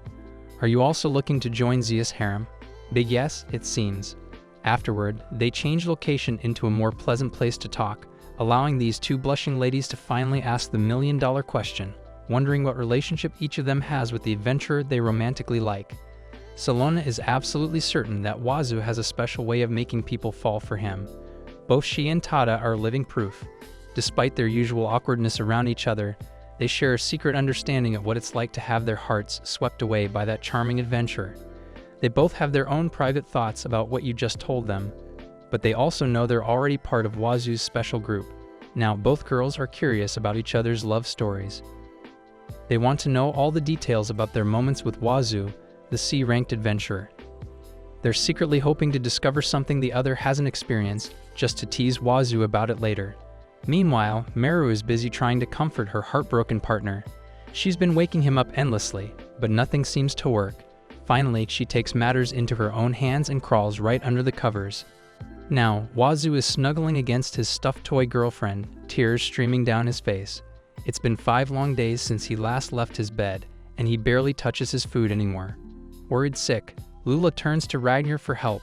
Are you also looking to join Zia's harem? Big yes, it seems. Afterward, they change location into a more pleasant place to talk, allowing these two blushing ladies to finally ask the million-dollar question, wondering what relationship each of them has with the adventurer they romantically like. Salona is absolutely certain that Wazoo has a special way of making people fall for him. Both she and Tada are living proof. Despite their usual awkwardness around each other, they share a secret understanding of what it's like to have their hearts swept away by that charming adventurer. They both have their own private thoughts about what you just told them, but they also know they're already part of Wazoo's special group. Now, both girls are curious about each other's love stories. They want to know all the details about their moments with Wazoo, the C-ranked adventurer. They're secretly hoping to discover something the other hasn't experienced, just to tease Wazoo about it later. Meanwhile, Meru is busy trying to comfort her heartbroken partner. She's been waking him up endlessly, but nothing seems to work. Finally, she takes matters into her own hands and crawls right under the covers. Now, Wazoo is snuggling against his stuffed toy girlfriend, tears streaming down his face. It's been 5 long days since he last left his bed, and he barely touches his food anymore. Worried sick, Lula turns to Ragnar for help.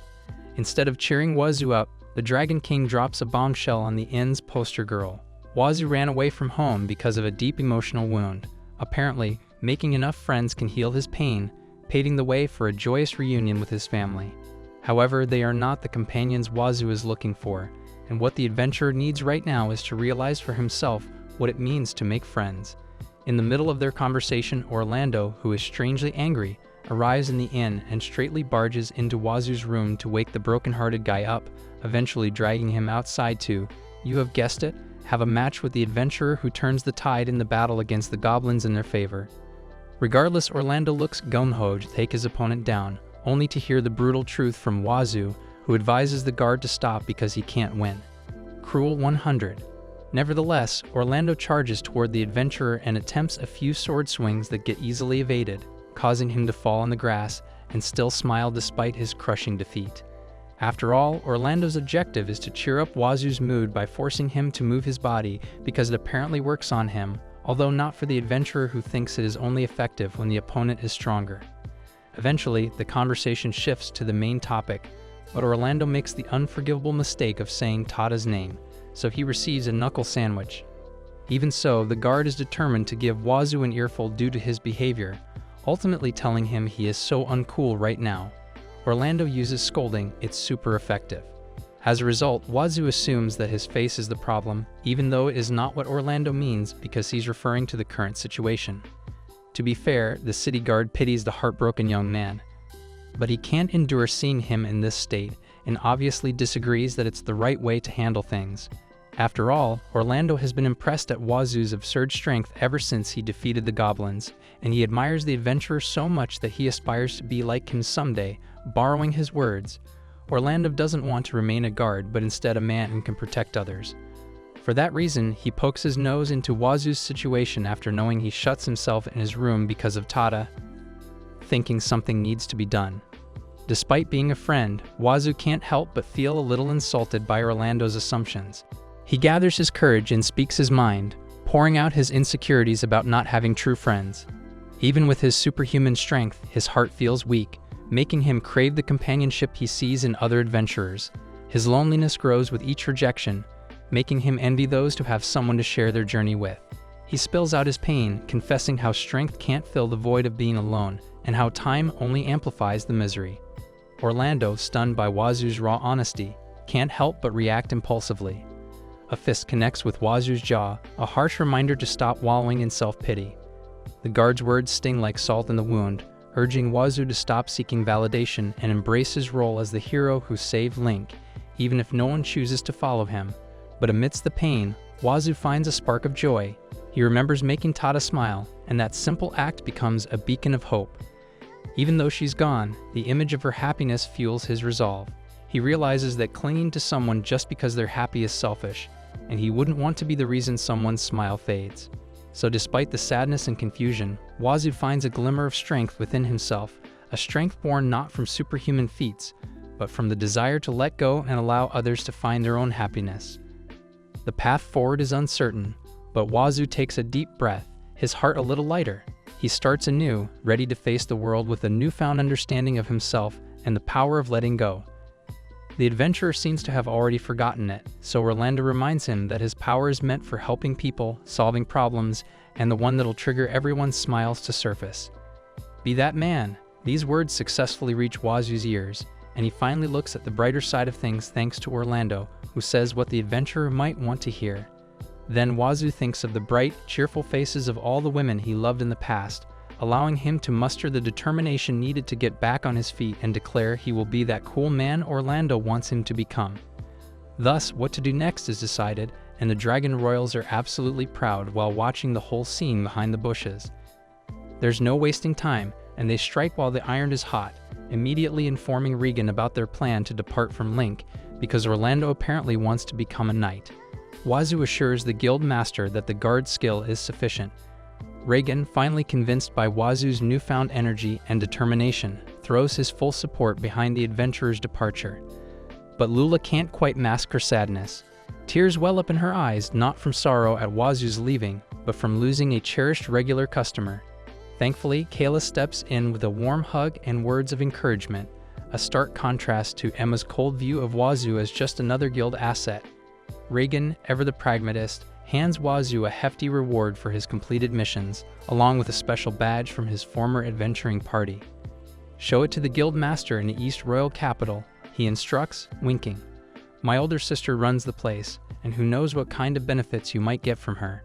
Instead of cheering Wazoo up, the Dragon King drops a bombshell on the inn's poster girl. Wazoo ran away from home because of a deep emotional wound. Apparently, making enough friends can heal his pain, paving the way for a joyous reunion with his family. However, they are not the companions Wazoo is looking for, and what the adventurer needs right now is to realize for himself what it means to make friends. In the middle of their conversation, Orlando, who is strangely angry, arrives in the inn and straightly barges into Wazoo's room to wake the broken-hearted guy up, eventually dragging him outside to, you have guessed it, have a match with the adventurer who turns the tide in the battle against the goblins in their favor. Regardless, Orlando looks gung-ho to take his opponent down, only to hear the brutal truth from Wazoo, who advises the guard to stop because he can't win. Cruel 100. Nevertheless, Orlando charges toward the adventurer and attempts a few sword swings that get easily evaded, causing him to fall on the grass and still smile despite his crushing defeat. After all, Orlando's objective is to cheer up Wazoo's mood by forcing him to move his body because it apparently works on him, although not for the adventurer who thinks it is only effective when the opponent is stronger. Eventually, the conversation shifts to the main topic, but Orlando makes the unforgivable mistake of saying Tada's name, so he receives a knuckle sandwich. Even so, the guard is determined to give Wazoo an earful due to his behavior, ultimately telling him he is so uncool right now. Orlando uses scolding, it's super effective. As a result, Wazoo assumes that his face is the problem, even though it is not what Orlando means because he's referring to the current situation. To be fair, the city guard pities the heartbroken young man, but he can't endure seeing him in this state and obviously disagrees that it's the right way to handle things. After all, Orlando has been impressed at Wazoo's absurd strength ever since he defeated the goblins, and he admires the adventurer so much that he aspires to be like him someday, borrowing his words. Orlando doesn't want to remain a guard, but instead a man who can protect others. For that reason, he pokes his nose into Wazoo's situation after knowing he shuts himself in his room because of Tada, thinking something needs to be done. Despite being a friend, Wazoo can't help but feel a little insulted by Orlando's assumptions. He gathers his courage and speaks his mind, pouring out his insecurities about not having true friends. Even with his superhuman strength, his heart feels weak, making him crave the companionship he sees in other adventurers. His loneliness grows with each rejection, making him envy those who have someone to share their journey with. He spills out his pain, confessing how strength can't fill the void of being alone, and how time only amplifies the misery. Orlando, stunned by Wazoo's raw honesty, can't help but react impulsively. A fist connects with Wazoo's jaw, a harsh reminder to stop wallowing in self-pity. The guard's words sting like salt in the wound, urging Wazoo to stop seeking validation and embrace his role as the hero who saved Link, even if no one chooses to follow him. But amidst the pain, Wazoo finds a spark of joy. He remembers making Tada smile, and that simple act becomes a beacon of hope. Even though she's gone, the image of her happiness fuels his resolve. He realizes that clinging to someone just because they're happy is selfish, and he wouldn't want to be the reason someone's smile fades. So despite the sadness and confusion, Wazoo finds a glimmer of strength within himself, a strength born not from superhuman feats, but from the desire to let go and allow others to find their own happiness. The path forward is uncertain, but Wazoo takes a deep breath, his heart a little lighter. He starts anew, ready to face the world with a newfound understanding of himself and the power of letting go. The adventurer seems to have already forgotten it, so Orlando reminds him that his power is meant for helping people, solving problems, and the one that'll trigger everyone's smiles to surface. Be that man. These words successfully reach Wazoo's ears, and he finally looks at the brighter side of things thanks to Orlando, who says what the adventurer might want to hear. Then Wazoo thinks of the bright, cheerful faces of all the women he loved in the past, allowing him to muster the determination needed to get back on his feet and declare he will be that cool man Orlando wants him to become. Thus, what to do next is decided, and the Dragon Royals are absolutely proud while watching the whole scene behind the bushes. There's no wasting time, and they strike while the iron is hot, immediately informing Regan about their plan to depart from Link, because Orlando apparently wants to become a knight. Wazoo assures the guild master that the guard skill is sufficient. Regan, finally convinced by Wazoo's newfound energy and determination, throws his full support behind the adventurer's departure. But Lula can't quite mask her sadness. Tears well up in her eyes, not from sorrow at Wazoo's leaving, but from losing a cherished regular customer. Thankfully, Kayla steps in with a warm hug and words of encouragement, a stark contrast to Emma's cold view of Wazoo as just another guild asset. Regan, ever the pragmatist, hands Wazoo a hefty reward for his completed missions, along with a special badge from his former adventuring party. Show it to the guild master in the East Royal Capital, he instructs, winking. My older sister runs the place, and who knows what kind of benefits you might get from her.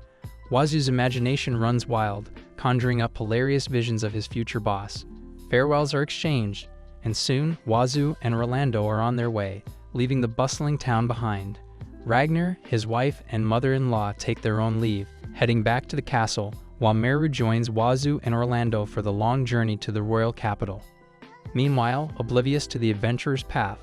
Wazoo's imagination runs wild, conjuring up hilarious visions of his future boss. Farewells are exchanged, and soon Wazoo and Orlando are on their way, leaving the bustling town behind. Ragnar, his wife, and mother-in-law take their own leave, heading back to the castle, while Meru joins Wazoo and Orlando for the long journey to the royal capital. Meanwhile, oblivious to the adventurer's path,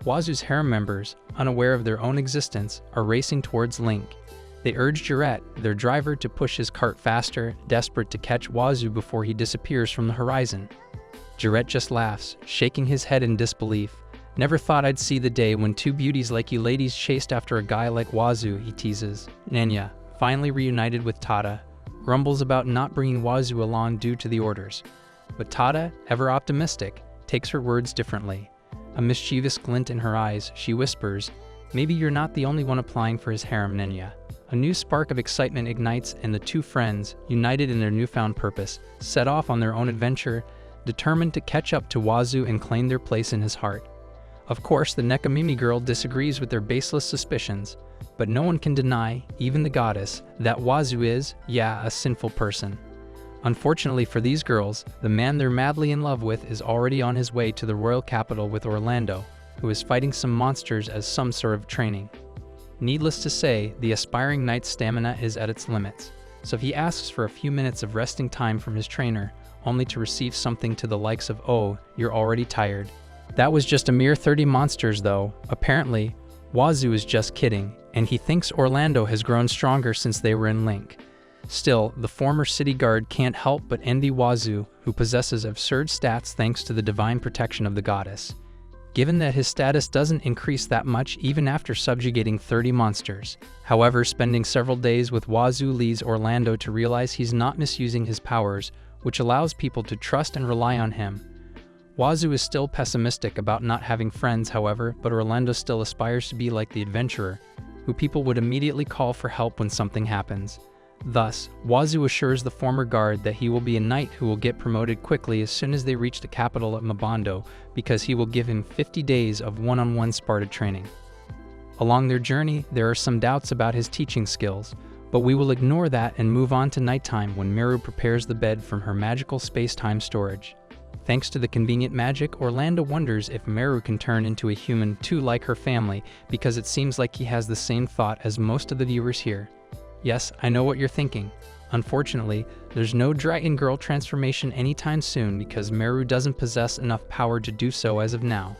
Wazoo's harem members, unaware of their own existence, are racing towards Link. They urge Jarrett, their driver, to push his cart faster, desperate to catch Wazoo before he disappears from the horizon. Jarrett just laughs, shaking his head in disbelief. Never thought I'd see the day when two beauties like you ladies chased after a guy like Wazoo, he teases. Nenya, finally reunited with Tada, grumbles about not bringing Wazoo along due to the orders. But Tada, ever optimistic, takes her words differently. A mischievous glint in her eyes, she whispers, maybe you're not the only one applying for his harem, Nenya. A new spark of excitement ignites, and the two friends, united in their newfound purpose, set off on their own adventure, determined to catch up to Wazoo and claim their place in his heart. Of course, the Nekomimi girl disagrees with their baseless suspicions, but no one can deny, even the goddess, that Wazoo is, a sinful person. Unfortunately for these girls, the man they're madly in love with is already on his way to the royal capital with Orlando, who is fighting some monsters as some sort of training. Needless to say, the aspiring knight's stamina is at its limits, so he asks for a few minutes of resting time from his trainer, only to receive something to the likes of, "Oh, you're already tired." That was just a mere 30 monsters though. Apparently, Wazoo is just kidding, and he thinks Orlando has grown stronger since they were in Link. Still, the former city guard can't help but envy Wazoo, who possesses absurd stats thanks to the divine protection of the goddess. Given that his status doesn't increase that much even after subjugating 30 monsters. However, spending several days with Wazoo leads Orlando to realize he's not misusing his powers, which allows people to trust and rely on him. Wazoo is still pessimistic about not having friends, however, but Orlando still aspires to be like the adventurer, who people would immediately call for help when something happens. Thus, Wazoo assures the former guard that he will be a knight who will get promoted quickly as soon as they reach the capital of Mabando, because he will give him 50 days of one-on-one Sparta training. Along their journey, there are some doubts about his teaching skills, but we will ignore that and move on to nighttime when Meru prepares the bed from her magical space-time storage. Thanks to the convenient magic, Orlando wonders if Meru can turn into a human too like her family, because it seems like he has the same thought as most of the viewers here. Yes, I know what you're thinking. Unfortunately, there's no Dragon Girl transformation anytime soon because Meru doesn't possess enough power to do so as of now.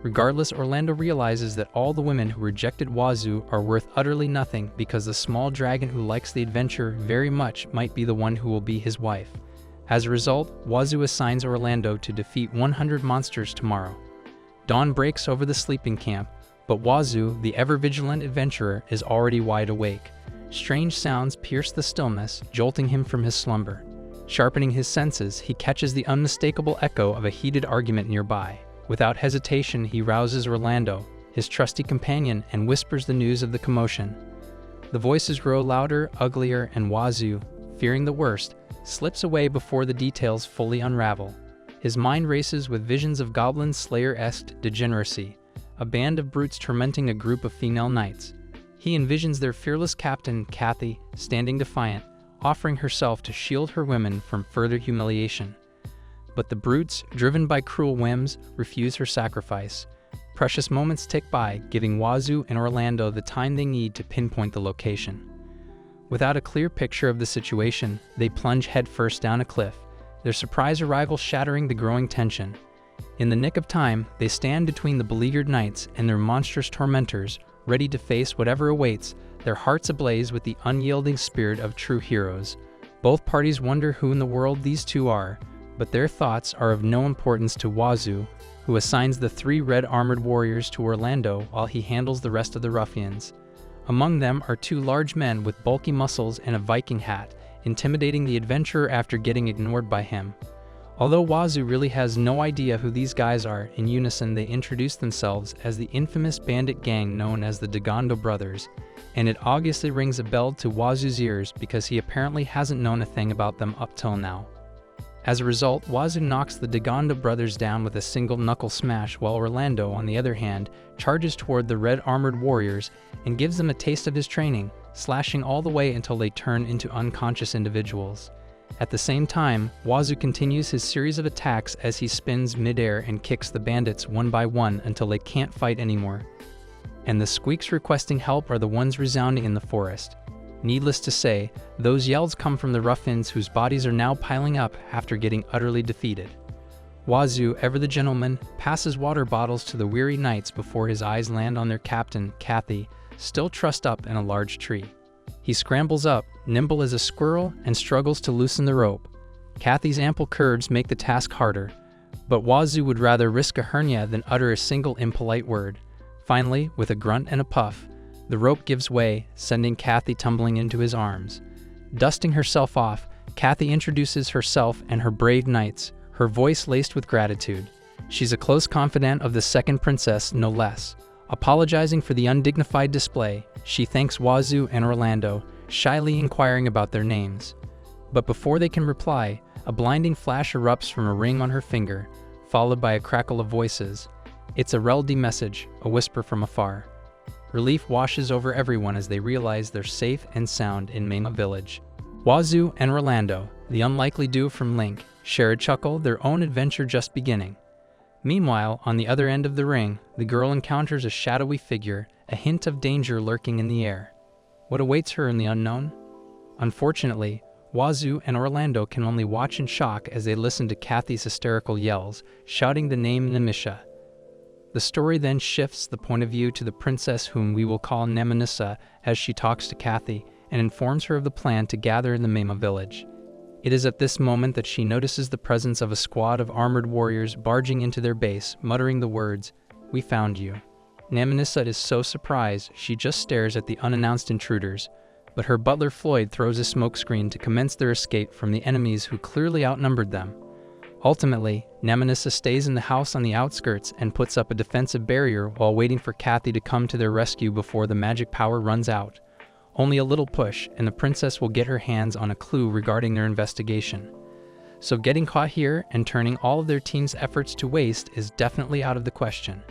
Regardless, Orlando realizes that all the women who rejected Wazoo are worth utterly nothing because the small dragon who likes the adventure very much might be the one who will be his wife. As a result, Wazoo assigns Orlando to defeat 100 monsters tomorrow. Dawn breaks over the sleeping camp, but Wazoo, the ever-vigilant adventurer, is already wide awake. Strange sounds pierce the stillness, jolting him from his slumber. Sharpening his senses, he catches the unmistakable echo of a heated argument nearby. Without hesitation, he rouses Orlando, his trusty companion, and whispers the news of the commotion. The voices grow louder, uglier, and Wazoo, fearing the worst, slips away before the details fully unravel. His mind races with visions of goblin slayer-esque degeneracy, a band of brutes tormenting a group of female knights. He envisions their fearless captain, Kathy, standing defiant, offering herself to shield her women from further humiliation. But the brutes, driven by cruel whims, refuse her sacrifice. Precious moments tick by, giving Wazoo and Orlando the time they need to pinpoint the location. Without a clear picture of the situation, they plunge headfirst down a cliff, their surprise arrival shattering the growing tension. In the nick of time, they stand between the beleaguered knights and their monstrous tormentors, ready to face whatever awaits, their hearts ablaze with the unyielding spirit of true heroes. Both parties wonder who in the world these two are, but their thoughts are of no importance to Wazoo, who assigns the 3 red armored warriors to Orlando while he handles the rest of the ruffians. Among them are 2 large men with bulky muscles and a Viking hat, intimidating the adventurer after getting ignored by him. Although Wazoo really has no idea who these guys are, in unison they introduce themselves as the infamous bandit gang known as the Dagondo Brothers, and it obviously rings a bell to Wazoo's ears because he apparently hasn't known a thing about them up till now. As a result, Wazoo knocks the Dagondo Brothers down with a single knuckle smash, while Orlando, on the other hand, charges toward the red armored warriors and gives them a taste of his training, slashing all the way until they turn into unconscious individuals. At the same time, Wazoo continues his series of attacks as he spins midair and kicks the bandits one by one until they can't fight anymore. And the squeaks requesting help are the ones resounding in the forest. Needless to say, those yells come from the ruffians whose bodies are now piling up after getting utterly defeated. Wazoo, ever the gentleman, passes water bottles to the weary knights before his eyes land on their captain, Kathy, still trussed up in a large tree. He scrambles up, nimble as a squirrel, and struggles to loosen the rope. Kathy's ample curves make the task harder, but Wazoo would rather risk a hernia than utter a single impolite word. Finally, with a grunt and a puff, the rope gives way, sending Kathy tumbling into his arms. Dusting herself off, Kathy introduces herself and her brave knights, her voice laced with gratitude. She's a close confidant of the second princess, no less. Apologizing for the undignified display, she thanks Wazoo and Orlando, shyly inquiring about their names. But before they can reply, a blinding flash erupts from a ring on her finger, followed by a crackle of voices. It's a Reldi message, a whisper from afar. Relief washes over everyone as they realize they're safe and sound in Manhwa village. Wazoo and Orlando, the unlikely duo from Link, share a chuckle, their own adventure just beginning. Meanwhile, on the other end of the ring, the girl encounters a shadowy figure, a hint of danger lurking in the air. What awaits her in the unknown? Unfortunately, Wazoo and Orlando can only watch in shock as they listen to Kathy's hysterical yells, shouting the name Nemisha. The story then shifts the point of view to the princess, whom we will call Nemanissa, as she talks to Kathy and informs her of the plan to gather in the Manhwa village. It is at this moment that she notices the presence of a squad of armored warriors barging into their base, muttering the words, "We found you." Nemanissa is so surprised she just stares at the unannounced intruders, but her butler Floyd throws a smokescreen to commence their escape from the enemies who clearly outnumbered them. Ultimately, Nemanissa stays in the house on the outskirts and puts up a defensive barrier while waiting for Kathy to come to their rescue before the magic power runs out. Only a little push, and the princess will get her hands on a clue regarding their investigation. So getting caught here and turning all of their team's efforts to waste is definitely out of the question.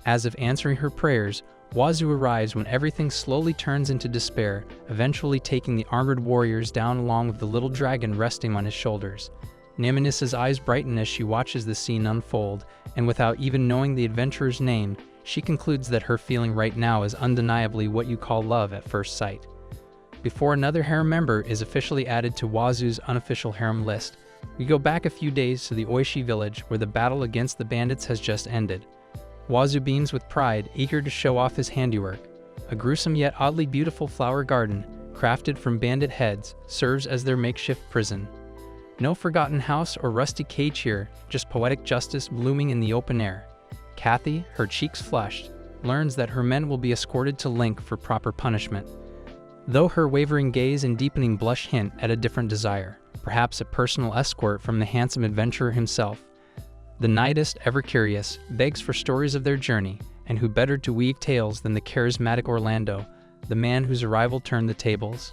As if answering her prayers, Wazoo arrives when everything slowly turns into despair, eventually taking the armored warriors down along with the little dragon resting on his shoulders. Nemanissa's eyes brighten as she watches the scene unfold, and without even knowing the adventurer's name, she concludes that her feeling right now is undeniably what you call love at first sight. Before another harem member is officially added to Wazoo's unofficial harem list, we go back a few days to the Oishi village where the battle against the bandits has just ended. Wazoo beams with pride, eager to show off his handiwork. A gruesome yet oddly beautiful flower garden, crafted from bandit heads, serves as their makeshift prison. No forgotten house or rusty cage here, just poetic justice blooming in the open air. Kathy, her cheeks flushed, learns that her men will be escorted to Link for proper punishment, though her wavering gaze and deepening blush hint at a different desire. perhaps a personal escort from the handsome adventurer himself. The knightest, ever curious, begs for stories of their journey, and who better to weave tales than the charismatic Orlando, the man whose arrival turned the tables?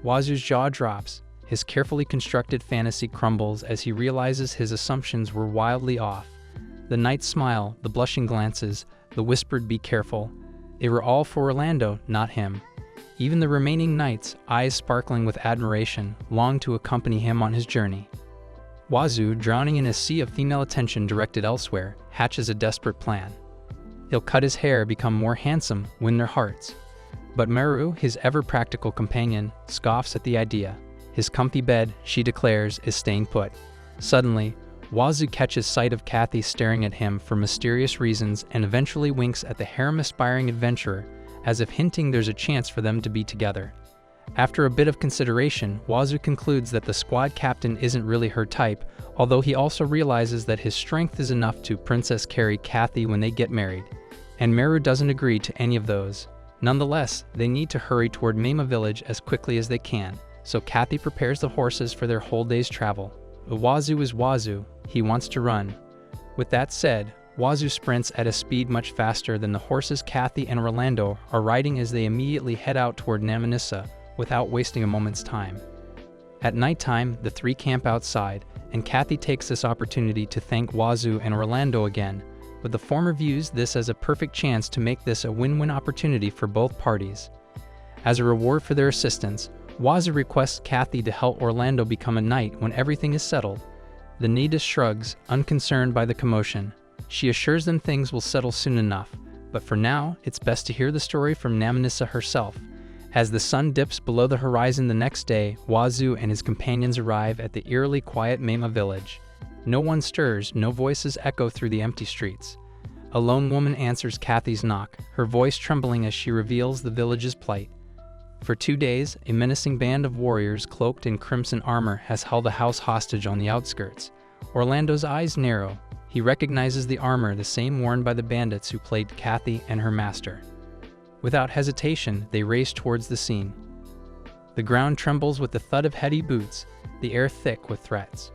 Wazoo's jaw drops, his carefully constructed fantasy crumbles as he realizes his assumptions were wildly off. The knight's smile, the blushing glances, the whispered "be careful," they were all for Orlando, not him. Even the remaining knights, eyes sparkling with admiration, longed to accompany him on his journey. Wazoo, drowning in a sea of female attention directed elsewhere, hatches a desperate plan. He'll cut his hair, become more handsome, win their hearts. But Meru, his ever-practical companion, scoffs at the idea. His comfy bed, she declares, is staying put. Suddenly, Wazoo catches sight of Kathy staring at him for mysterious reasons and eventually winks at the harem-aspiring adventurer, as if hinting there's a chance for them to be together. After a bit of consideration, Wazoo concludes that the squad captain isn't really her type, although he also realizes that his strength is enough to princess carry Kathy when they get married. And Meru doesn't agree to any of those. Nonetheless, they need to hurry toward Manhwa village as quickly as they can, so Kathy prepares the horses for their whole day's travel. But Wazoo is Wazoo, he wants to run. With that said, Wazoo sprints at a speed much faster than the horses Kathy and Orlando are riding as they immediately head out toward Namanissa without wasting a moment's time. At nighttime, the three camp outside, and Kathy takes this opportunity to thank Wazoo and Orlando again, but the former views this as a perfect chance to make this a win-win opportunity for both parties. As a reward for their assistance, Wazoo requests Kathy to help Orlando become a knight when everything is settled. The Nidus shrugs, unconcerned by the commotion. She assures them things will settle soon enough, but for now, it's best to hear the story from Namanissa herself. As the sun dips below the horizon the next day, Wazoo and his companions arrive at the eerily quiet Manhwa village. No one stirs, no voices echo through the empty streets. A lone woman answers Kathy's knock, her voice trembling as she reveals the village's plight. For 2 days, a menacing band of warriors cloaked in crimson armor has held the house hostage on the outskirts. Orlando's eyes narrow. He recognizes the armor, the same worn by the bandits who played Kathy and her master. Without hesitation, they race towards the scene. The ground trembles with the thud of heavy boots, the air thick with threats.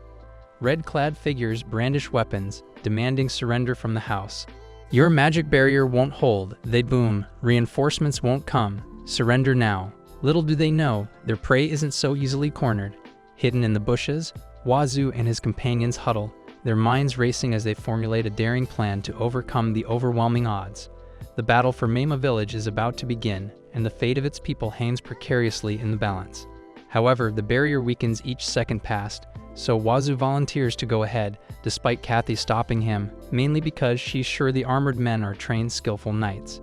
Red-clad figures brandish weapons, demanding surrender from the house. "Your magic barrier won't hold," they boom. "Reinforcements won't come. Surrender now." Little do they know, their prey isn't so easily cornered. Hidden in the bushes, Wazoo and his companions huddle, their minds racing as they formulate a daring plan to overcome the overwhelming odds. The battle for Manhwa village is about to begin, and the fate of its people hangs precariously in the balance. However, the barrier weakens each second passed, so Wazoo volunteers to go ahead, despite Kathy stopping him, mainly because she's sure the armored men are trained, skillful knights.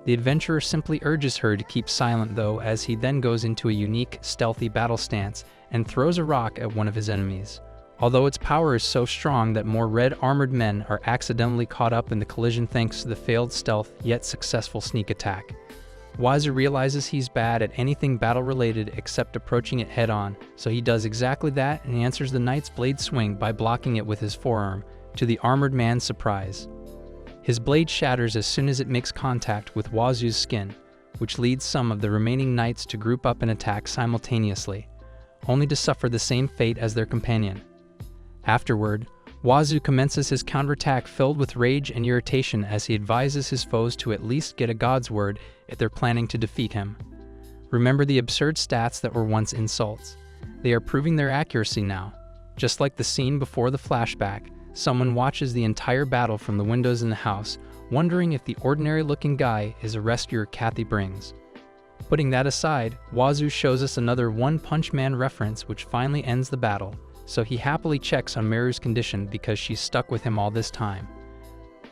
The adventurer simply urges her to keep silent though, as he then goes into a unique, stealthy battle stance and throws a rock at one of his enemies. Although its power is so strong that more red armored men are accidentally caught up in the collision thanks to the failed stealth yet successful sneak attack. Wazoo realizes he's bad at anything battle-related except approaching it head-on, so he does exactly that and answers the knight's blade swing by blocking it with his forearm, to the armored man's surprise. His blade shatters as soon as it makes contact with Wazoo's skin, which leads some of the remaining knights to group up and attack simultaneously, only to suffer the same fate as their companion. Afterward, Wazoo commences his counterattack filled with rage and irritation as he advises his foes to at least get a god's word if they're planning to defeat him. Remember the absurd stats that were once insults. They are proving their accuracy now. Just like the scene before the flashback, someone watches the entire battle from the windows in the house, wondering if the ordinary-looking guy is a rescuer Kathy brings. Putting that aside, Wazoo shows us another One Punch Man reference which finally ends the battle, so he happily checks on Meru's condition because she's stuck with him all this time.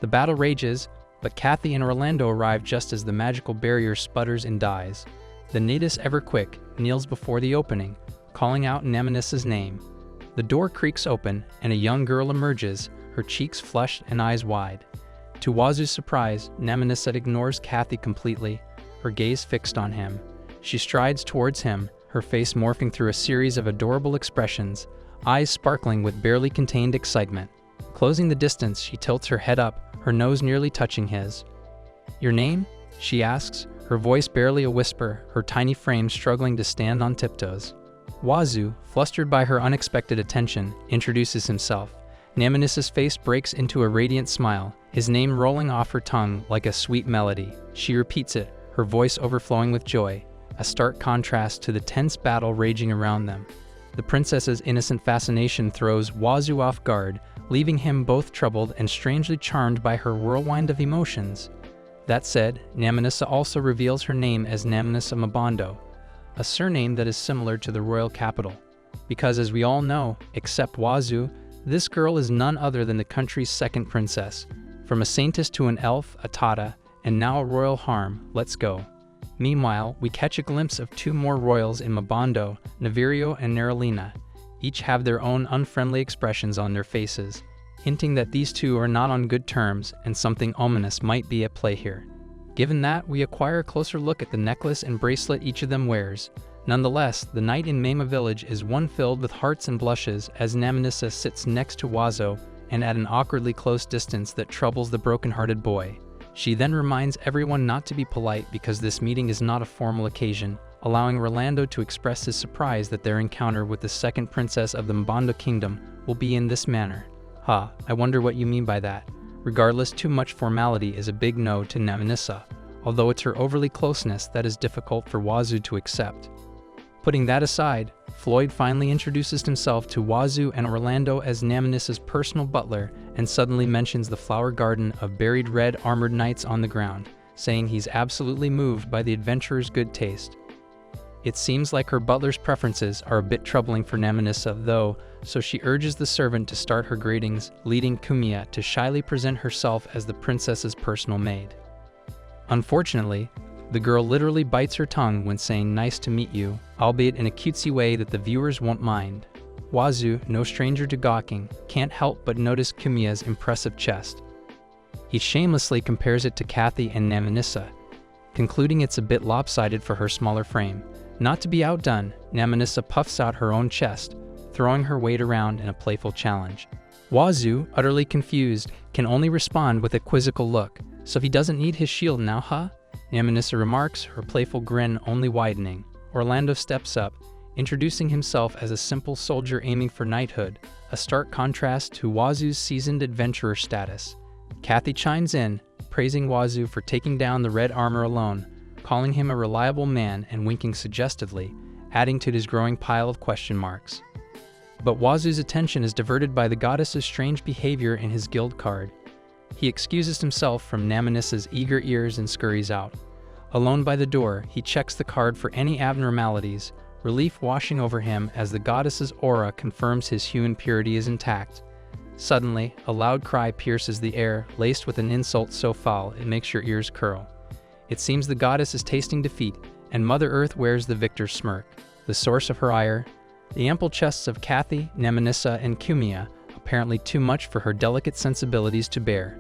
The battle rages, but Kathy and Orlando arrive just as the magical barrier sputters and dies. The Nidus, ever quick, kneels before the opening, calling out Namanissa's name. The door creaks open, and a young girl emerges, her cheeks flushed and eyes wide. To Wazoo's surprise, Namanissa ignores Kathy completely, her gaze fixed on him. She strides towards him, her face morphing through a series of adorable expressions, eyes sparkling with barely contained excitement. Closing the distance, she tilts her head up, her nose nearly touching his. "Your name?" she asks, her voice barely a whisper, her tiny frame struggling to stand on tiptoes. Wazoo, flustered by her unexpected attention, introduces himself. Naminissa's face breaks into a radiant smile, his name rolling off her tongue like a sweet melody. She repeats it, her voice overflowing with joy, a stark contrast to the tense battle raging around them. The princess's innocent fascination throws Wazoo off guard, leaving him both troubled and strangely charmed by her whirlwind of emotions. That said, Naminissa also reveals her name as Naminissa Mabando, a surname that is similar to the royal capital. Because as we all know, except Wazoo, this girl is none other than the country's second princess. From a saintess to an elf, a Tata, and now a royal harem, let's go. Meanwhile, we catch a glimpse of two more royals in Mabando, Navirio and Nerolina. Each have their own unfriendly expressions on their faces, hinting that these two are not on good terms and something ominous might be at play here. Given that, we acquire a closer look at the necklace and bracelet each of them wears. Nonetheless, the night in Mema village is one filled with hearts and blushes as Naminissa sits next to Wazoo and at an awkwardly close distance that troubles the broken-hearted boy. She then reminds everyone not to be polite because this meeting is not a formal occasion, allowing Rolando to express his surprise that their encounter with the second princess of the Mabando kingdom will be in this manner. I wonder what you mean by that. Regardless, too much formality is a big no to Naminissa, although it's her overly closeness that is difficult for Wazoo to accept. Putting that aside, Floyd finally introduces himself to Wazoo and Orlando as Naminissa's personal butler and suddenly mentions the flower garden of buried red armored knights on the ground, saying he's absolutely moved by the adventurer's good taste. It seems like her butler's preferences are a bit troubling for Naminissa though, so she urges the servant to start her greetings, leading Kumiya to shyly present herself as the princess's personal maid. Unfortunately, the girl literally bites her tongue when saying nice to meet you, albeit in a cutesy way that the viewers won't mind. Wazoo, no stranger to gawking, can't help but notice Kumiya's impressive chest. He shamelessly compares it to Kathy and Naminissa, concluding it's a bit lopsided for her smaller frame. Not to be outdone, Naminissa puffs out her own chest, throwing her weight around in a playful challenge. Wazoo, utterly confused, can only respond with a quizzical look, so he doesn't need his shield now, Naminissa remarks, her playful grin only widening. Orlando steps up, introducing himself as a simple soldier aiming for knighthood, a stark contrast to Wazoo's seasoned adventurer status. Kathy chimes in, praising Wazoo for taking down the red armor alone, calling him a reliable man and winking suggestively, adding to his growing pile of question marks. But Wazoo's attention is diverted by the goddess's strange behavior in his guild card. He excuses himself from Naminissa's eager ears and scurries out. Alone by the door, he checks the card for any abnormalities, relief washing over him as the goddess's aura confirms his hue and purity is intact. Suddenly, a loud cry pierces the air, laced with an insult so foul it makes your ears curl. It seems the goddess is tasting defeat, and Mother Earth wears the victor's smirk. The source of her ire? The ample chests of Kathy, Naminissa, and Kumiya, apparently too much for her delicate sensibilities to bear.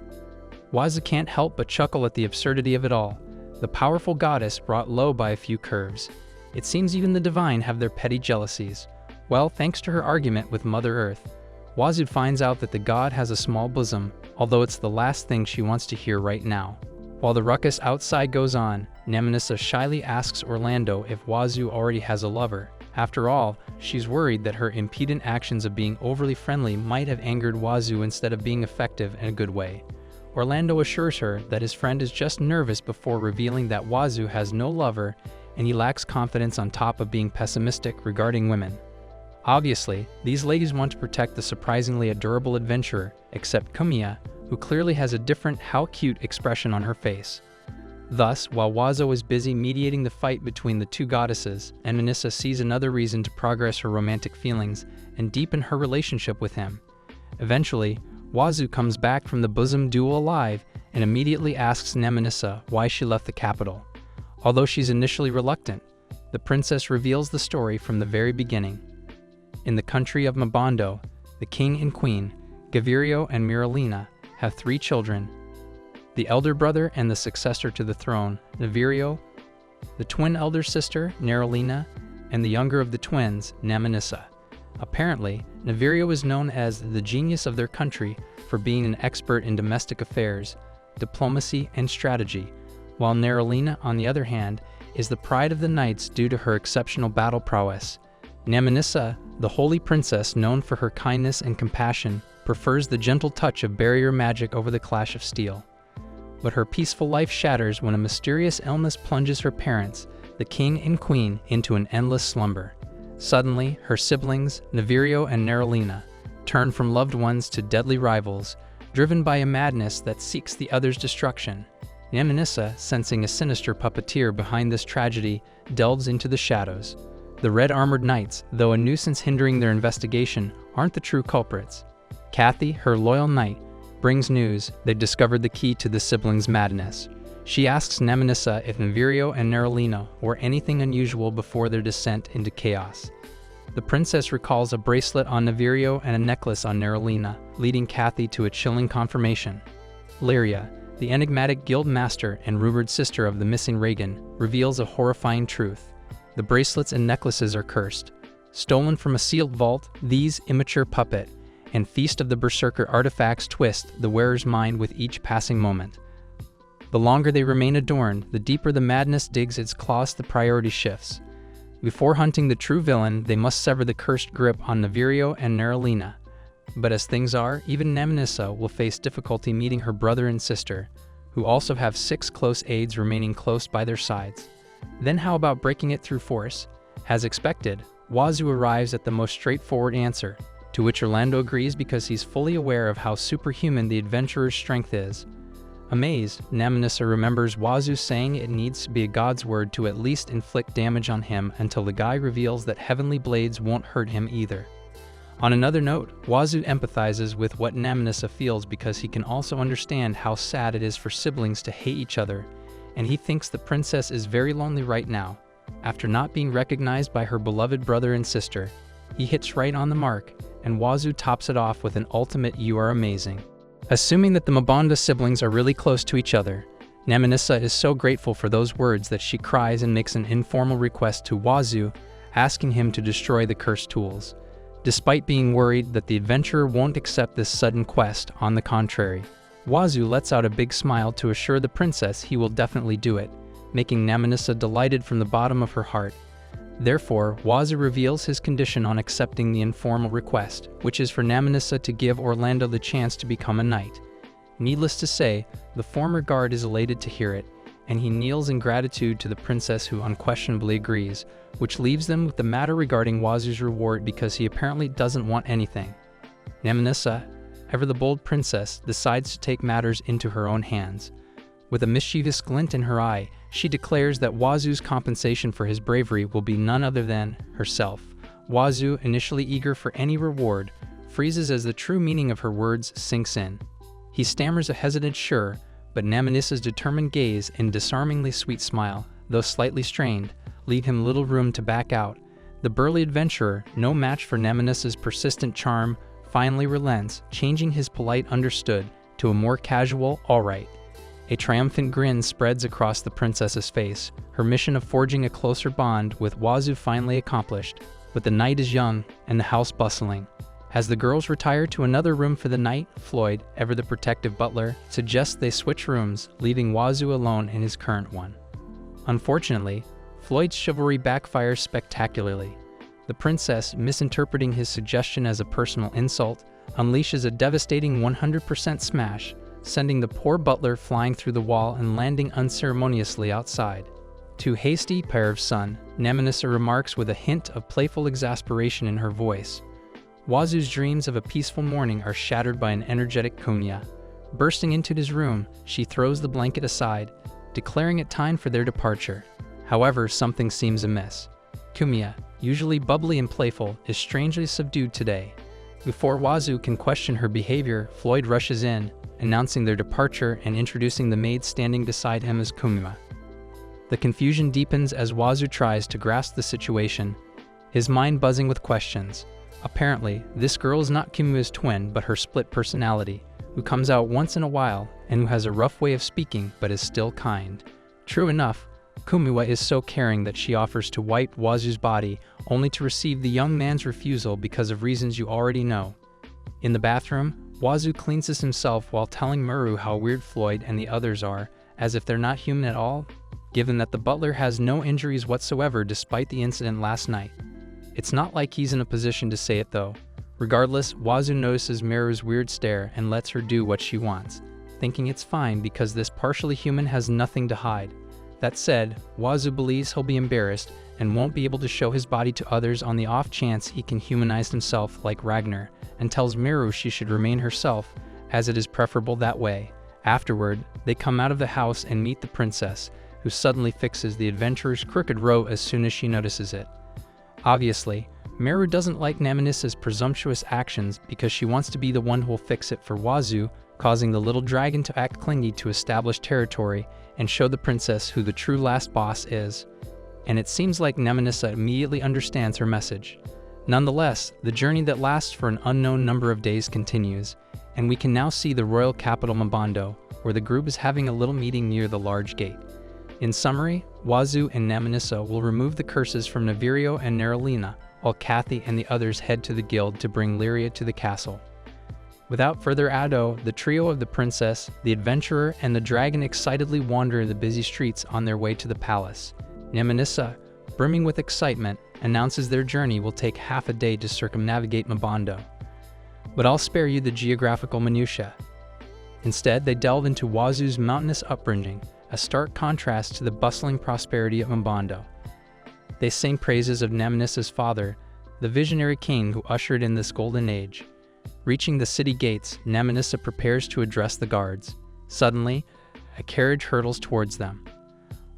Wazoo can't help but chuckle at the absurdity of it all, the powerful goddess brought low by a few curves. It seems even the divine have their petty jealousies. Well, thanks to her argument with Mother Earth, Wazoo finds out that the god has a small bosom, although it's the last thing she wants to hear right now. While the ruckus outside goes on, Naminissa shyly asks Orlando if Wazoo already has a lover. After all, she's worried that her impudent actions of being overly friendly might have angered Wazoo instead of being effective in a good way. Orlando assures her that his friend is just nervous before revealing that Wazoo has no lover and he lacks confidence on top of being pessimistic regarding women. Obviously, these ladies want to protect the surprisingly adorable adventurer, except Kumiya, who clearly has a different how cute expression on her face. Thus, while Wazoo is busy mediating the fight between the two goddesses, Naminissa sees another reason to progress her romantic feelings and deepen her relationship with him. Eventually, Wazoo comes back from the bosom duel alive and immediately asks Naminissa why she left the capital. Although she's initially reluctant, the princess reveals the story from the very beginning. In the country of Mabando, the king and queen, Gavirio and Miralina, have 3 children: the elder brother and the successor to the throne, Navirio, the twin elder sister, Nerolina, and the younger of the twins, Naminissa. Apparently, Navirio is known as the genius of their country for being an expert in domestic affairs, diplomacy, and strategy, while Nerolina, on the other hand, is the pride of the knights due to her exceptional battle prowess. Naminisa, the holy princess known for her kindness and compassion, prefers the gentle touch of barrier magic over the clash of steel. But her peaceful life shatters when a mysterious illness plunges her parents, the king and queen, into an endless slumber. Suddenly, her siblings, Navirio and Neralina, turn from loved ones to deadly rivals, driven by a madness that seeks the other's destruction. Naminisa, sensing a sinister puppeteer behind this tragedy, delves into the shadows. The red-armored knights, though a nuisance hindering their investigation, aren't the true culprits. Kathy, her loyal knight, brings news they've discovered the key to the siblings' madness. She asks Naminisa if Navirio and Neralina were anything unusual before their descent into chaos. The princess recalls a bracelet on Navirio and a necklace on Neralina, leading Kathy to a chilling confirmation. Lyria, the enigmatic guild master and rumored sister of the missing Reagan, reveals a horrifying truth. The bracelets and necklaces are cursed. Stolen from a sealed vault, these immature puppet and Feast of the Berserker artifacts twist the wearer's mind with each passing moment. The longer they remain adorned, the deeper the madness digs its claws, the priority shifts. Before hunting the true villain, they must sever the cursed grip on Navirio and Neralina. But as things are, even Naminisa will face difficulty meeting her brother and sister, who also have 6 close aides remaining close by their sides. Then how about breaking it through force? As expected, Wazoo arrives at the most straightforward answer, to which Orlando agrees because he's fully aware of how superhuman the adventurer's strength is. Amazed, Naminisa remembers Wazoo saying it needs to be a god's word to at least inflict damage on him until the guy reveals that heavenly blades won't hurt him either. On another note, Wazoo empathizes with what Naminisa feels because he can also understand how sad it is for siblings to hate each other, and he thinks the princess is very lonely right now. After not being recognized by her beloved brother and sister, he hits right on the mark, and Wazoo tops it off with an ultimate "You are amazing." Assuming that the Mabanda siblings are really close to each other, Naminisa is so grateful for those words that she cries and makes an informal request to Wazoo, asking him to destroy the cursed tools. Despite being worried that the adventurer won't accept this sudden quest, on the contrary, Wazoo lets out a big smile to assure the princess he will definitely do it, making Naminisa delighted from the bottom of her heart. Therefore, Wazoo reveals his condition on accepting the informal request, which is for Naminisa to give Orlando the chance to become a knight. Needless to say, the former guard is elated to hear it, and he kneels in gratitude to the princess, who unquestionably agrees, which leaves them with the matter regarding Wazoo's reward because he apparently doesn't want anything. Naminisa, ever the bold princess, decides to take matters into her own hands. With a mischievous glint in her eye, she declares that Wazoo's compensation for his bravery will be none other than herself. Wazoo, initially eager for any reward, freezes as the true meaning of her words sinks in. He stammers a hesitant "sure," but Naminisa's determined gaze and disarmingly sweet smile, though slightly strained, leave him little room to back out. The burly adventurer, no match for Naminisa's persistent charm, finally relents, changing his polite "understood" to a more casual "all right." A triumphant grin spreads across the princess's face, her mission of forging a closer bond with Wazoo finally accomplished. But the night is young, and the house bustling. As the girls retire to another room for the night, Floyd, ever the protective butler, suggests they switch rooms, leaving Wazoo alone in his current one. Unfortunately, Floyd's chivalry backfires spectacularly. The princess, misinterpreting his suggestion as a personal insult, unleashes a devastating 100% smash, sending the poor butler flying through the wall and landing unceremoniously outside. "Too hasty, pair of son," Naminisa remarks with a hint of playful exasperation in her voice. Wazoo's dreams of a peaceful morning are shattered by an energetic Kunya. Bursting into his room, she throws the blanket aside, declaring it time for their departure. However, something seems amiss. Kumiya, usually bubbly and playful, is strangely subdued today. Before Wazoo can question her behavior, Floyd rushes in, announcing their departure and introducing the maid standing beside him as Kumiya. The confusion deepens as Wazoo tries to grasp the situation, his mind buzzing with questions. Apparently, this girl is not Kumiya's twin, but her split personality, who comes out once in a while and who has a rough way of speaking but is still kind. True enough, Kumiya is so caring that she offers to wipe Wazoo's body, only to receive the young man's refusal because of reasons you already know. In the bathroom, Wazoo cleanses himself while telling Muru how weird Floyd and the others are, as if they're not human at all, given that the butler has no injuries whatsoever despite the incident last night. It's not like he's in a position to say it though. Regardless, Wazoo notices Meru's weird stare and lets her do what she wants, thinking it's fine because this partially human has nothing to hide. That said, Wazoo believes he'll be embarrassed and won't be able to show his body to others on the off chance he can humanize himself like Ragnar, and tells Meru she should remain herself, as it is preferable that way. Afterward, they come out of the house and meet the princess, who suddenly fixes the adventurer's crooked row as soon as she notices it. Obviously, Meru doesn't like Naminissa's presumptuous actions because she wants to be the one who will fix it for Wazoo, causing the little dragon to act clingy to establish territory and show the princess who the true last boss is. And it seems like Naminissa immediately understands her message. Nonetheless, the journey that lasts for an unknown number of days continues, and we can now see the royal capital Mabando, where the group is having a little meeting near the large gate. In summary, Wazoo and Naminissa will remove the curses from Navirio and Nerolina, while Kathy and the others head to the guild to bring Lyria to the castle. Without further ado, the trio of the princess, the adventurer, and the dragon excitedly wander the busy streets on their way to the palace. Naminissa, brimming with excitement, announces their journey will take half a day to circumnavigate Mabando. But I'll spare you the geographical minutiae. Instead, they delve into Wazoo's mountainous upbringing, a stark contrast to the bustling prosperity of Mabando. They sing praises of Naminissa's father, the visionary king who ushered in this golden age. Reaching the city gates, Naminissa prepares to address the guards. Suddenly, a carriage hurtles towards them.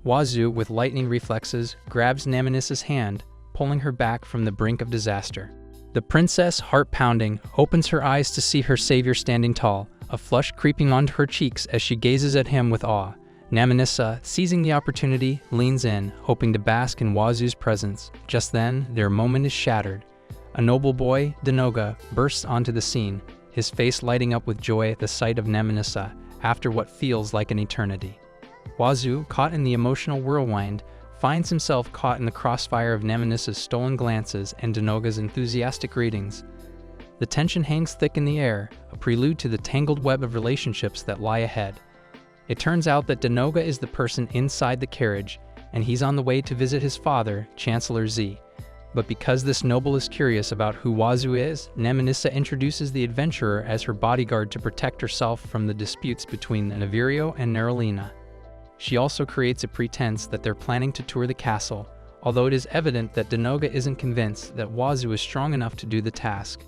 Wazoo, with lightning reflexes, grabs Naminissa's hand, pulling her back from the brink of disaster. The princess, heart pounding, opens her eyes to see her savior standing tall, a flush creeping onto her cheeks as she gazes at him with awe. Naminissa, seizing the opportunity, leans in, hoping to bask in Wazoo's presence. Just then, their moment is shattered. A noble boy, Denoga, bursts onto the scene, his face lighting up with joy at the sight of Naminissa after what feels like an eternity. Wazoo, caught in the emotional whirlwind, finds himself caught in the crossfire of Naminissa's stolen glances and Denoga's enthusiastic greetings. The tension hangs thick in the air, a prelude to the tangled web of relationships that lie ahead. It turns out that Denoga is the person inside the carriage, and he's on the way to visit his father, Chancellor Z. But because this noble is curious about who Wazoo is, Naminissa introduces the adventurer as her bodyguard to protect herself from the disputes between Navirio and Nerolina. She also creates a pretense that they're planning to tour the castle, although it is evident that Denoga isn't convinced that Wazoo is strong enough to do the task.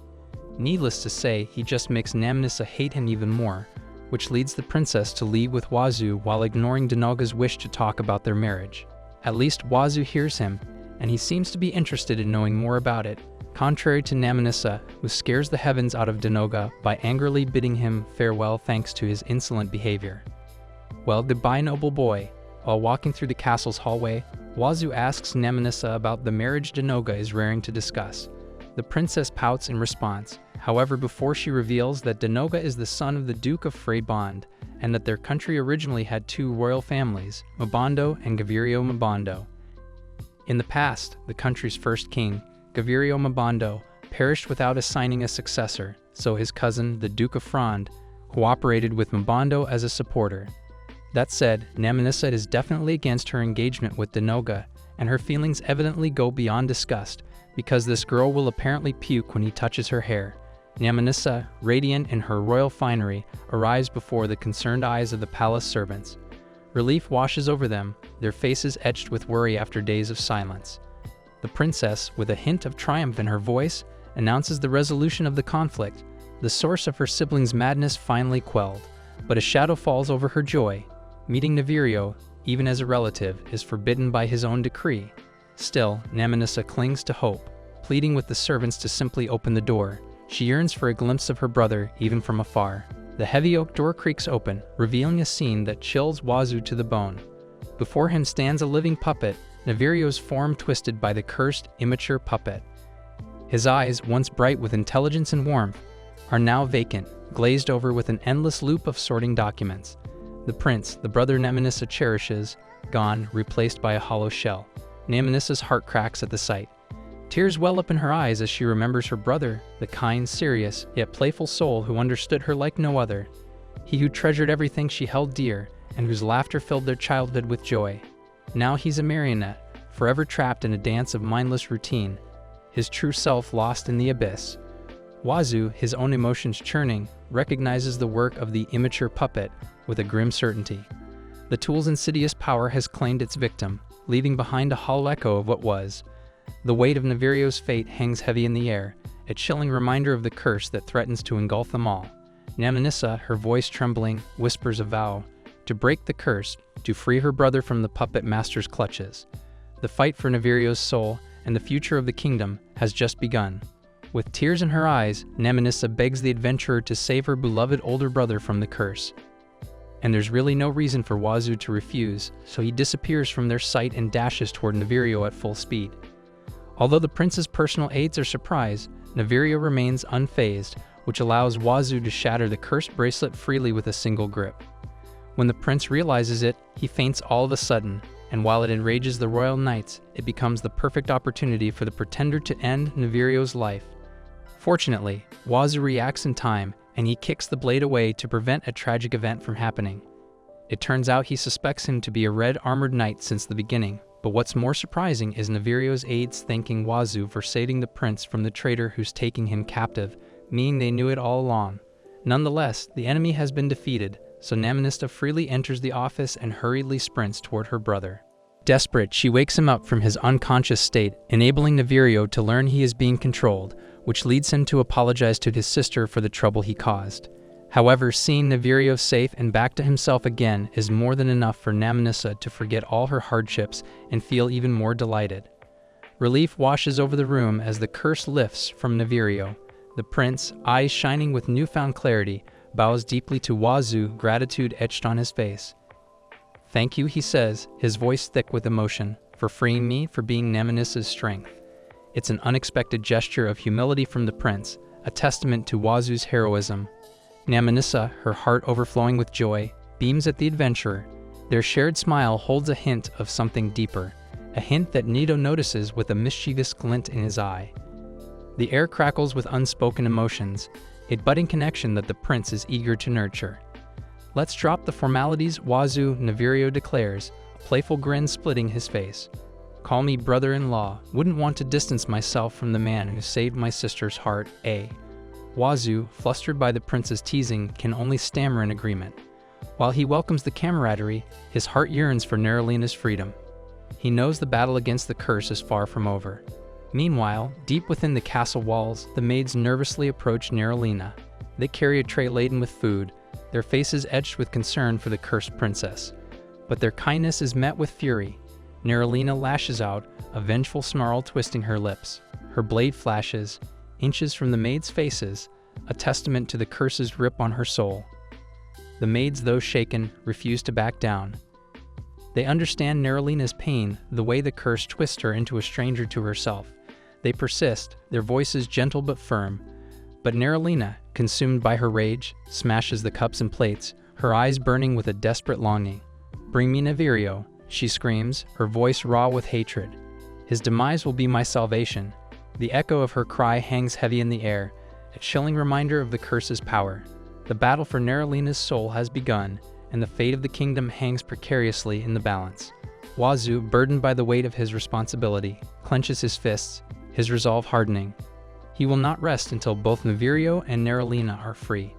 Needless to say, he just makes Naminissa hate him even more, which leads the princess to leave with Wazoo while ignoring Denoga's wish to talk about their marriage. At least Wazoo hears him, and he seems to be interested in knowing more about it, contrary to Naminissa, who scares the heavens out of Denoga by angrily bidding him farewell thanks to his insolent behavior. Well, goodbye, noble boy. While walking through the castle's hallway, Wazoo asks Naminissa about the marriage Denoga is raring to discuss. The princess pouts in response, however, before she reveals that Denoga is the son of the Duke of Freybond, and that their country originally had two royal families, Mabando and Gavirio Mabando. In the past, the country's first king, Gavirio Mabando, perished without assigning a successor, so his cousin, the Duke of Frond, cooperated with Mabando as a supporter. That said, Naminissa is definitely against her engagement with Denoga, and her feelings evidently go beyond disgust, because this girl will apparently puke when he touches her hair. Naminissa, radiant in her royal finery, arrives before the concerned eyes of the palace servants. Relief washes over them, their faces etched with worry after days of silence. The princess, with a hint of triumph in her voice, announces the resolution of the conflict, the source of her siblings' madness finally quelled. But a shadow falls over her joy. Meeting Navirio, even as a relative, is forbidden by his own decree. Still, Naminissa clings to hope, pleading with the servants to simply open the door. She yearns for a glimpse of her brother, even from afar. The heavy oak door creaks open, revealing a scene that chills Wazoo to the bone. Before him stands a living puppet, Navirio's form twisted by the cursed, immature puppet. His eyes, once bright with intelligence and warmth, are now vacant, glazed over with an endless loop of sorting documents. The prince, the brother Naminissa cherishes, gone, replaced by a hollow shell. Naminissa's heart cracks at the sight. Tears well up in her eyes as she remembers her brother, the kind, serious, yet playful soul who understood her like no other. He who treasured everything she held dear, and whose laughter filled their childhood with joy. Now he's a marionette, forever trapped in a dance of mindless routine. his true self lost in the abyss. Wazoo, his own emotions churning, recognizes the work of the immature puppet with a grim certainty. The tool's insidious power has claimed its victim, leaving behind a hollow echo of what was. The weight of Navirio's fate hangs heavy in the air, a chilling reminder of the curse that threatens to engulf them all. Namanissa, her voice trembling, whispers a vow to break the curse, to free her brother from the puppet master's clutches. The fight for Navirio's soul and the future of the kingdom has just begun. With tears in her eyes, Namanissa begs the adventurer to save her beloved older brother from the curse. And there's really no reason for Wazoo to refuse, so he disappears from their sight and dashes toward Navirio at full speed. Although the prince's personal aides are surprised, Navirio remains unfazed, which allows Wazoo to shatter the cursed bracelet freely with a single grip. When the prince realizes it, he faints all of a sudden, and while it enrages the royal knights, it becomes the perfect opportunity for the pretender to end Navirio's life. Fortunately, Wazoo reacts in time, and he kicks the blade away to prevent a tragic event from happening. It turns out he suspects him to be a red armored knight since the beginning, but what's more surprising is Navirio's aides thanking Wazoo for saving the prince from the traitor who's taking him captive, meaning they knew it all along. Nonetheless, the enemy has been defeated, so Namanissa freely enters the office and hurriedly sprints toward her brother. Desperate, she wakes him up from his unconscious state, enabling Navirio to learn he is being controlled, which leads him to apologize to his sister for the trouble he caused. However, seeing Navirio safe and back to himself again is more than enough for Namanissa to forget all her hardships and feel even more delighted. Relief washes over the room as the curse lifts from Navirio. The prince, eyes shining with newfound clarity, bows deeply to Wazoo, gratitude etched on his face. "Thank you," he says, his voice thick with emotion, "for freeing me, for being Namanissa's strength." It's an unexpected gesture of humility from the prince, a testament to Wazoo's heroism. Namanissa, her heart overflowing with joy, beams at the adventurer. Their shared smile holds a hint of something deeper, a hint that Nito notices with a mischievous glint in his eye. The air crackles with unspoken emotions, a budding connection that the prince is eager to nurture. "Let's drop the formalities," Wazoo, Navirio declares, a playful grin splitting his face. "Call me brother-in-law. Wouldn't want to distance myself from the man who saved my sister's heart, eh?" Wazoo, flustered by the prince's teasing, can only stammer in agreement. While he welcomes the camaraderie, his heart yearns for Nerolina's freedom. He knows the battle against the curse is far from over. Meanwhile, deep within the castle walls, the maids nervously approach Nerolina. They carry a tray laden with food, their faces etched with concern for the cursed princess. But their kindness is met with fury. Nerolina lashes out, a vengeful snarl twisting her lips. Her blade flashes, inches from the maids' faces, a testament to the curse's grip on her soul. The maids, though shaken, refuse to back down. They understand Nerolina's pain, the way the curse twists her into a stranger to herself. They persist, their voices gentle but firm. But Nerolina, consumed by her rage, smashes the cups and plates, her eyes burning with a desperate longing. "Bring me Navirio," she screams, her voice raw with hatred. "His demise will be my salvation." The echo of her cry hangs heavy in the air, a chilling reminder of the curse's power. The battle for Nerolina's soul has begun, and the fate of the kingdom hangs precariously in the balance. Wazoo, burdened by the weight of his responsibility, clenches his fists, his resolve hardening. He will not rest until both Navirio and Nerolina are free.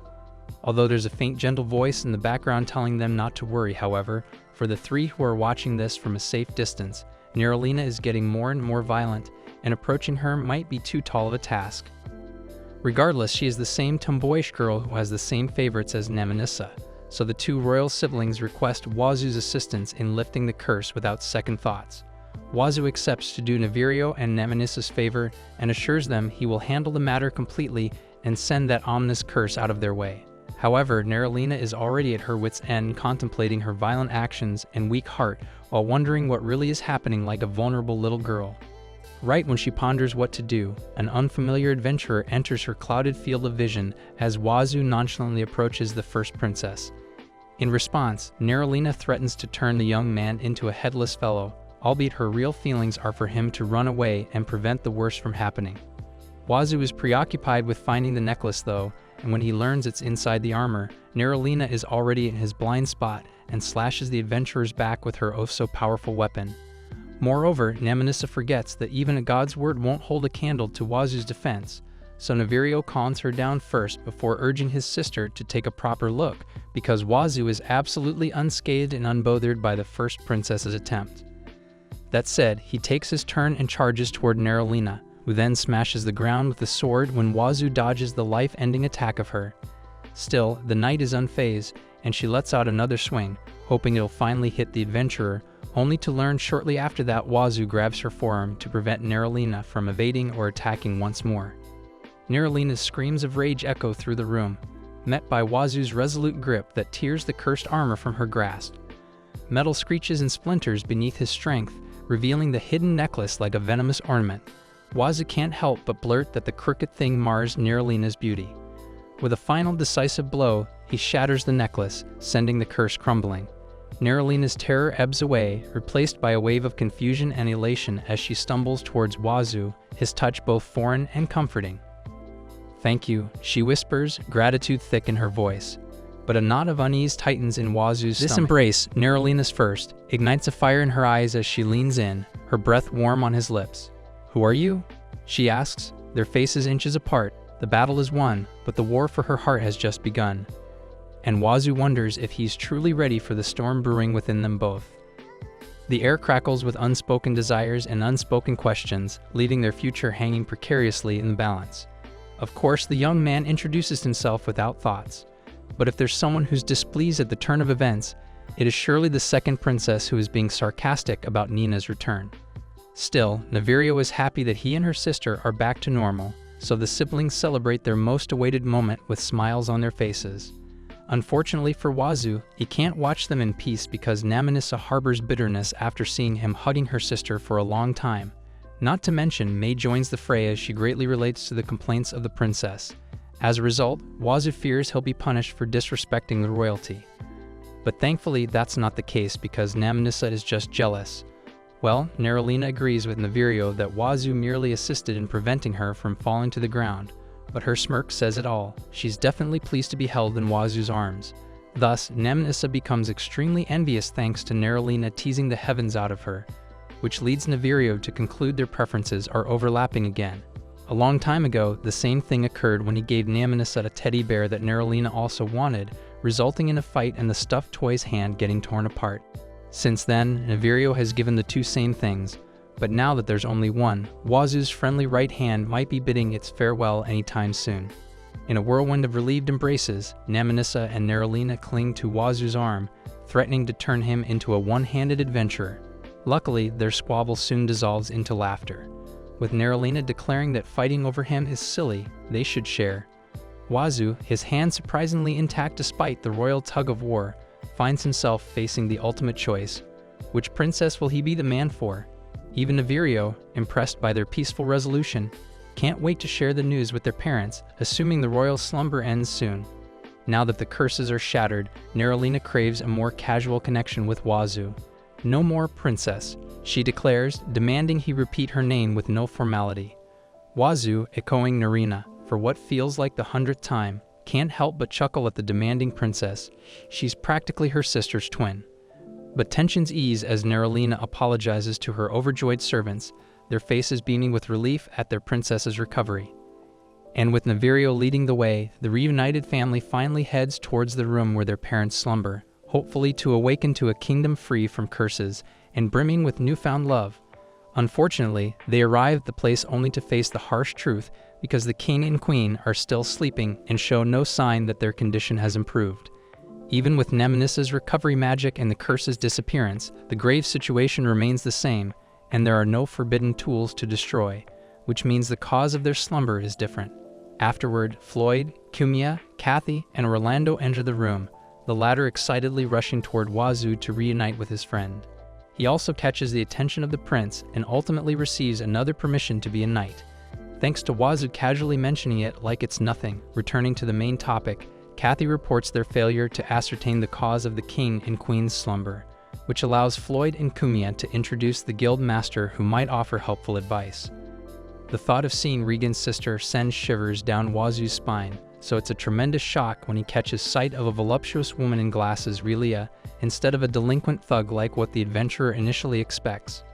Although there's a faint gentle voice in the background telling them not to worry, however, for the three who are watching this from a safe distance, Nerolina is getting more and more violent, and approaching her might be too tall of a task. Regardless, she is the same tomboyish girl who has the same favorites as Namanissa, so the two royal siblings request Wazoo's assistance in lifting the curse without second thoughts. Wazoo accepts to do Navirio and Namanissa's favor and assures them he will handle the matter completely and send that ominous curse out of their way. However, Nerolina is already at her wit's end, contemplating her violent actions and weak heart while wondering what really is happening like a vulnerable little girl. Right when she ponders what to do, an unfamiliar adventurer enters her clouded field of vision as Wazoo nonchalantly approaches the first princess. In response, Nerolina threatens to turn the young man into a headless fellow, albeit her real feelings are for him to run away and prevent the worst from happening. Wazoo is preoccupied with finding the necklace though, and when he learns it's inside the armor, Nerolina is already in his blind spot and slashes the adventurer's back with her oh-so-powerful weapon. Moreover, Namanissa forgets that even a god's word won't hold a candle to Wazoo's defense, so Navirio calms her down first before urging his sister to take a proper look, because Wazoo is absolutely unscathed and unbothered by the first princess's attempt. That said, he takes his turn and charges toward Nerolina, who then smashes the ground with the sword when Wazoo dodges the life-ending attack of her. Still, the knight is unfazed, and she lets out another swing, hoping it'll finally hit the adventurer, only to learn shortly after that Wazoo grabs her forearm to prevent Nerolina from evading or attacking once more. Nerolina's screams of rage echo through the room, met by Wazoo's resolute grip that tears the cursed armor from her grasp. Metal screeches and splinters beneath his strength, revealing the hidden necklace like a venomous ornament. Wazoo can't help but blurt that the crooked thing mars Nerolina's beauty. With a final decisive blow, he shatters the necklace, sending the curse crumbling. Nerolina's terror ebbs away, replaced by a wave of confusion and elation as she stumbles towards Wazoo, his touch both foreign and comforting. "Thank you," she whispers, gratitude thick in her voice. But a knot of unease tightens in Wazoo's stomach. This embrace, Nerolina's first, ignites a fire in her eyes as she leans in, her breath warm on his lips. "Who are you?" she asks, their faces inches apart. The battle is won, but the war for her heart has just begun. And Wazoo wonders if he's truly ready for the storm brewing within them both. The air crackles with unspoken desires and unspoken questions, leaving their future hanging precariously in the balance. Of course, the young man introduces himself without thoughts. But if there's someone who's displeased at the turn of events, it is surely the second princess who is being sarcastic about Nina's return. Still, Navirio is happy that he and her sister are back to normal, so the siblings celebrate their most awaited moment with smiles on their faces. Unfortunately for Wazoo, he can't watch them in peace because Namanissa harbors bitterness after seeing him hugging her sister for a long time. Not to mention, May joins the fray as she greatly relates to the complaints of the princess. As a result, Wazoo fears he'll be punished for disrespecting the royalty. But thankfully, that's not the case because Namanissa is just jealous. Well, Nerolina agrees with Navirio that Wazoo merely assisted in preventing her from falling to the ground, but her smirk says it all. She's definitely pleased to be held in Wazoo's arms. Thus, Namanissa becomes extremely envious thanks to Nerolina teasing the heavens out of her, which leads Navirio to conclude their preferences are overlapping again. A long time ago, the same thing occurred when he gave Namanissa a teddy bear that Nerolina also wanted, resulting in a fight and the stuffed toy's hand getting torn apart. Since then, Navirio has given the two same things, but now that there's only one, Wazoo's friendly right hand might be bidding its farewell anytime soon. In a whirlwind of relieved embraces, Namanissa and Nerolina cling to Wazoo's arm, threatening to turn him into a one-handed adventurer. Luckily, their squabble soon dissolves into laughter. With Nerolina declaring that fighting over him is silly, they should share. Wazoo, his hand surprisingly intact despite the royal tug-of-war, finds himself facing the ultimate choice. Which princess will he be the man for? Even Navirio, impressed by their peaceful resolution, can't wait to share the news with their parents, assuming the royal slumber ends soon. Now that the curses are shattered, Nerolina craves a more casual connection with Wazoo. "No more princess," she declares, demanding he repeat her name with no formality. Wazoo, echoing Nerina for what feels like the 100th time, can't help but chuckle at the demanding princess. She's practically her sister's twin. But tensions ease as Nerolina apologizes to her overjoyed servants, their faces beaming with relief at their princess's recovery. And with Navirio leading the way, the reunited family finally heads towards the room where their parents slumber, hopefully to awaken to a kingdom free from curses and brimming with newfound love. Unfortunately, they arrive at the place only to face the harsh truth because the king and queen are still sleeping and show no sign that their condition has improved. Even with Namanissa's recovery magic and the curse's disappearance, the grave situation remains the same, and there are no forbidden tools to destroy, which means the cause of their slumber is different. Afterward, Floyd, Kumiya, Kathy, and Orlando enter the room, the latter excitedly rushing toward Wazoo to reunite with his friend. He also catches the attention of the prince and ultimately receives another permission to be a knight. Thanks to Wazoo casually mentioning it like it's nothing, returning to the main topic, Kathy reports their failure to ascertain the cause of the king and queen's slumber, which allows Floyd and Kumiya to introduce the guild master who might offer helpful advice. The thought of seeing Regan's sister sends shivers down Wazoo's spine, so it's a tremendous shock when he catches sight of a voluptuous woman in glasses, Relia, instead of a delinquent thug like what the adventurer initially expects.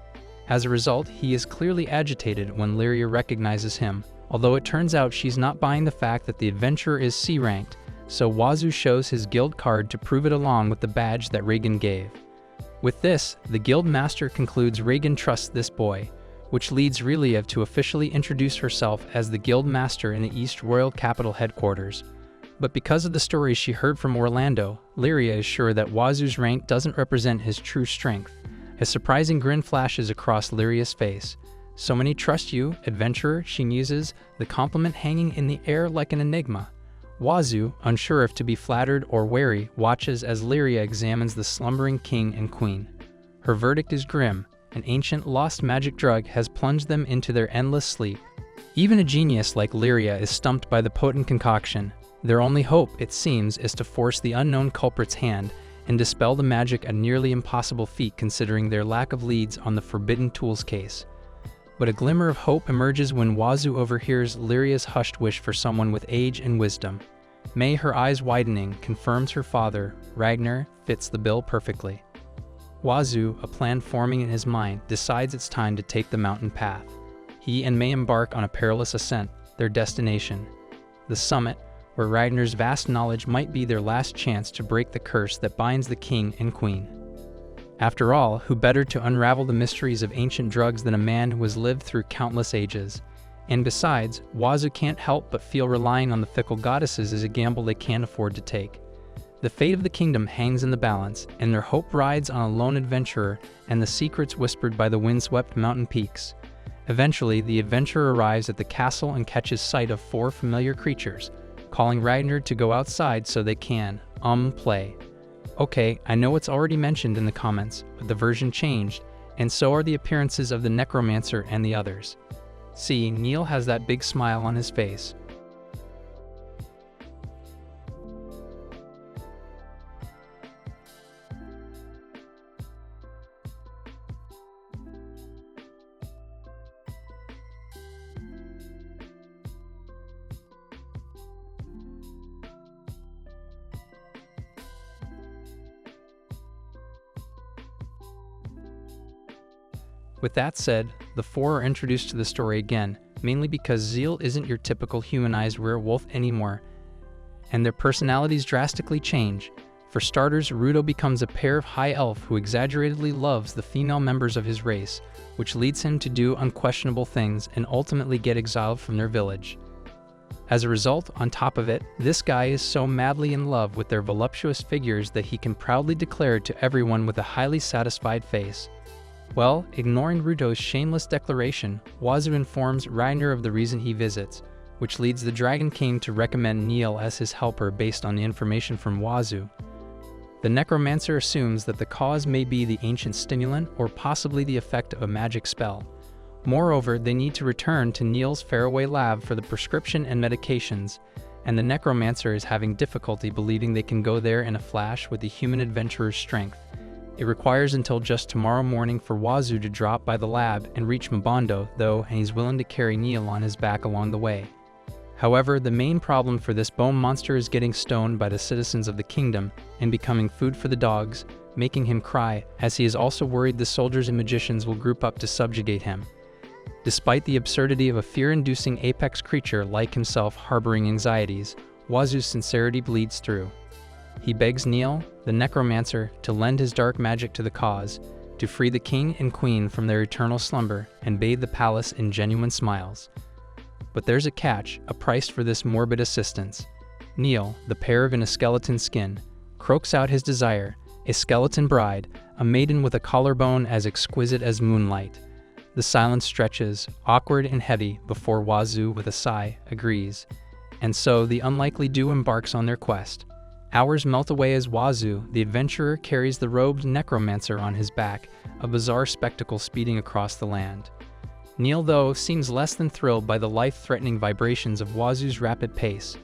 As a result, he is clearly agitated when Lyria recognizes him, although it turns out she's not buying the fact that the adventurer is C-ranked, so Wazoo shows his guild card to prove it along with the badge that Reagan gave. With this, the guild master concludes Reagan trusts this boy, which leads Reliev to officially introduce herself as the guild master in the East Royal Capital headquarters. But because of the stories she heard from Orlando, Lyria is sure that Wazoo's rank doesn't represent his true strength. A surprising grin flashes across Lyria's face. "So many trust you, adventurer," she muses, the compliment hanging in the air like an enigma. Wazoo, unsure if to be flattered or wary, watches as Lyria examines the slumbering king and queen. Her verdict is grim. An ancient lost magic drug has plunged them into their endless sleep. Even a genius like Lyria is stumped by the potent concoction. Their only hope, it seems, is to force the unknown culprit's hand and dispel the magic, a nearly impossible feat considering their lack of leads on the forbidden tools case. But a glimmer of hope emerges when Wazoo overhears Lyria's hushed wish for someone with age and wisdom. May, her eyes widening, confirms her father, Ragnar, fits the bill perfectly. Wazoo, a plan forming in his mind, decides it's time to take the mountain path. He and May embark on a perilous ascent, their destination. The summit, where Ragnar's vast knowledge might be their last chance to break the curse that binds the king and queen. After all, who better to unravel the mysteries of ancient drugs than a man who has lived through countless ages? And besides, Wazoo can't help but feel relying on the fickle goddesses is a gamble they can't afford to take. The fate of the kingdom hangs in the balance, and their hope rides on a lone adventurer and the secrets whispered by the windswept mountain peaks. Eventually, the adventurer arrives at the castle and catches sight of 4 familiar creatures, calling Ragnar to go outside so they can, play. Okay, I know it's already mentioned in the comments, but the version changed, and so are the appearances of the necromancer and the others. See, Neil has that big smile on his face. With that said, the 4 are introduced to the story again, mainly because Zeal isn't your typical humanized werewolf anymore, and their personalities drastically change. For starters, Rudo becomes a pair of high elf who exaggeratedly loves the female members of his race, which leads him to do unquestionable things and ultimately get exiled from their village. As a result, on top of it, this guy is so madly in love with their voluptuous figures that he can proudly declare to everyone with a highly satisfied face. Well, ignoring Rudo's shameless declaration, Wazoo informs Ragnar of the reason he visits, which leads the Dragon King to recommend Neil as his helper based on the information from Wazoo. The necromancer assumes that the cause may be the ancient stimulant or possibly the effect of a magic spell. Moreover, they need to return to Neil's faraway lab for the prescription and medications, and the necromancer is having difficulty believing they can go there in a flash with the human adventurer's strength. It requires until just tomorrow morning for Wazoo to drop by the lab and reach Mabondo, though, and he's willing to carry Neil on his back along the way. However, the main problem for this bone monster is getting stoned by the citizens of the kingdom and becoming food for the dogs, making him cry, as he is also worried the soldiers and magicians will group up to subjugate him. Despite the absurdity of a fear-inducing apex creature like himself harboring anxieties, Wazoo's sincerity bleeds through. He begs Neil, the necromancer, to lend his dark magic to the cause, to free the king and queen from their eternal slumber and bathe the palace in genuine smiles. But there's a catch, a price for this morbid assistance. Neil, the pair in a skeleton skin, croaks out his desire, a skeleton bride, a maiden with a collarbone as exquisite as moonlight. The silence stretches, awkward and heavy, before Wazoo, with a sigh, agrees. And so the unlikely two embarks on their quest. Hours melt away as Wazoo, the adventurer, carries the robed necromancer on his back, a bizarre spectacle speeding across the land. Neil, though, seems less than thrilled by the life-threatening vibrations of Wazoo's rapid pace.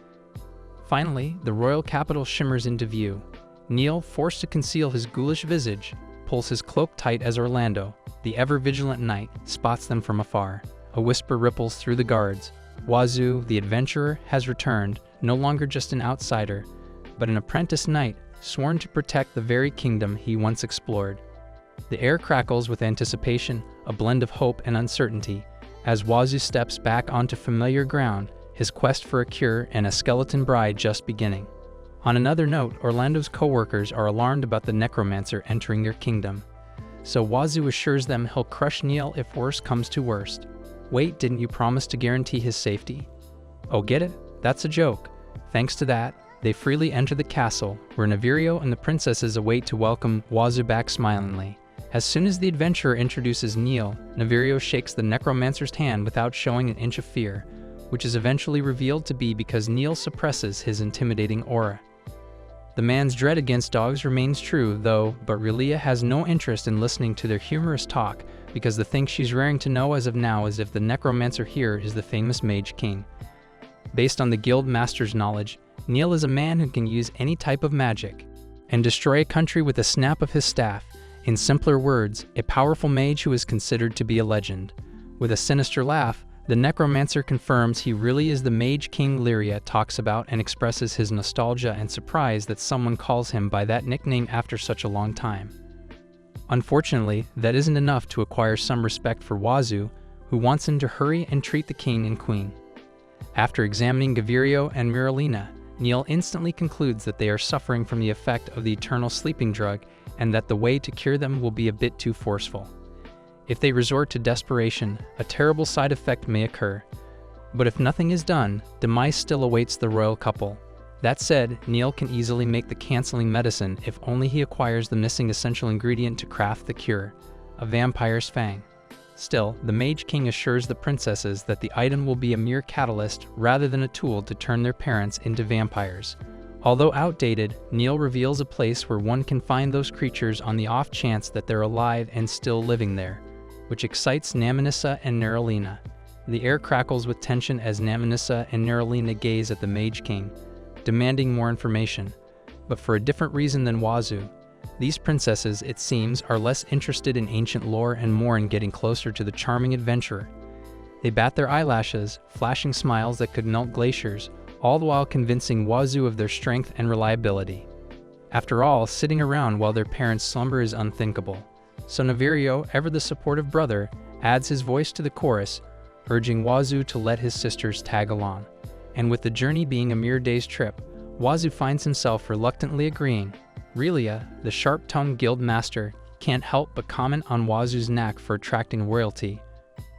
Finally, the royal capital shimmers into view. Neil, forced to conceal his ghoulish visage, pulls his cloak tight as Orlando, the ever-vigilant knight, spots them from afar. A whisper ripples through the guards. Wazoo, the adventurer, has returned, no longer just an outsider, but an apprentice knight, sworn to protect the very kingdom he once explored. The air crackles with anticipation, a blend of hope and uncertainty, as Wazoo steps back onto familiar ground, his quest for a cure and a skeleton bride just beginning. On another note, Orlando's co-workers are alarmed about the necromancer entering their kingdom, so Wazoo assures them he'll crush Neil if worse comes to worst. Wait, didn't you promise to guarantee his safety? Oh, get it? That's a joke. Thanks to that, they freely enter the castle, where Navirio and the princesses await to welcome Wazoo back smilingly. As soon as the adventurer introduces Neil, Navirio shakes the necromancer's hand without showing an inch of fear, which is eventually revealed to be because Neil suppresses his intimidating aura. The man's dread against dogs remains true, though, but Relia has no interest in listening to their humorous talk because the thing she's raring to know as of now is if the necromancer here is the famous Mage King. Based on the guild master's knowledge, Neil is a man who can use any type of magic and destroy a country with a snap of his staff. In simpler words, a powerful mage who is considered to be a legend. With a sinister laugh, the necromancer confirms he really is the Mage King Lyria talks about and expresses his nostalgia and surprise that someone calls him by that nickname after such a long time. Unfortunately, that isn't enough to acquire some respect for Wazoo, who wants him to hurry and treat the king and queen. After examining Gavirio and Miralina, Neil instantly concludes that they are suffering from the effect of the eternal sleeping drug and that the way to cure them will be a bit too forceful. If they resort to desperation, a terrible side effect may occur. But if nothing is done, demise still awaits the royal couple. That said, Neil can easily make the canceling medicine if only he acquires the missing essential ingredient to craft the cure, a vampire's fang. Still, the Mage King assures the princesses that the item will be a mere catalyst rather than a tool to turn their parents into vampires. Although outdated, Neil reveals a place where one can find those creatures on the off chance that they're alive and still living there, which excites Naminissa and Neralina. The air crackles with tension as Naminissa and Neralina gaze at the Mage King, demanding more information, but for a different reason than Wazoo. These princesses, it seems, are less interested in ancient lore and more in getting closer to the charming adventurer. They bat their eyelashes, flashing smiles that could melt glaciers, all the while convincing Wazoo of their strength and reliability. After all, sitting around while their parents slumber is unthinkable. So Navirio, ever the supportive brother, adds his voice to the chorus, urging Wazoo to let his sisters tag along. And with the journey being a mere day's trip, Wazoo finds himself reluctantly agreeing. Relia, the sharp-tongued guild master, can't help but comment on Wazoo's knack for attracting royalty,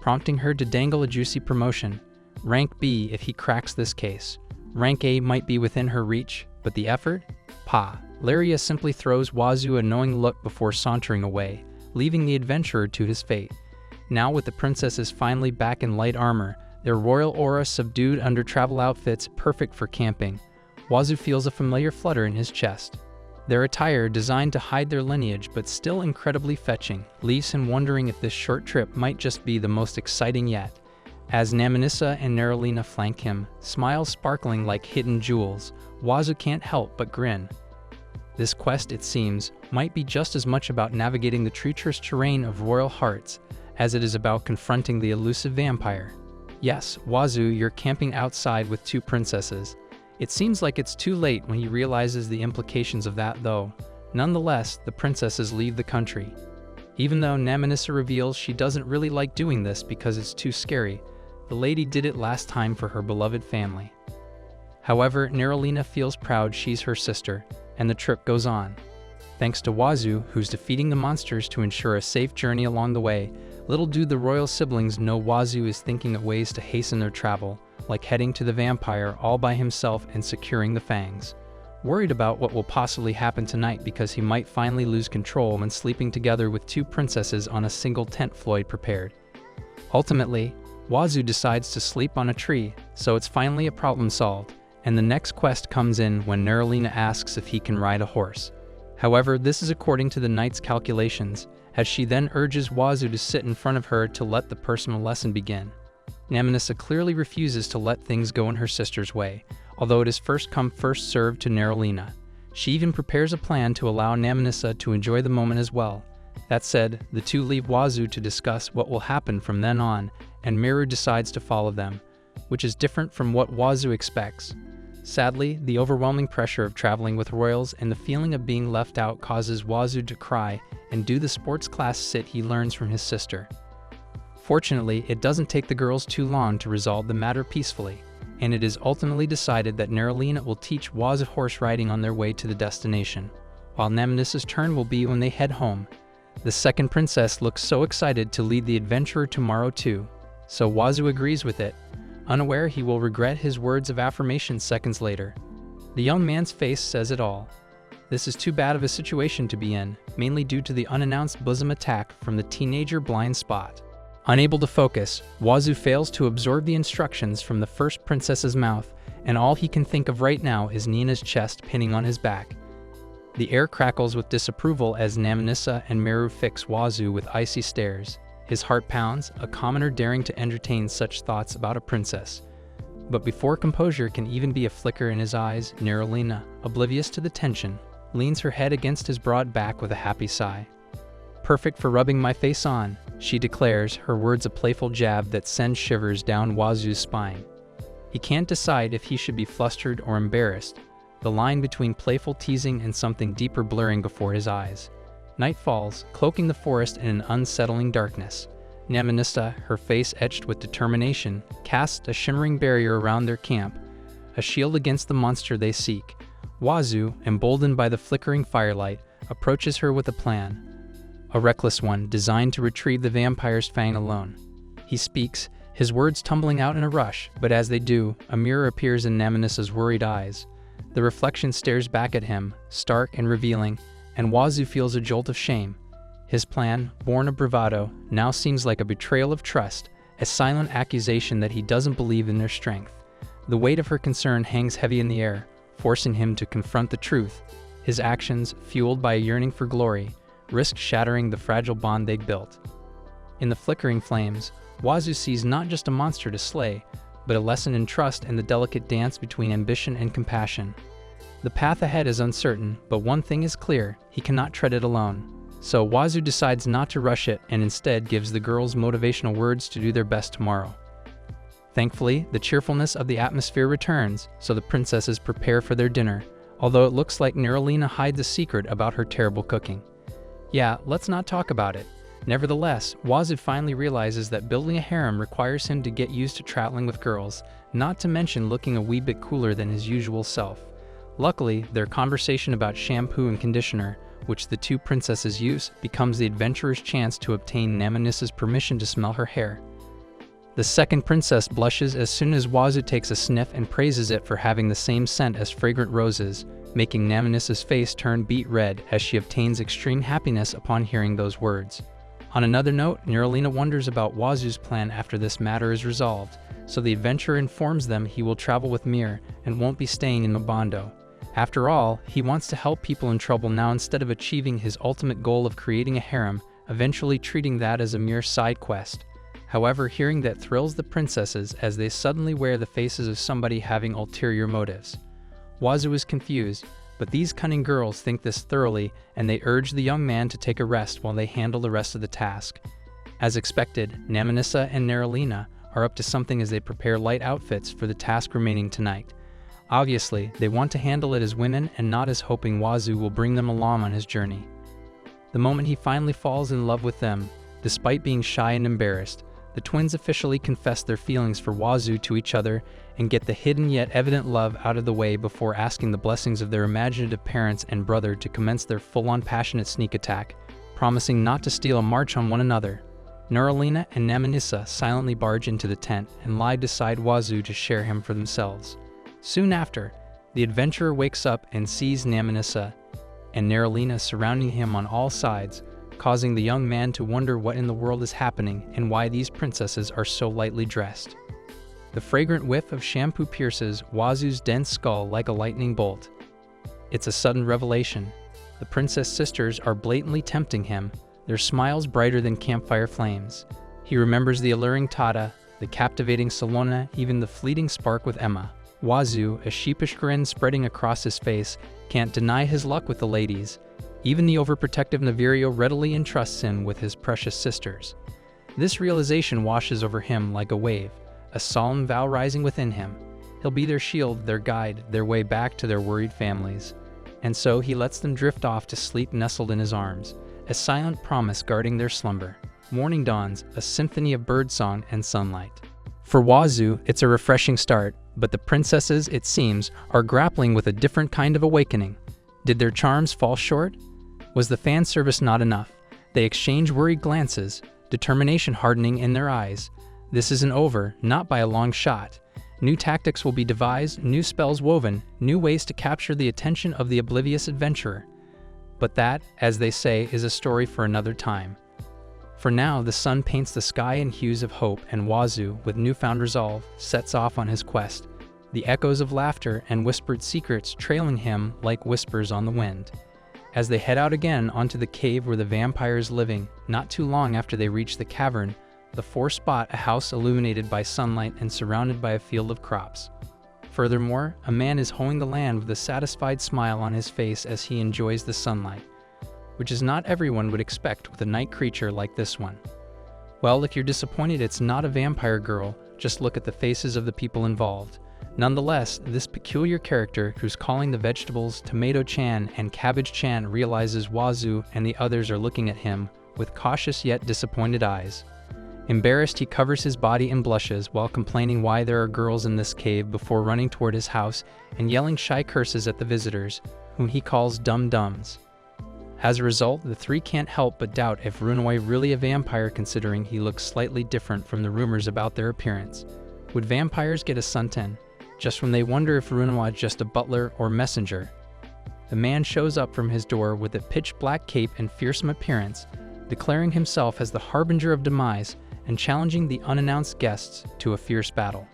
prompting her to dangle a juicy promotion. Rank B if he cracks this case. Rank A might be within her reach, but the effort? Pah. Lyria simply throws Wazoo a knowing look before sauntering away, leaving the adventurer to his fate. Now with the princesses finally back in light armor, their royal aura subdued under travel outfits perfect for camping, Wazoo feels a familiar flutter in his chest. Their attire, designed to hide their lineage but still incredibly fetching, leaves him wondering if this short trip might just be the most exciting yet. As Naminissa and Neralina flank him, smiles sparkling like hidden jewels, Wazoo can't help but grin. This quest, it seems, might be just as much about navigating the treacherous terrain of royal hearts as it is about confronting the elusive vampire. Yes, Wazoo, you're camping outside with two princesses. It seems like it's too late when he realizes the implications of that, though. Nonetheless, the princesses leave the country. Even though Naminissa reveals she doesn't really like doing this because it's too scary, the lady did it last time for her beloved family. However, Neralina feels proud she's her sister, and the trip goes on. Thanks to Wazoo, who's defeating the monsters to ensure a safe journey along the way, little do the royal siblings know Wazoo is thinking of ways to hasten their travel, like heading to the vampire all by himself and securing the fangs. Worried about what will possibly happen tonight because he might finally lose control when sleeping together with two princesses on a single tent Floyd prepared. Ultimately, Wazoo decides to sleep on a tree, so it's finally a problem solved, and the next quest comes in when Neralina asks if he can ride a horse. However, this is according to the knight's calculations, as she then urges Wazoo to sit in front of her to let the personal lesson begin. Naminissa clearly refuses to let things go in her sister's way, although it is first come first served to Neralina. She even prepares a plan to allow Naminissa to enjoy the moment as well. That said, the two leave Wazoo to discuss what will happen from then on, and Miru decides to follow them, which is different from what Wazoo expects. Sadly, the overwhelming pressure of traveling with royals and the feeling of being left out causes Wazoo to cry and do the sports class sit he learns from his sister. Fortunately, it doesn't take the girls too long to resolve the matter peacefully, and it is ultimately decided that Neralina will teach Wazoo horse riding on their way to the destination, while Namanissa's turn will be when they head home. The second princess looks so excited to lead the adventurer tomorrow too, so Wazoo agrees with it, unaware he will regret his words of affirmation seconds later. The young man's face says it all. This is too bad of a situation to be in, mainly due to the unannounced bosom attack from the teenager blind spot. Unable to focus, Wazoo fails to absorb the instructions from the first princess's mouth, and all he can think of right now is Nina's chest pinning on his back. The air crackles with disapproval as Namanissa and Meru fix Wazoo with icy stares. His heart pounds, a commoner daring to entertain such thoughts about a princess. But before composure can even be a flicker in his eyes, Neralina, oblivious to the tension, leans her head against his broad back with a happy sigh. "Perfect for rubbing my face on," she declares, her words a playful jab that sends shivers down Wazoo's spine. He can't decide if he should be flustered or embarrassed, the line between playful teasing and something deeper blurring before his eyes. Night falls, cloaking the forest in an unsettling darkness. Namanissa, her face etched with determination, casts a shimmering barrier around their camp, a shield against the monster they seek. Wazoo, emboldened by the flickering firelight, approaches her with a plan. A reckless one designed to retrieve the vampire's fang alone. He speaks, his words tumbling out in a rush, but as they do, a mirror appears in Namanissa's worried eyes. The reflection stares back at him, stark and revealing, and Wazoo feels a jolt of shame. His plan, born of bravado, now seems like a betrayal of trust, a silent accusation that he doesn't believe in their strength. The weight of her concern hangs heavy in the air, forcing him to confront the truth. His actions, fueled by a yearning for glory, risk shattering the fragile bond they'd built. In the flickering flames, Wazoo sees not just a monster to slay, but a lesson in trust and the delicate dance between ambition and compassion. The path ahead is uncertain, but one thing is clear, he cannot tread it alone. So Wazoo decides not to rush it and instead gives the girls motivational words to do their best tomorrow. Thankfully, the cheerfulness of the atmosphere returns, so the princesses prepare for their dinner, although it looks like Neralina hides a secret about her terrible cooking. Yeah, let's not talk about it. Nevertheless, Wazoo finally realizes that building a harem requires him to get used to traveling with girls, not to mention looking a wee bit cooler than his usual self. Luckily, their conversation about shampoo and conditioner, which the two princesses use, becomes the adventurer's chance to obtain Namanissa's permission to smell her hair. The second princess blushes as soon as Wazoo takes a sniff and praises it for having the same scent as fragrant roses, making Namanissa's face turn beet red as she obtains extreme happiness upon hearing those words. On another note, Neralina wonders about Wazoo's plan after this matter is resolved, so the adventurer informs them he will travel with Mir and won't be staying in Mabando. After all, he wants to help people in trouble now instead of achieving his ultimate goal of creating a harem, eventually treating that as a mere side quest. However, hearing that thrills the princesses as they suddenly wear the faces of somebody having ulterior motives. Wazoo is confused, but these cunning girls think this thoroughly and they urge the young man to take a rest while they handle the rest of the task. As expected, Namanissa and Neralina are up to something as they prepare light outfits for the task remaining tonight. Obviously, they want to handle it as women and not as hoping Wazoo will bring them along on his journey. The moment he finally falls in love with them, despite being shy and embarrassed, the twins officially confess their feelings for Wazoo to each other and get the hidden yet evident love out of the way before asking the blessings of their imaginative parents and brother to commence their full-on passionate sneak attack, promising not to steal a march on one another. Neralina and Namanissa silently barge into the tent and lie beside Wazoo to share him for themselves. Soon after, the adventurer wakes up and sees Namanissa and Neralina surrounding him on all sides, causing the young man to wonder what in the world is happening and why these princesses are so lightly dressed. The fragrant whiff of shampoo pierces Wazoo's dense skull like a lightning bolt. It's a sudden revelation. The princess sisters are blatantly tempting him, their smiles brighter than campfire flames. He remembers the alluring Tada, the captivating Salona, even the fleeting spark with Emma. Wazoo, a sheepish grin spreading across his face, can't deny his luck with the ladies. Even the overprotective Navirio readily entrusts him with his precious sisters. This realization washes over him like a wave, a solemn vow rising within him. He'll be their shield, their guide, their way back to their worried families. And so he lets them drift off to sleep nestled in his arms, a silent promise guarding their slumber. Morning dawns, a symphony of birdsong and sunlight. For Wazoo, it's a refreshing start, but the princesses, it seems, are grappling with a different kind of awakening. Did their charms fall short? Was the fan service not enough? They exchange worried glances, determination hardening in their eyes. This isn't over, not by a long shot. New tactics will be devised, new spells woven, new ways to capture the attention of the oblivious adventurer. But that, as they say, is a story for another time. For now, the sun paints the sky in hues of hope, and Wazoo, with newfound resolve, sets off on his quest, the echoes of laughter and whispered secrets trailing him like whispers on the wind. As they head out again onto the cave where the vampire is living, not too long after they reach the cavern, the four spot a house illuminated by sunlight and surrounded by a field of crops. Furthermore, a man is hoeing the land with a satisfied smile on his face as he enjoys the sunlight, which is not everyone would expect with a night creature like this one. Well, if you're disappointed it's not a vampire girl, just look at the faces of the people involved. Nonetheless, this peculiar character who's calling the vegetables Tomato-chan and Cabbage-chan realizes Wazoo and the others are looking at him with cautious yet disappointed eyes. Embarrassed, he covers his body in blushes while complaining why there are girls in this cave before running toward his house and yelling shy curses at the visitors, whom he calls dum-dums. As a result, the three can't help but doubt if Runoi really a vampire, considering he looks slightly different from the rumors about their appearance. Would vampires get a sunten? Just when they wonder if Runoi is just a butler or messenger. The man shows up from his door with a pitch-black cape and fearsome appearance, declaring himself as the harbinger of demise and challenging the unannounced guests to a fierce battle.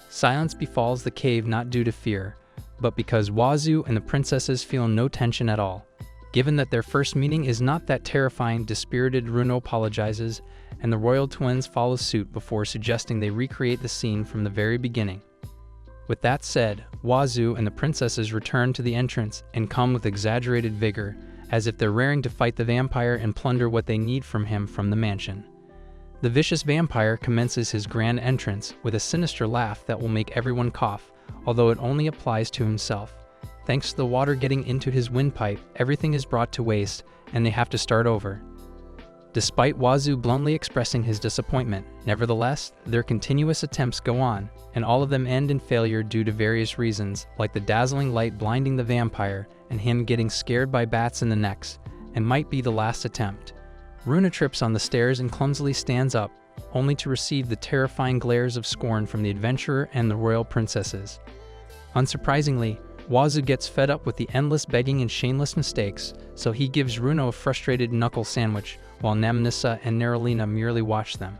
Silence befalls the cave not due to fear, but because Wazoo and the princesses feel no tension at all. Given that their first meeting is not that terrifying, dispirited Runo apologizes, and the royal twins follow suit before suggesting they recreate the scene from the very beginning. With that said, Wazoo and the princesses return to the entrance and come with exaggerated vigor, as if they're raring to fight the vampire and plunder what they need from him from the mansion. The vicious vampire commences his grand entrance with a sinister laugh that will make everyone cough, although it only applies to himself. Thanks to the water getting into his windpipe, everything is brought to waste, and they have to start over. Despite Wazoo bluntly expressing his disappointment, nevertheless, their continuous attempts go on, and all of them end in failure due to various reasons, like the dazzling light blinding the vampire and him getting scared by bats in the necks, and might be the last attempt. Runa trips on the stairs and clumsily stands up, only to receive the terrifying glares of scorn from the adventurer and the royal princesses. Unsurprisingly, Wazoo gets fed up with the endless begging and shameless mistakes, so he gives Runo a frustrated knuckle sandwich, while Namnissa and Neralina merely watch them.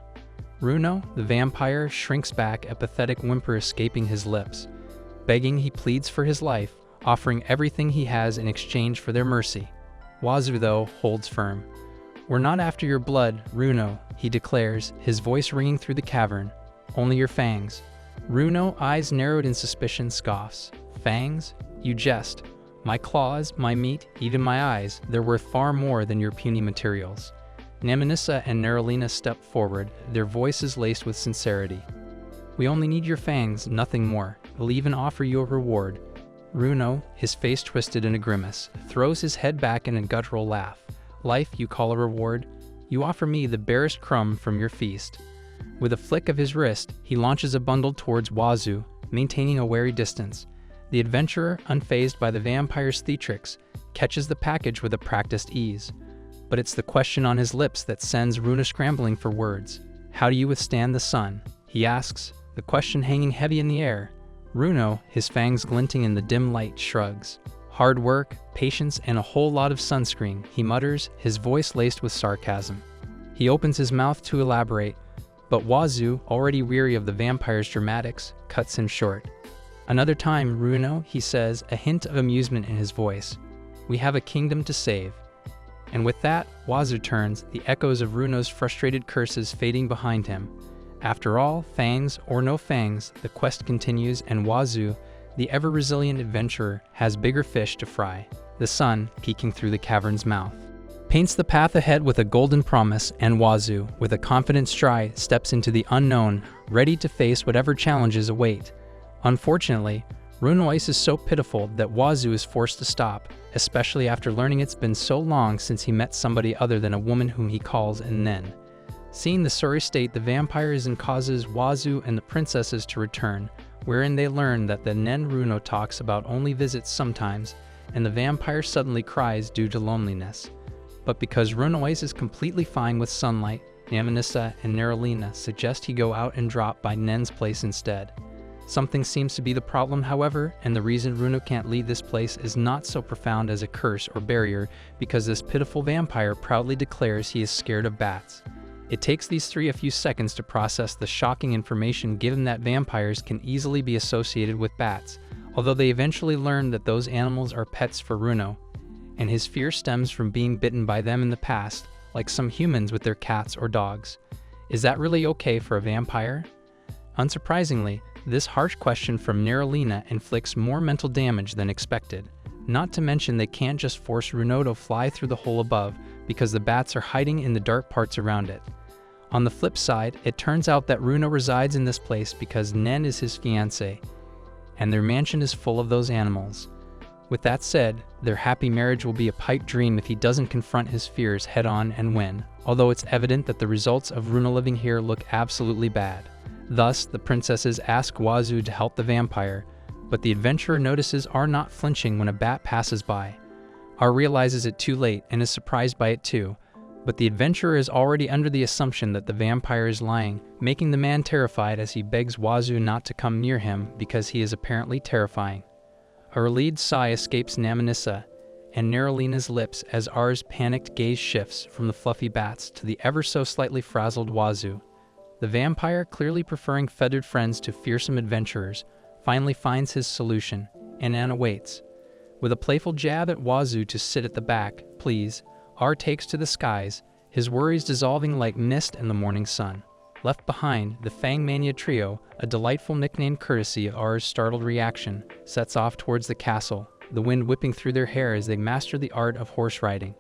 Runo, the vampire, shrinks back, a pathetic whimper escaping his lips. Begging, he pleads for his life, offering everything he has in exchange for their mercy. Wazoo, though, holds firm. "We're not after your blood, Runo," he declares, his voice ringing through the cavern. "Only your fangs." Runo, eyes narrowed in suspicion, scoffs. "Fangs? You jest. My claws, my meat, even my eyes, they're worth far more than your puny materials." Namanissa and Neralina step forward, their voices laced with sincerity. "We only need your fangs, nothing more. We'll even offer you a reward." Runo, his face twisted in a grimace, throws his head back in a guttural laugh. "Life you call a reward? You offer me the barest crumb from your feast." With a flick of his wrist, he launches a bundle towards Wazoo, maintaining a wary distance. The adventurer, unfazed by the vampire's theatrics, catches the package with a practiced ease. But it's the question on his lips that sends Runa scrambling for words. "How do you withstand the sun?" he asks, the question hanging heavy in the air. Runo, his fangs glinting in the dim light, shrugs. "Hard work, patience, and a whole lot of sunscreen," he mutters, his voice laced with sarcasm. He opens his mouth to elaborate, but Wazoo, already weary of the vampire's dramatics, cuts him short. "Another time, Runo," he says, a hint of amusement in his voice. "We have a kingdom to save." And with that, Wazoo turns, the echoes of Runo's frustrated curses fading behind him. After all, fangs or no fangs, the quest continues, and Wazoo, the ever-resilient adventurer, has bigger fish to fry. The sun, peeking through the cavern's mouth, paints the path ahead with a golden promise, and Wazoo, with a confident stride, steps into the unknown, ready to face whatever challenges await. Unfortunately, Runois is so pitiful that Wazoo is forced to stop, especially after learning it's been so long since he met somebody other than a woman whom he calls Nen. Seeing the sorry state, the vampires and causes Wazoo and the princesses to return, wherein they learn that the Nen Runo talks about only visits sometimes, and the vampire suddenly cries due to loneliness. But because Runoise is completely fine with sunlight, Namanissa and Neralina suggest he go out and drop by Nen's place instead. Something seems to be the problem, however, and the reason Runo can't leave this place is not so profound as a curse or barrier, because this pitiful vampire proudly declares he is scared of bats. It takes these three a few seconds to process the shocking information, given that vampires can easily be associated with bats, although they eventually learn that those animals are pets for Runo, and his fear stems from being bitten by them in the past, like some humans with their cats or dogs. Is that really okay for a vampire? Unsurprisingly, this harsh question from Neralina inflicts more mental damage than expected. Not to mention they can't just force Runo to fly through the hole above, because the bats are hiding in the dark parts around it. On the flip side, it turns out that Runo resides in this place because Nen is his fiancée, and their mansion is full of those animals. With that said, their happy marriage will be a pipe dream if he doesn't confront his fears head-on and win, although it's evident that the results of Runo living here look absolutely bad. Thus, the princesses ask Wazoo to help the vampire, but the adventurer notices R not flinching when a bat passes by. R realizes it too late and is surprised by it too, but the adventurer is already under the assumption that the vampire is lying, making the man terrified as he begs Wazoo not to come near him because he is apparently terrifying. A relieved sigh escapes Namanissa and Neralina's lips as R's panicked gaze shifts from the fluffy bats to the ever-so-slightly frazzled Wazoo. The vampire, clearly preferring feathered friends to fearsome adventurers, finally finds his solution, and Anna waits. With a playful jab at Wazoo to sit at the back, please, R takes to the skies, his worries dissolving like mist in the morning sun. Left behind, the Fangmania trio, a delightful nickname courtesy of R's startled reaction, sets off towards the castle, the wind whipping through their hair as they master the art of horse riding.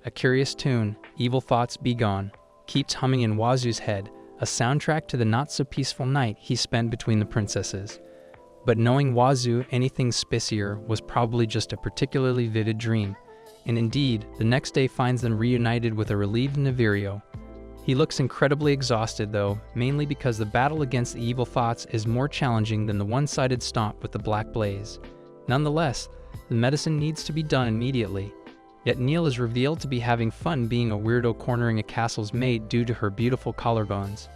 A curious tune, Evil Thoughts Be Gone, keeps humming in Wazoo's head, a soundtrack to the not-so-peaceful night he spent between the princesses. But knowing Wazoo, anything spicier was probably just a particularly vivid dream, and indeed, the next day finds them reunited with a relieved Navirio. He looks incredibly exhausted though, mainly because the battle against the evil thoughts is more challenging than the one-sided stomp with the Black Blaze. Nonetheless, the medicine needs to be done immediately. Yet Neil is revealed to be having fun being a weirdo cornering a castle's maid due to her beautiful collarbones.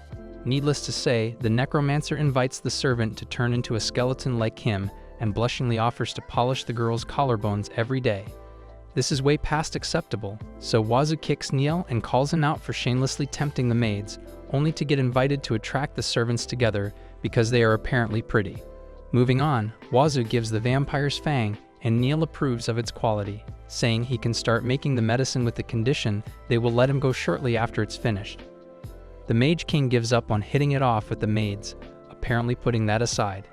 Needless to say, the necromancer invites the servant to turn into a skeleton like him and blushingly offers to polish the girl's collarbones every day. This is way past acceptable, so Wazoo kicks Neil and calls him out for shamelessly tempting the maids, only to get invited to attract the servants together because they are apparently pretty. Moving on, Wazoo gives the vampire's fang, and Neil approves of its quality, saying he can start making the medicine with the condition they will let him go shortly after it's finished. The Mage King gives up on hitting it off with the maids, apparently putting that aside.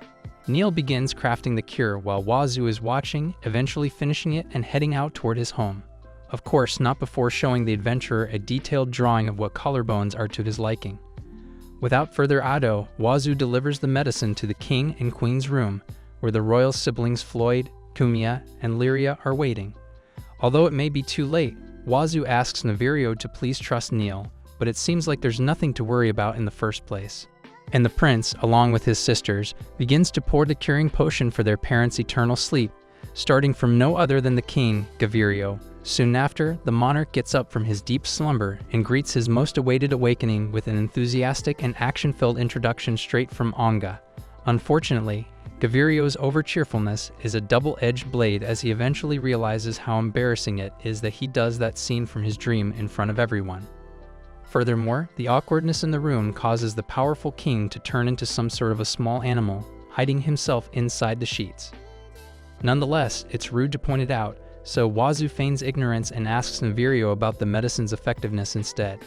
Neil begins crafting the cure while Wazoo is watching, eventually finishing it and heading out toward his home. Of course, not before showing the adventurer a detailed drawing of what collarbones are to his liking. Without further ado, Wazoo delivers the medicine to the king and queen's room, where the royal siblings Floyd, Kumia, and Lyria are waiting. Although it may be too late, Wazoo asks Navirio to please trust Neil, but it seems like there's nothing to worry about in the first place. And the prince, along with his sisters, begins to pour the curing potion for their parents' eternal sleep, starting from no other than the king, Gavirio. Soon after, the monarch gets up from his deep slumber and greets his most awaited awakening with an enthusiastic and action-filled introduction straight from Onga. Unfortunately, Gavirio's over-cheerfulness is a double-edged blade as he eventually realizes how embarrassing it is that he does that scene from his dream in front of everyone. Furthermore, the awkwardness in the room causes the powerful king to turn into some sort of a small animal, hiding himself inside the sheets. Nonetheless, it's rude to point it out, so Wazoo feigns ignorance and asks Navirio about the medicine's effectiveness instead.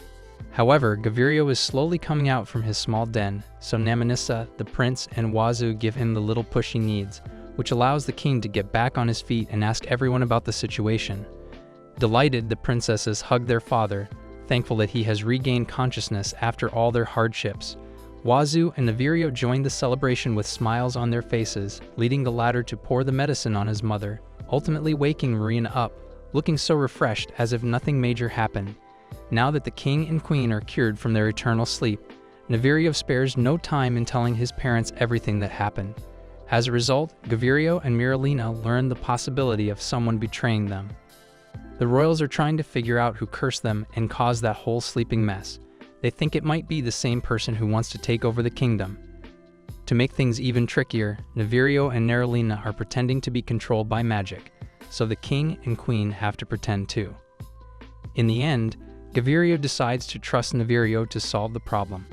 However, Gavirio is slowly coming out from his small den, so Namanissa, the prince, and Wazoo give him the little push he needs, which allows the king to get back on his feet and ask everyone about the situation. Delighted, the princesses hug their father, thankful that he has regained consciousness after all their hardships. Wazoo and Navirio join the celebration with smiles on their faces, leading the latter to pour the medicine on his mother, ultimately waking Marina up, looking so refreshed as if nothing major happened. Now that the king and queen are cured from their eternal sleep, Navirio spares no time in telling his parents everything that happened. As a result, Gavirio and Miralina learn the possibility of someone betraying them. The royals are trying to figure out who cursed them and caused that whole sleeping mess. They think it might be the same person who wants to take over the kingdom. To make things even trickier, Navirio and Neralina are pretending to be controlled by magic, so the king and queen have to pretend too. In the end, Gavirio decides to trust Navirio to solve the problem.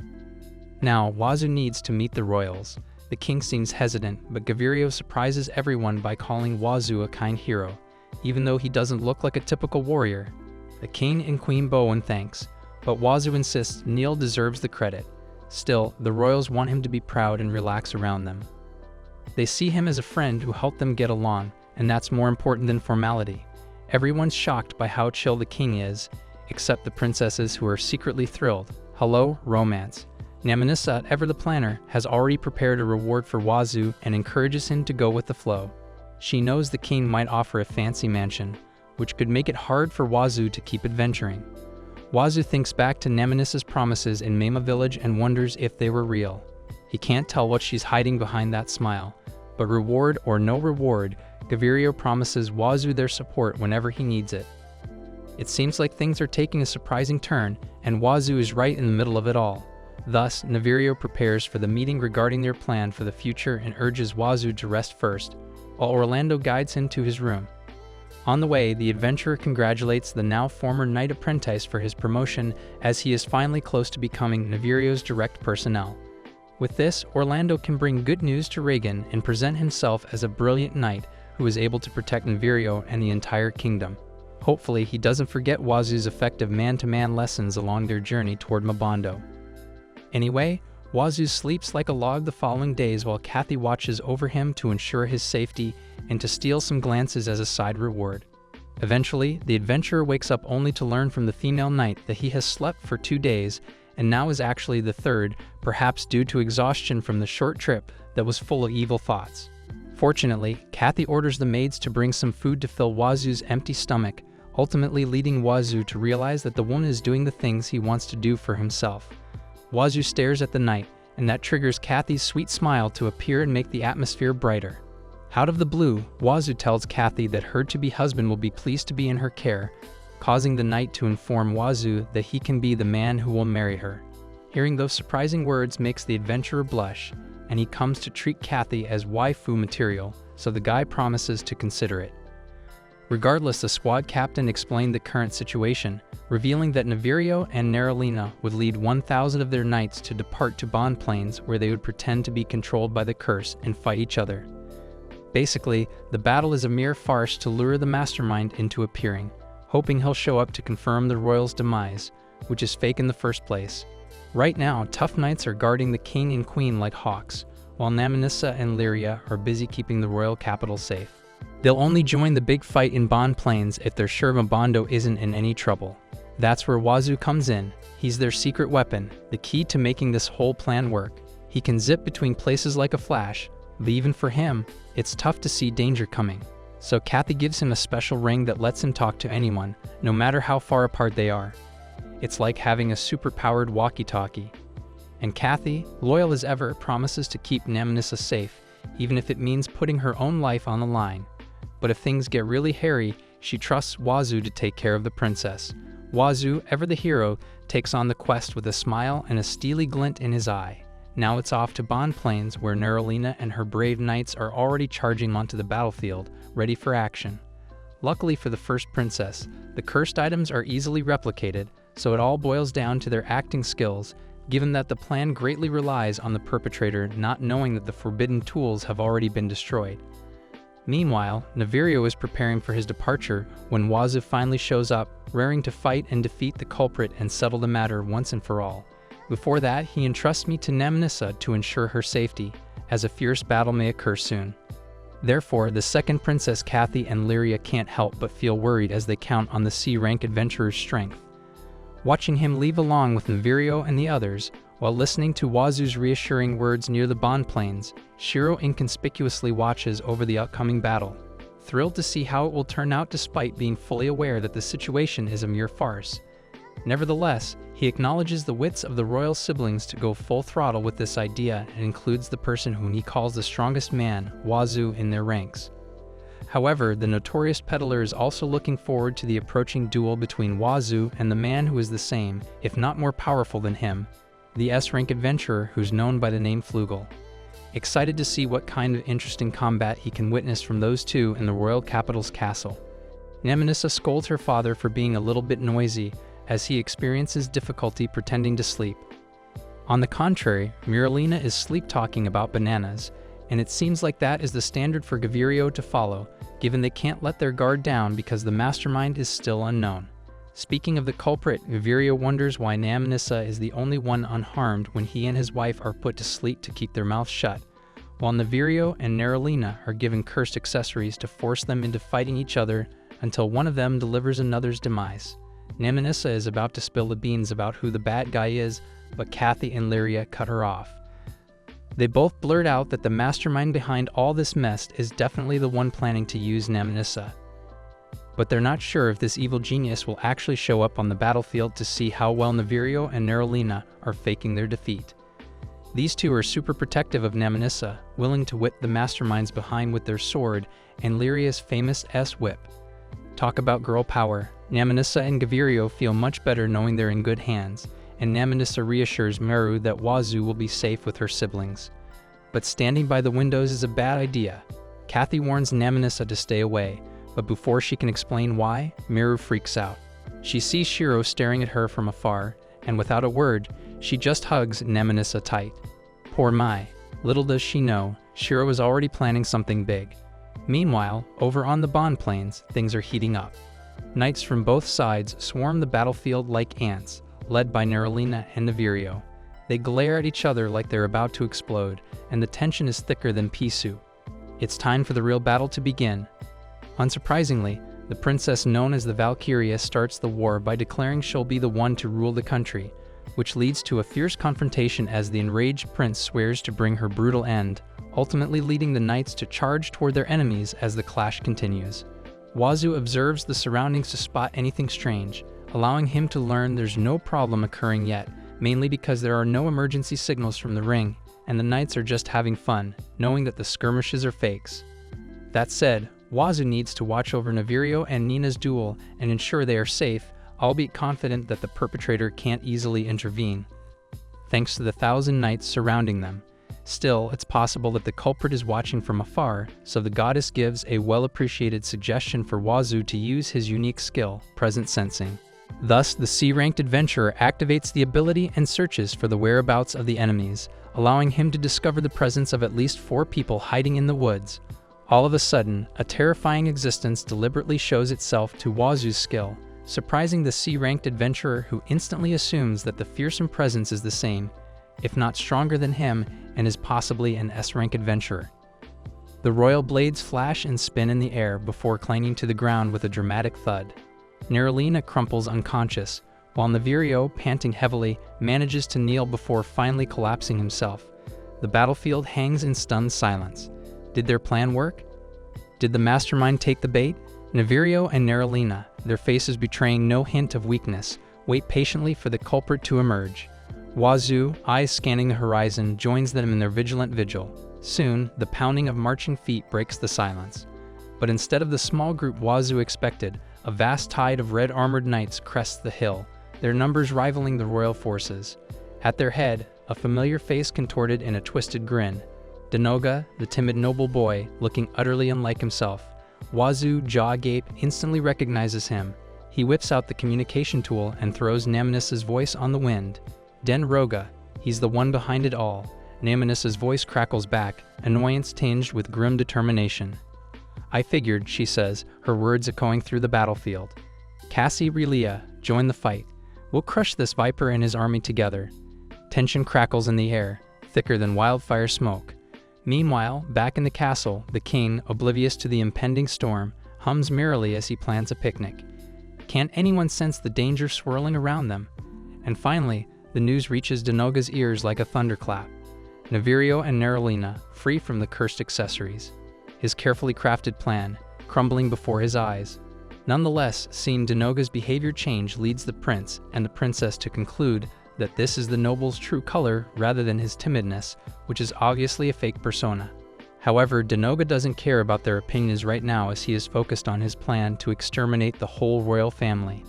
Now, Wazoo needs to meet the royals. The king seems hesitant, but Gavirio surprises everyone by calling Wazoo a kind hero, even though he doesn't look like a typical warrior. The king and queen bow in thanks, but Wazoo insists Neil deserves the credit. Still, the royals want him to be proud and relax around them. They see him as a friend who helped them get along, and that's more important than formality. Everyone's shocked by how chill the king is, except the princesses who are secretly thrilled. Hello, romance. Naminisa, ever the planner, has already prepared a reward for Wazoo and encourages him to go with the flow. She knows the king might offer a fancy mansion, which could make it hard for Wazoo to keep adventuring. Wazoo thinks back to Naminisa's promises in Mema village and wonders if they were real. He can't tell what she's hiding behind that smile, but reward or no reward, Gavirio promises Wazoo their support whenever he needs it. It seems like things are taking a surprising turn, and Wazoo is right in the middle of it all. Thus, Navirio prepares for the meeting regarding their plan for the future and urges Wazoo to rest first, while Orlando guides him to his room. On the way, the adventurer congratulates the now former knight apprentice for his promotion, as he is finally close to becoming Navirio's direct personnel. With this, Orlando can bring good news to Reagan and present himself as a brilliant knight who is able to protect Navirio and the entire kingdom. Hopefully, he doesn't forget Wazoo's effective man-to-man lessons along their journey toward Mabando. Anyway, Wazoo sleeps like a log the following days while Kathy watches over him to ensure his safety and to steal some glances as a side reward. Eventually, the adventurer wakes up only to learn from the female knight that he has slept for 2 days and now is actually the third, perhaps due to exhaustion from the short trip that was full of evil thoughts. Fortunately, Kathy orders the maids to bring some food to fill Wazoo's empty stomach, ultimately leading Wazoo to realize that the woman is doing the things he wants to do for himself. Wazoo stares at the knight, and that triggers Kathy's sweet smile to appear and make the atmosphere brighter. Out of the blue, Wazoo tells Kathy that her to-be husband will be pleased to be in her care, causing the knight to inform Wazoo that he can be the man who will marry her. Hearing those surprising words makes the adventurer blush, and he comes to treat Kathy as waifu material, so the guy promises to consider it. Regardless, the squad captain explained the current situation, revealing that Navirio and Neralina would lead 1,000 of their knights to depart to Bond Plains, where they would pretend to be controlled by the curse and fight each other. Basically, the battle is a mere farce to lure the mastermind into appearing, hoping he'll show up to confirm the royals' demise, which is fake in the first place. Right now, tough knights are guarding the king and queen like hawks, while Naminisa and Lyria are busy keeping the royal capital safe. They'll only join the big fight in Bond Plains if they're sure Mabando isn't in any trouble. That's where Wazoo comes in. He's their secret weapon, the key to making this whole plan work. He can zip between places like a flash, but even for him, it's tough to see danger coming. So Kathy gives him a special ring that lets him talk to anyone, no matter how far apart they are. It's like having a super-powered walkie-talkie. And Kathy, loyal as ever, promises to keep Naminisa safe, even if it means putting her own life on the line. But if things get really hairy, she trusts Wazoo to take care of the princess. Wazoo, ever the hero, takes on the quest with a smile and a steely glint in his eye. Now it's off to Bond Plains, where Neralina and her brave knights are already charging onto the battlefield, ready for action. Luckily for the first princess, the cursed items are easily replicated, so it all boils down to their acting skills, given that the plan greatly relies on the perpetrator not knowing that the forbidden tools have already been destroyed. Meanwhile, Navirio is preparing for his departure when Wazoo finally shows up, raring to fight and defeat the culprit and settle the matter once and for all. Before that, he entrusts me to Naminisa to ensure her safety, as a fierce battle may occur soon. Therefore, the second princess Kathy and Lyria can't help but feel worried as they count on the C-rank adventurer's strength. Watching him leave along with Navirio and the others, while listening to Wazoo's reassuring words near the Bond Plains, Shiro inconspicuously watches over the upcoming battle, thrilled to see how it will turn out despite being fully aware that the situation is a mere farce. Nevertheless, he acknowledges the wits of the royal siblings to go full throttle with this idea and includes the person whom he calls the strongest man, Wazoo, in their ranks. However, the notorious peddler is also looking forward to the approaching duel between Wazoo and the man who is the same, if not more powerful than him, the S-rank adventurer who's known by the name Flugel. Excited to see what kind of interesting combat he can witness from those two in the royal capital's castle. Nemenissa scolds her father for being a little bit noisy, as he experiences difficulty pretending to sleep. On the contrary, Miralina is sleep-talking about bananas, and it seems like that is the standard for Gavirio to follow, given they can't let their guard down because the mastermind is still unknown. Speaking of the culprit, Gavirio wonders why Nemenissa is the only one unharmed when he and his wife are put to sleep to keep their mouths shut, while Navirio and Neralina are given cursed accessories to force them into fighting each other until one of them delivers another's demise. Nemenissa is about to spill the beans about who the bad guy is, but Kathy and Lyria cut her off. They both blurt out that the mastermind behind all this mess is definitely the one planning to use Nemenissa. But they're not sure if this evil genius will actually show up on the battlefield to see how well Navirio and Neralina are faking their defeat. These two are super protective of Nemenissa, willing to whip the masterminds behind with their sword and Lyria's famous S-whip. Talk about girl power. Nemenissa and Gavirio feel much better knowing they're in good hands, and Nemenissa reassures Meru that Wazoo will be safe with her siblings. But standing by the windows is a bad idea. Kathy warns Nemenissa to stay away, but before she can explain why, Meru freaks out. She sees Shiro staring at her from afar, and without a word, she just hugs Nemenissa tight. Poor Mai. Little does she know, Shiro is already planning something big. Meanwhile, over on the Bond Plains, things are heating up. Knights from both sides swarm the battlefield like ants, led by Neralina and Navirio. They glare at each other like they're about to explode, and the tension is thicker than pea soup. It's time for the real battle to begin. Unsurprisingly, the princess known as the Valkyria starts the war by declaring she'll be the one to rule the country, which leads to a fierce confrontation as the enraged prince swears to bring her brutal end, ultimately leading the knights to charge toward their enemies as the clash continues. Wazoo observes the surroundings to spot anything strange, allowing him to learn there's no problem occurring yet, mainly because there are no emergency signals from the ring, and the knights are just having fun, knowing that the skirmishes are fakes. That said, Wazoo needs to watch over Navirio and Nina's duel and ensure they are safe, albeit confident that the perpetrator can't easily intervene, thanks to the 1,000 knights surrounding them. Still, it's possible that the culprit is watching from afar, so the goddess gives a well-appreciated suggestion for Wazoo to use his unique skill, present sensing. Thus, the C-ranked adventurer activates the ability and searches for the whereabouts of the enemies, allowing him to discover the presence of at least 4 people hiding in the woods. All of a sudden, a terrifying existence deliberately shows itself to Wazoo's skill, surprising the C-ranked adventurer who instantly assumes that the fearsome presence is the same, if not stronger than him, and is possibly an S-rank adventurer. The royal blades flash and spin in the air before clanging to the ground with a dramatic thud. Neralina crumples unconscious, while Navirio, panting heavily, manages to kneel before finally collapsing himself. The battlefield hangs in stunned silence. Did their plan work? Did the mastermind take the bait? Navirio and Neralina, their faces betraying no hint of weakness, wait patiently for the culprit to emerge. Wazoo, eyes scanning the horizon, joins them in their vigilant vigil. Soon, the pounding of marching feet breaks the silence. But instead of the small group Wazoo expected, a vast tide of red-armored knights crests the hill, their numbers rivaling the royal forces. At their head, a familiar face contorted in a twisted grin. Denoga, the timid noble boy, looking utterly unlike himself. Wazoo, jaw agape, instantly recognizes him. He whips out the communication tool and throws Nemenissa's voice on the wind. Den Roga, he's the one behind it all. Nemenissa's voice crackles back, annoyance tinged with grim determination. I figured, she says, her words echoing through the battlefield. Cassie Relia, join the fight. We'll crush this viper and his army together. Tension crackles in the air, thicker than wildfire smoke. Meanwhile, back in the castle, the king, oblivious to the impending storm, hums merrily as he plans a picnic. Can't anyone sense the danger swirling around them? And finally, the news reaches Denoga's ears like a thunderclap. Navirio and Neralina, free from the cursed accessories. His carefully crafted plan, crumbling before his eyes. Nonetheless, seeing Denoga's behavior change leads the prince and the princess to conclude that this is the noble's true color rather than his timidness, which is obviously a fake persona. However, Denoga doesn't care about their opinions right now as he is focused on his plan to exterminate the whole royal family.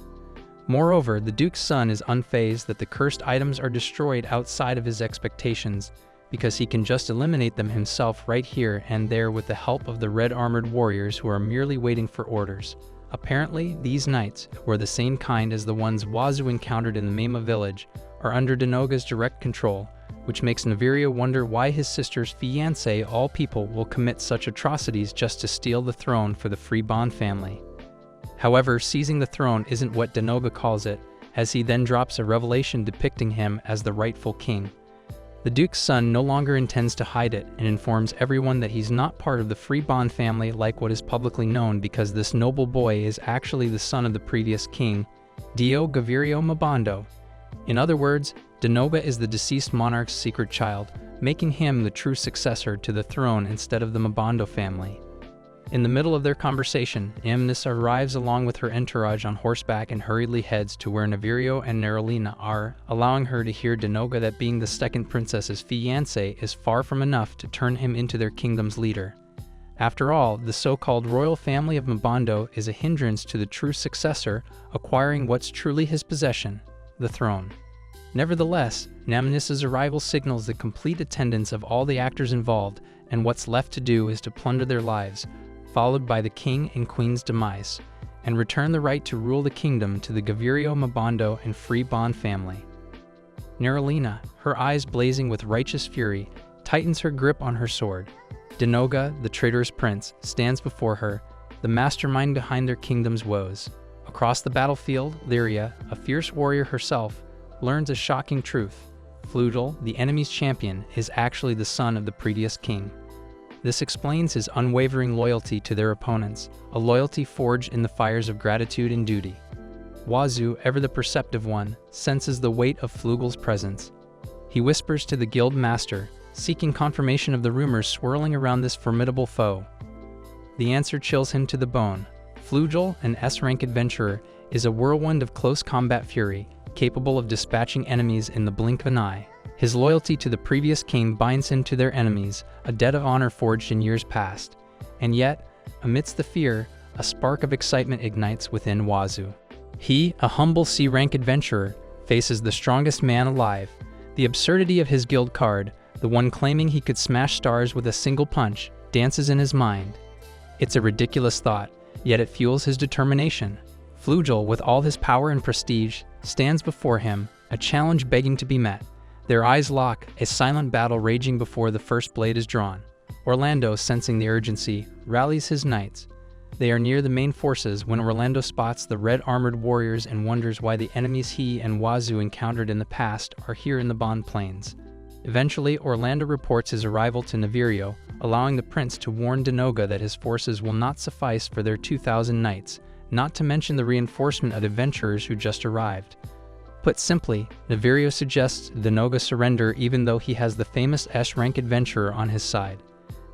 Moreover, the Duke's son is unfazed that the cursed items are destroyed outside of his expectations, because he can just eliminate them himself right here and there with the help of the red-armored warriors who are merely waiting for orders. Apparently, these knights, who are the same kind as the ones Wazoo encountered in the Mema village, are under Denoga's direct control, which makes Navirio wonder why his sister's fiancé, all people, will commit such atrocities just to steal the throne for the Free Bond family. However, seizing the throne isn't what Denoga calls it, as he then drops a revelation depicting him as the rightful king. The Duke's son no longer intends to hide it and informs everyone that he's not part of the Free Bond family like what is publicly known, because this noble boy is actually the son of the previous king, Dio Gavirio Mabando. In other words, Denoga is the deceased monarch's secret child, making him the true successor to the throne instead of the Mabando family. In the middle of their conversation, Amnis arrives along with her entourage on horseback and hurriedly heads to where Navirio and Nerolina are, allowing her to hear Denoga that being the second princess's fiancé is far from enough to turn him into their kingdom's leader. After all, the so-called royal family of Mabando is a hindrance to the true successor acquiring what's truly his possession, the throne. Nevertheless, Amnis's arrival signals the complete attendance of all the actors involved, and what's left to do is to plunder their lives, followed by the king and queen's demise, and return the right to rule the kingdom to the Gavirio Mabando and Free Bond family. Nerolina, her eyes blazing with righteous fury, tightens her grip on her sword. Denoga, the traitorous prince, stands before her, the mastermind behind their kingdom's woes. Across the battlefield, Lyria, a fierce warrior herself, learns a shocking truth. Flugel, the enemy's champion, is actually the son of the previous king. This explains his unwavering loyalty to their opponents, a loyalty forged in the fires of gratitude and duty. Wazoo, ever the perceptive one, senses the weight of Flugel's presence. He whispers to the guild master, seeking confirmation of the rumors swirling around this formidable foe. The answer chills him to the bone. Flugel, an S-rank adventurer, is a whirlwind of close combat fury, capable of dispatching enemies in the blink of an eye. His loyalty to the previous king binds him to their enemies, a debt of honor forged in years past. And yet, amidst the fear, a spark of excitement ignites within Wazoo. He, a humble C-rank adventurer, faces the strongest man alive. The absurdity of his guild card, the one claiming he could smash stars with a single punch, dances in his mind. It's a ridiculous thought, yet it fuels his determination. Flugel, with all his power and prestige, stands before him, a challenge begging to be met. Their eyes lock, a silent battle raging before the first blade is drawn. Orlando, sensing the urgency, rallies his knights. They are near the main forces when Orlando spots the red-armored warriors and wonders why the enemies he and Wazoo encountered in the past are here in the Bond Plains. Eventually, Orlando reports his arrival to Navirio, allowing the prince to warn Denoga that his forces will not suffice for their 2,000 knights, not to mention the reinforcement of adventurers who just arrived. Put simply, Navirio suggests Denoga surrender even though he has the famous S-rank adventurer on his side.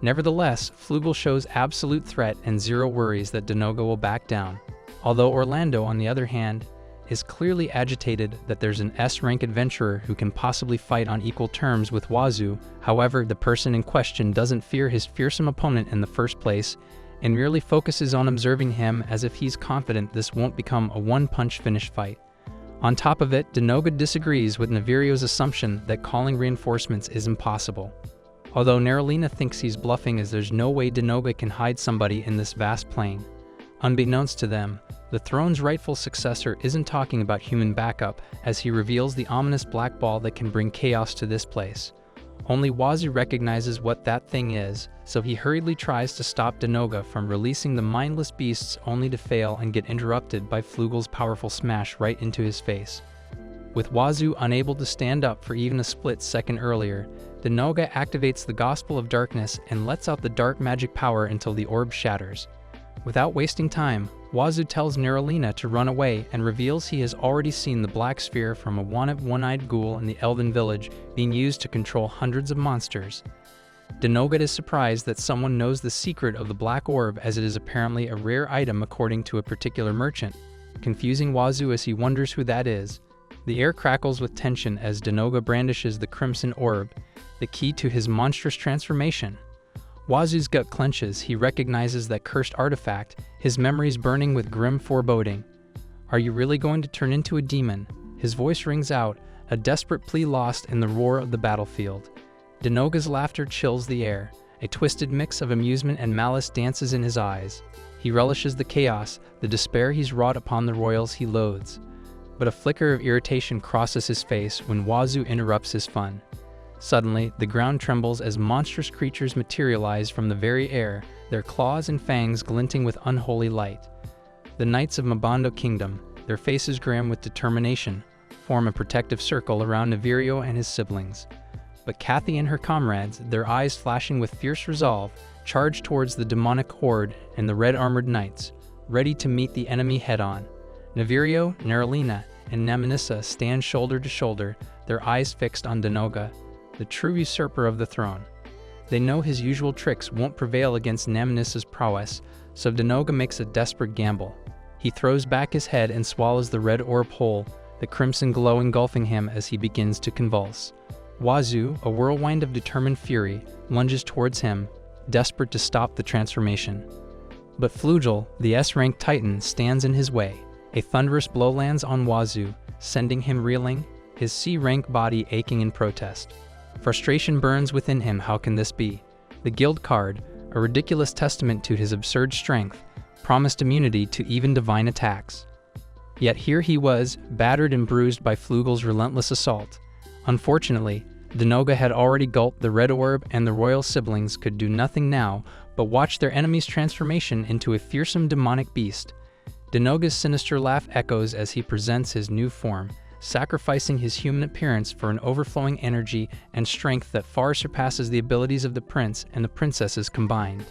Nevertheless, Flugel shows absolute threat and zero worries that Denoga will back down. Although Orlando, on the other hand, is clearly agitated that there's an S-rank adventurer who can possibly fight on equal terms with Wazoo. However, the person in question doesn't fear his fearsome opponent in the first place, and merely focuses on observing him as if he's confident this won't become a one-punch finish fight. On top of it, Denoga disagrees with Navirio's assumption that calling reinforcements is impossible. Although Nerolina thinks he's bluffing as there's no way Denoga can hide somebody in this vast plain. Unbeknownst to them, the throne's rightful successor isn't talking about human backup as he reveals the ominous black ball that can bring chaos to this place. Only Wazoo recognizes what that thing is, so he hurriedly tries to stop Denoga from releasing the mindless beasts only to fail and get interrupted by Flugel's powerful smash right into his face. With Wazoo unable to stand up for even a split second earlier, Denoga activates the Gospel of Darkness and lets out the dark magic power until the orb shatters. Without wasting time, Wazoo tells Nerolina to run away and reveals he has already seen the black sphere from a one-eyed ghoul in the Elven village being used to control hundreds of monsters. Denoga is surprised that someone knows the secret of the black orb, as it is apparently a rare item according to a particular merchant, confusing Wazoo as he wonders who that is. The air crackles with tension as Denoga brandishes the crimson orb, the key to his monstrous transformation. Wazoo's gut clenches. He recognizes that cursed artifact, his memories burning with grim foreboding. "Are you really going to turn into a demon?" His voice rings out, a desperate plea lost in the roar of the battlefield. Denoga's laughter chills the air. A twisted mix of amusement and malice dances in his eyes. He relishes the chaos, the despair he's wrought upon the royals he loathes. But a flicker of irritation crosses his face when Wazoo interrupts his fun. Suddenly, the ground trembles as monstrous creatures materialize from the very air, their claws and fangs glinting with unholy light. The knights of Mabando Kingdom, their faces grim with determination, form a protective circle around Nevirio and his siblings. But Kathy and her comrades, their eyes flashing with fierce resolve, charge towards the demonic horde and the red-armored knights, ready to meet the enemy head-on. Nevirio, Neralina, and Naminissa stand shoulder to shoulder, their eyes fixed on Denoga, the true usurper of the throne. They know his usual tricks won't prevail against Naminissa's prowess, so Denoga makes a desperate gamble. He throws back his head and swallows the red orb whole, the crimson glow engulfing him as he begins to convulse. Wazoo, a whirlwind of determined fury, lunges towards him, desperate to stop the transformation. But Flugel, the S-rank titan, stands in his way. A thunderous blow lands on Wazoo, sending him reeling, his C-rank body aching in protest. Frustration burns within him. How can this be? The guild card, a ridiculous testament to his absurd strength, promised immunity to even divine attacks. Yet here he was, battered and bruised by Flugel's relentless assault. Unfortunately, Denoga had already gulped the red orb, and the royal siblings could do nothing now but watch their enemy's transformation into a fearsome demonic beast. Denoga's sinister laugh echoes as he presents his new form, sacrificing his human appearance for an overflowing energy and strength that far surpasses the abilities of the prince and the princesses combined.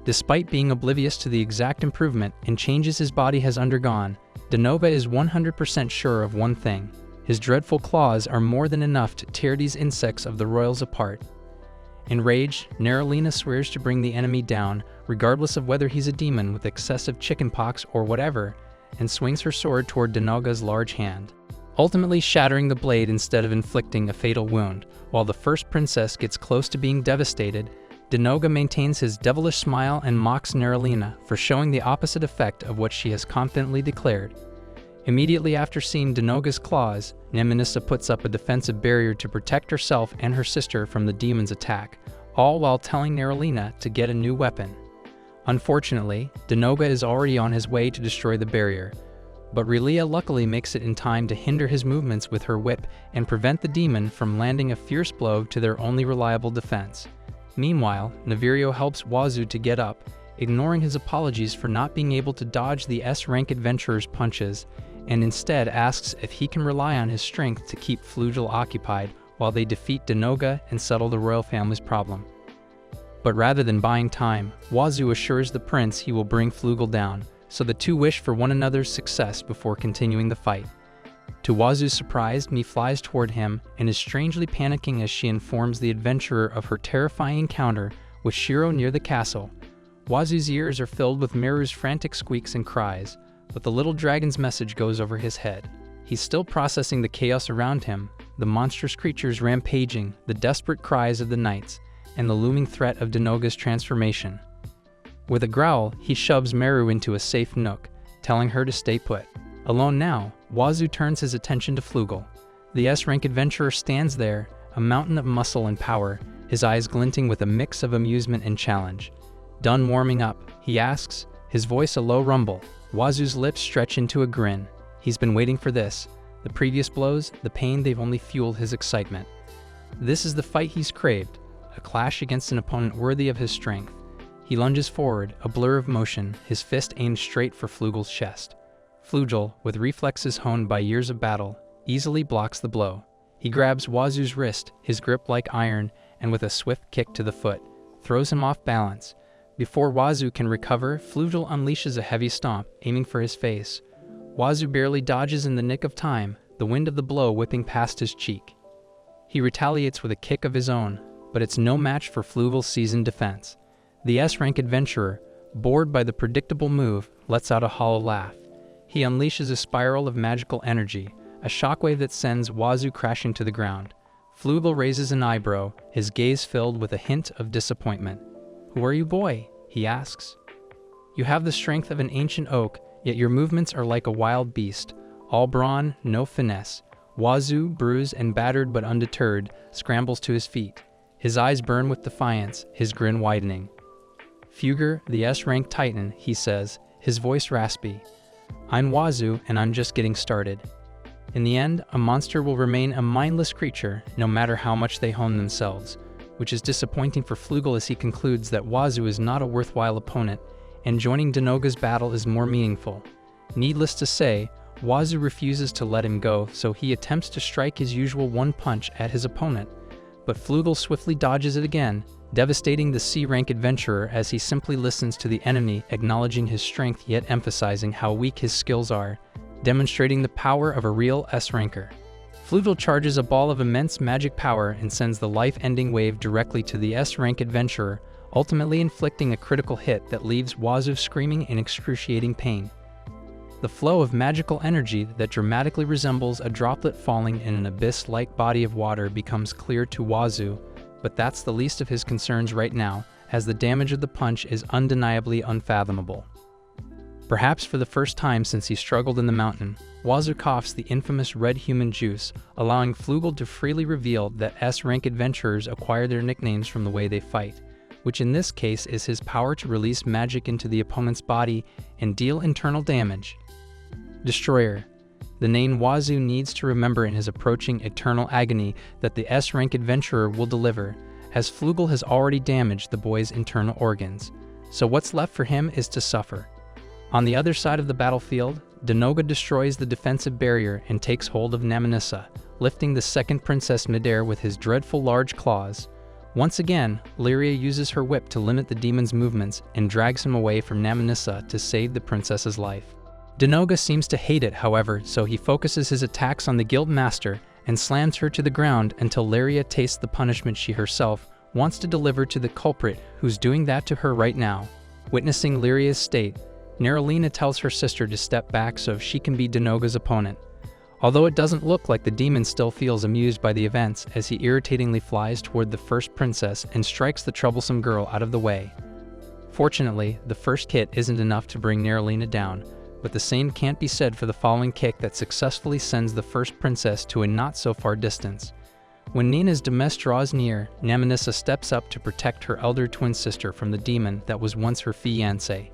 Despite being oblivious to the exact improvement and changes his body has undergone, Denoga is 100% sure of one thing: his dreadful claws are more than enough to tear these insects of the royals apart. Enraged, Neralina swears to bring the enemy down, regardless of whether he's a demon with excessive chickenpox or whatever, and swings her sword toward Denoga's large hand, ultimately shattering the blade instead of inflicting a fatal wound. While the first princess gets close to being devastated, Denoga maintains his devilish smile and mocks Neralina for showing the opposite effect of what she has confidently declared. Immediately after seeing Denoga's claws, Naminissa puts up a defensive barrier to protect herself and her sister from the demon's attack, all while telling Neralina to get a new weapon. Unfortunately, Denoga is already on his way to destroy the barrier, but Relia luckily makes it in time to hinder his movements with her whip and prevent the demon from landing a fierce blow to their only reliable defense. Meanwhile, Nevirio helps Wazoo to get up, ignoring his apologies for not being able to dodge the S-rank adventurer's punches, and instead asks if he can rely on his strength to keep Flugel occupied while they defeat Denoga and settle the royal family's problem. But rather than buying time, Wazoo assures the prince he will bring Flugel down, so the two wish for one another's success before continuing the fight. To Wazoo's surprise, Mi flies toward him and is strangely panicking as she informs the adventurer of her terrifying encounter with Shiro near the castle. Wazoo's ears are filled with Meru's frantic squeaks and cries, but the little dragon's message goes over his head. He's still processing the chaos around him, the monstrous creatures rampaging, the desperate cries of the knights, and the looming threat of Denoga's transformation. With a growl, he shoves Meru into a safe nook, telling her to stay put. Alone now, Wazoo turns his attention to Flugel. The S-rank adventurer stands there, a mountain of muscle and power, his eyes glinting with a mix of amusement and challenge. Done warming up, he asks, his voice a low rumble. Wazoo's lips stretch into a grin. He's been waiting for this. The previous blows, the pain, they've only fueled his excitement. This is the fight he's craved, a clash against an opponent worthy of his strength. He lunges forward, a blur of motion, his fist aimed straight for Flugel's chest. Flugel, with reflexes honed by years of battle, easily blocks the blow. He grabs Wazoo's wrist, his grip like iron, and with a swift kick to the foot, throws him off balance. Before Wazoo can recover, Flugel unleashes a heavy stomp, aiming for his face. Wazoo barely dodges in the nick of time, the wind of the blow whipping past his cheek. He retaliates with a kick of his own, but it's no match for Flugel's seasoned defense. The S-rank adventurer, bored by the predictable move, lets out a hollow laugh. He unleashes a spiral of magical energy, a shockwave that sends Wazoo crashing to the ground. Flugel raises an eyebrow, his gaze filled with a hint of disappointment. "Who are you, boy?" he asks. "You have the strength of an ancient oak, yet your movements are like a wild beast. All brawn, no finesse." Wazoo, bruised and battered but undeterred, scrambles to his feet. His eyes burn with defiance, his grin widening. "Fugger, the S-rank titan," he says, his voice raspy. "I'm Wazoo, and I'm just getting started." In the end, a monster will remain a mindless creature, no matter how much they hone themselves, which is disappointing for Flugel as he concludes that Wazoo is not a worthwhile opponent, and joining Denoga's battle is more meaningful. Needless to say, Wazoo refuses to let him go, so he attempts to strike his usual one punch at his opponent, but Flugel swiftly dodges it again, devastating the C-rank adventurer as he simply listens to the enemy, acknowledging his strength yet emphasizing how weak his skills are, demonstrating the power of a real S-ranker. Flugel charges a ball of immense magic power and sends the life-ending wave directly to the S-rank adventurer, ultimately inflicting a critical hit that leaves Wazoo screaming in excruciating pain. The flow of magical energy that dramatically resembles a droplet falling in an abyss-like body of water becomes clear to Wazoo, but that's the least of his concerns right now, as the damage of the punch is undeniably unfathomable. Perhaps for the first time since he struggled in the mountain, Wazoo coughs the infamous red human juice, allowing Flugel to freely reveal that S-rank adventurers acquire their nicknames from the way they fight, which in this case is his power to release magic into the opponent's body and deal internal damage. Destroyer. The name Wazoo needs to remember in his approaching eternal agony that the S-rank adventurer will deliver, as Flugel has already damaged the boy's internal organs, so what's left for him is to suffer. On the other side of the battlefield, Denoga destroys the defensive barrier and takes hold of Namanissa, lifting the second princess midair with his dreadful large claws. Once again, Lyria uses her whip to limit the demon's movements and drags him away from Namanissa to save the princess's life. Denoga seems to hate it, however, so he focuses his attacks on the guild master and slams her to the ground until Lyria tastes the punishment she herself wants to deliver to the culprit who's doing that to her right now. Witnessing Lyria's state, Nerolina tells her sister to step back so she can be Denoga's opponent. Although it doesn't look like the demon still feels amused by the events as he irritatingly flies toward the first princess and strikes the troublesome girl out of the way. Fortunately, the first hit isn't enough to bring Nerolina down, but the same can't be said for the following kick that successfully sends the first princess to a not-so-far distance. When Nina's Demes draws near, Namanissa steps up to protect her elder twin sister from the demon that was once her fiancé.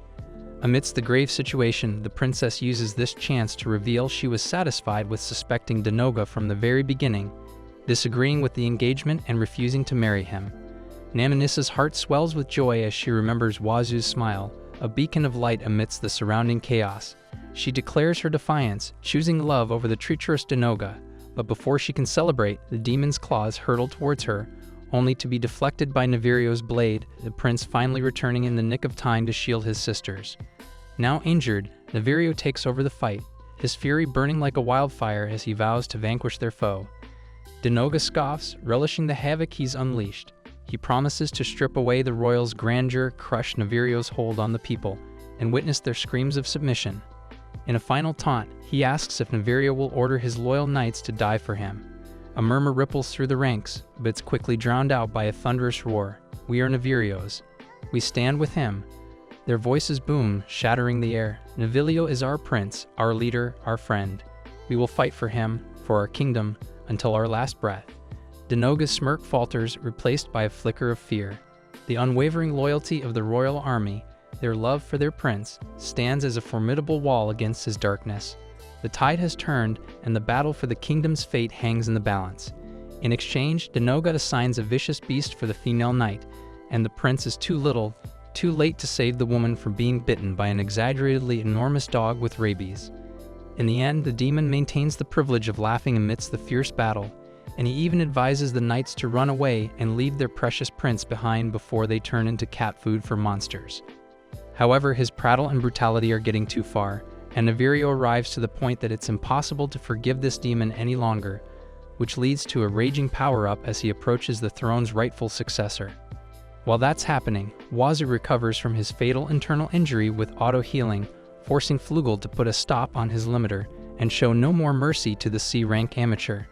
Amidst the grave situation, the princess uses this chance to reveal she was satisfied with suspecting Denoga from the very beginning, disagreeing with the engagement and refusing to marry him. Namanissa's heart swells with joy as she remembers Wazoo's smile, a beacon of light amidst the surrounding chaos. She declares her defiance, choosing love over the treacherous Denoga, but before she can celebrate, the demon's claws hurtle towards her, only to be deflected by Navirio's blade, the prince finally returning in the nick of time to shield his sisters. Now injured, Navirio takes over the fight, his fury burning like a wildfire as he vows to vanquish their foe. Denoga scoffs, relishing the havoc he's unleashed. He promises to strip away the royal's grandeur, crush Navirio's hold on the people, and witness their screams of submission. In a final taunt, he asks if Navirio will order his loyal knights to die for him. A murmur ripples through the ranks, but it's quickly drowned out by a thunderous roar. "We are Navirio's. We stand with him." Their voices boom, shattering the air. "Navilio is our prince, our leader, our friend. We will fight for him, for our kingdom, until our last breath." Denoga's smirk falters, replaced by a flicker of fear. The unwavering loyalty of the royal army, their love for their prince, stands as a formidable wall against his darkness. The tide has turned, and the battle for the kingdom's fate hangs in the balance. In exchange, Denoga assigns a vicious beast for the female knight, and the prince is too late to save the woman from being bitten by an exaggeratedly enormous dog with rabies. In the end, the demon maintains the privilege of laughing amidst the fierce battle, and he even advises the knights to run away and leave their precious prince behind before they turn into cat food for monsters. However, his prattle and brutality are getting too far, and Navirio arrives to the point that it's impossible to forgive this demon any longer. which leads to a raging power-up as he approaches the throne's rightful successor. While that's happening, Wazoo recovers from his fatal internal injury with auto-healing, forcing Flugel to put a stop on his limiter and show no more mercy to the C-rank amateur.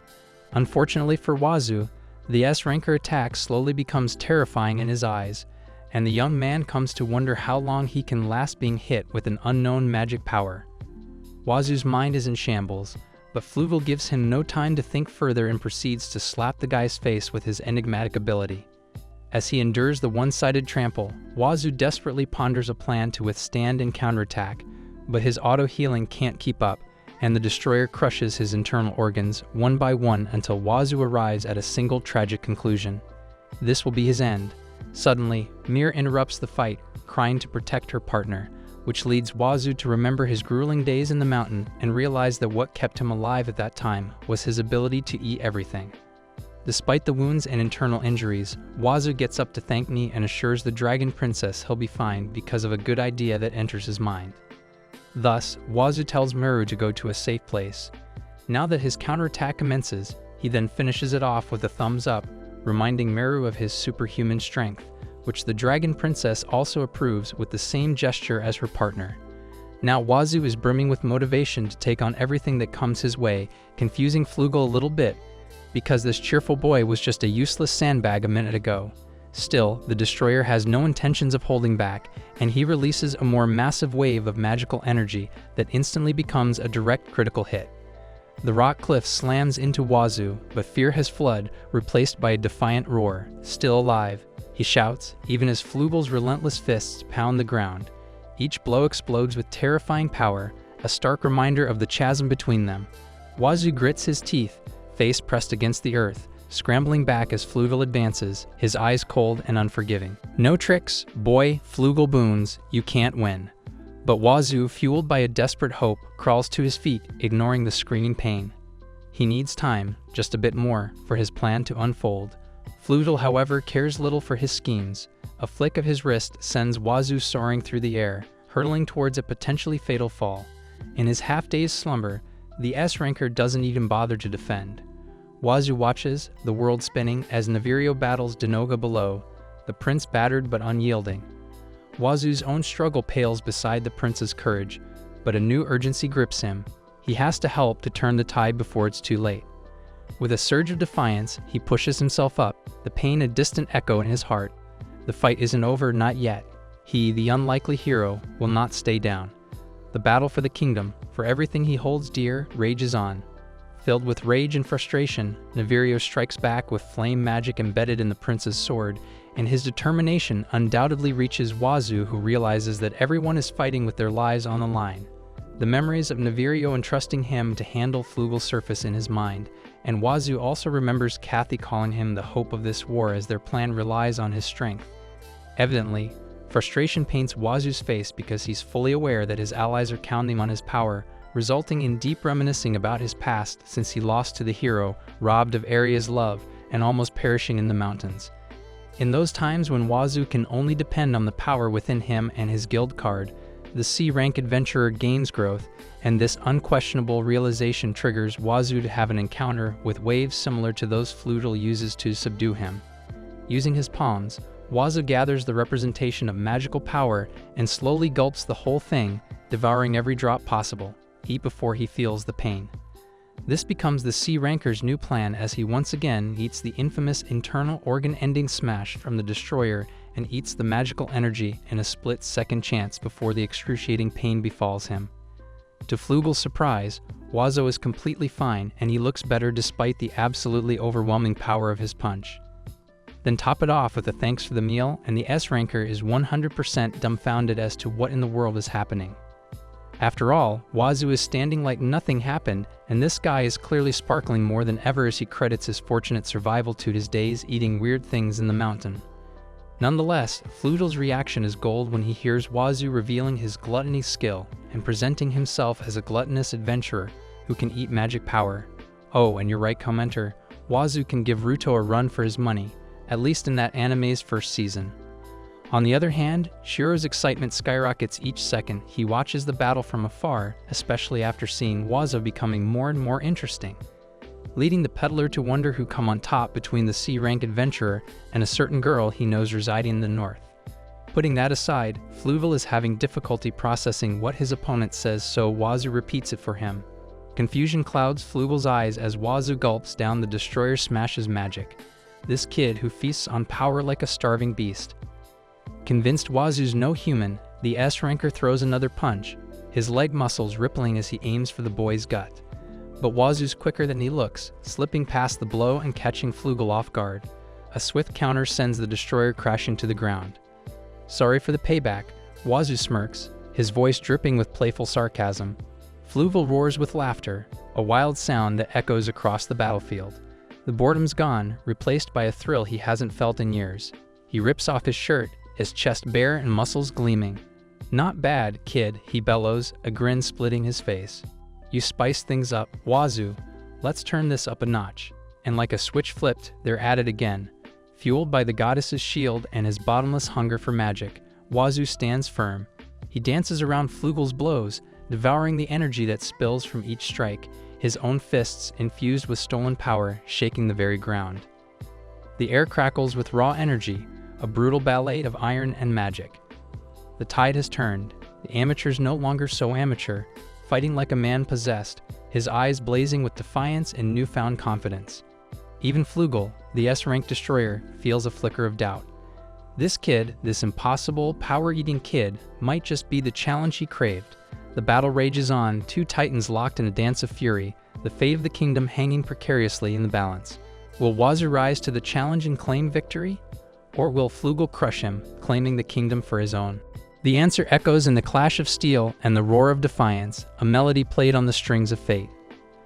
Unfortunately for Wazoo, the S-ranker attack slowly becomes terrifying in his eyes, and the young man comes to wonder how long he can last being hit with an unknown magic power. Wazoo's mind is in shambles, but Flugel gives him no time to think further and proceeds to slap the guy's face with his enigmatic ability. As he endures the one-sided trample, Wazoo desperately ponders a plan to withstand and counterattack, but his auto-healing can't keep up, and the destroyer crushes his internal organs one by one until Wazoo arrives at a single tragic conclusion. This will be his end. Suddenly, Mir interrupts the fight, crying to protect her partner, which leads Wazoo to remember his grueling days in the mountain and realize that what kept him alive at that time was his ability to eat everything. Despite the wounds and internal injuries, Wazoo gets up to thank me and assures the Dragon Princess he'll be fine because of a good idea that enters his mind. Thus, Wazoo tells Meru to go to a safe place. Now that his counterattack commences, he then finishes it off with a thumbs up, reminding Meru of his superhuman strength, which the Dragon Princess also approves with the same gesture as her partner. Now Wazoo is brimming with motivation to take on everything that comes his way, confusing Flugel a little bit, because this cheerful boy was just a useless sandbag a minute ago. Still, the destroyer has no intentions of holding back, and he releases a more massive wave of magical energy that instantly becomes a direct critical hit. The rock cliff slams into Wazoo, but fear has fled, replaced by a defiant roar. Still alive, he shouts, even as Flugel's relentless fists pound the ground. Each blow explodes with terrifying power, a stark reminder of the chasm between them. Wazoo grits his teeth, face pressed against the earth, scrambling back as Flugel advances, his eyes cold and unforgiving. No tricks, boy, Flugel boons, you can't win. But Wazoo, fueled by a desperate hope, crawls to his feet, ignoring the screaming pain. He needs time, just a bit more, for his plan to unfold. Flugel, however, cares little for his schemes. A flick of his wrist sends Wazoo soaring through the air, hurtling towards a potentially fatal fall. In his half-dazed slumber, the S-ranker doesn't even bother to defend. Wazoo watches, the world spinning, as Navirio battles Denoga below, the prince battered but unyielding. Wazoo's own struggle pales beside the prince's courage, but a new urgency grips him. He has to help to turn the tide before it's too late. With a surge of defiance, he pushes himself up, the pain a distant echo in his heart. The fight isn't over, not yet. He, the unlikely hero, will not stay down. The battle for the kingdom, for everything he holds dear, rages on. Filled with rage and frustration, Navirio strikes back with flame magic embedded in the prince's sword, and his determination undoubtedly reaches Wazoo, who realizes that everyone is fighting with their lives on the line. The memories of Navirio entrusting him to handle Flugel surface in his mind, and Wazoo also remembers Kathy calling him the hope of this war as their plan relies on his strength. Evidently, frustration paints Wazoo's face because he's fully aware that his allies are counting on his power, resulting in deep reminiscing about his past since he lost to the hero, robbed of Aria's love, and almost perishing in the mountains. In those times when Wazoo can only depend on the power within him and his guild card, the C-rank adventurer gains growth, and this unquestionable realization triggers Wazoo to have an encounter with waves similar to those Flugel uses to subdue him. Using his palms, Wazoo gathers the representation of magical power and slowly gulps the whole thing, devouring every drop possible. Eat before he feels the pain. This becomes the C-ranker's new plan as he once again eats the infamous internal organ-ending smash from the destroyer and eats the magical energy in a split-second chance before the excruciating pain befalls him. To Flugel's surprise, Wazoo is completely fine and he looks better despite the absolutely overwhelming power of his punch. Then top it off with a thanks for the meal, and the S-ranker is 100% dumbfounded as to what in the world is happening. After all, Wazoo is standing like nothing happened, and this guy is clearly sparkling more than ever as he credits his fortunate survival to his days eating weird things in the mountain. Nonetheless, Flugel's reaction is gold when he hears Wazoo revealing his gluttony skill and presenting himself as a gluttonous adventurer who can eat magic power. Oh, and you're right, commenter, Wazoo can give Ruto a run for his money, at least in that anime's first season. On the other hand, Shiro's excitement skyrockets each second he watches the battle from afar, especially after seeing Wazoo becoming more and more interesting. leading the peddler to wonder who come on top between the C-rank adventurer and a certain girl he knows residing in the north. Putting that aside, Fluval is having difficulty processing what his opponent says, so Wazoo repeats it for him. Confusion clouds Fluval's eyes as Wazoo gulps down the destroyer smashes magic. This kid who feasts on power like a starving beast. Convinced Wazoo's no human, the S-ranker throws another punch, his leg muscles rippling as he aims for the boy's gut. But Wazoo's quicker than he looks, slipping past the blow and catching Flugal off guard. A swift counter sends the destroyer crashing to the ground. Sorry for the payback, Wazoo smirks, his voice dripping with playful sarcasm. Fluval roars with laughter, a wild sound that echoes across the battlefield. The boredom's gone, replaced by a thrill he hasn't felt in years. He rips off his shirt, his chest bare and muscles gleaming. Not bad, kid, he bellows, a grin splitting his face. You spiced things up, Wazoo. Let's turn this up a notch. And like a switch flipped, they're at it again. Fueled by the goddess's shield and his bottomless hunger for magic, Wazoo stands firm. He dances around Flugal's blows, devouring the energy that spills from each strike, his own fists infused with stolen power, shaking the very ground. The air crackles with raw energy, a brutal ballet of iron and magic. The tide has turned, the amateur's no longer so amateur, fighting like a man possessed, his eyes blazing with defiance and newfound confidence. Even Flugal, the S-rank destroyer, feels a flicker of doubt. This kid, this impossible, power-eating kid, might just be the challenge he craved. The battle rages on, two titans locked in a dance of fury, the fate of the kingdom hanging precariously in the balance. Will Wazoo rise to the challenge and claim victory? Or will Flugal crush him, claiming the kingdom for his own? The answer echoes in the clash of steel and the roar of defiance, a melody played on the strings of fate.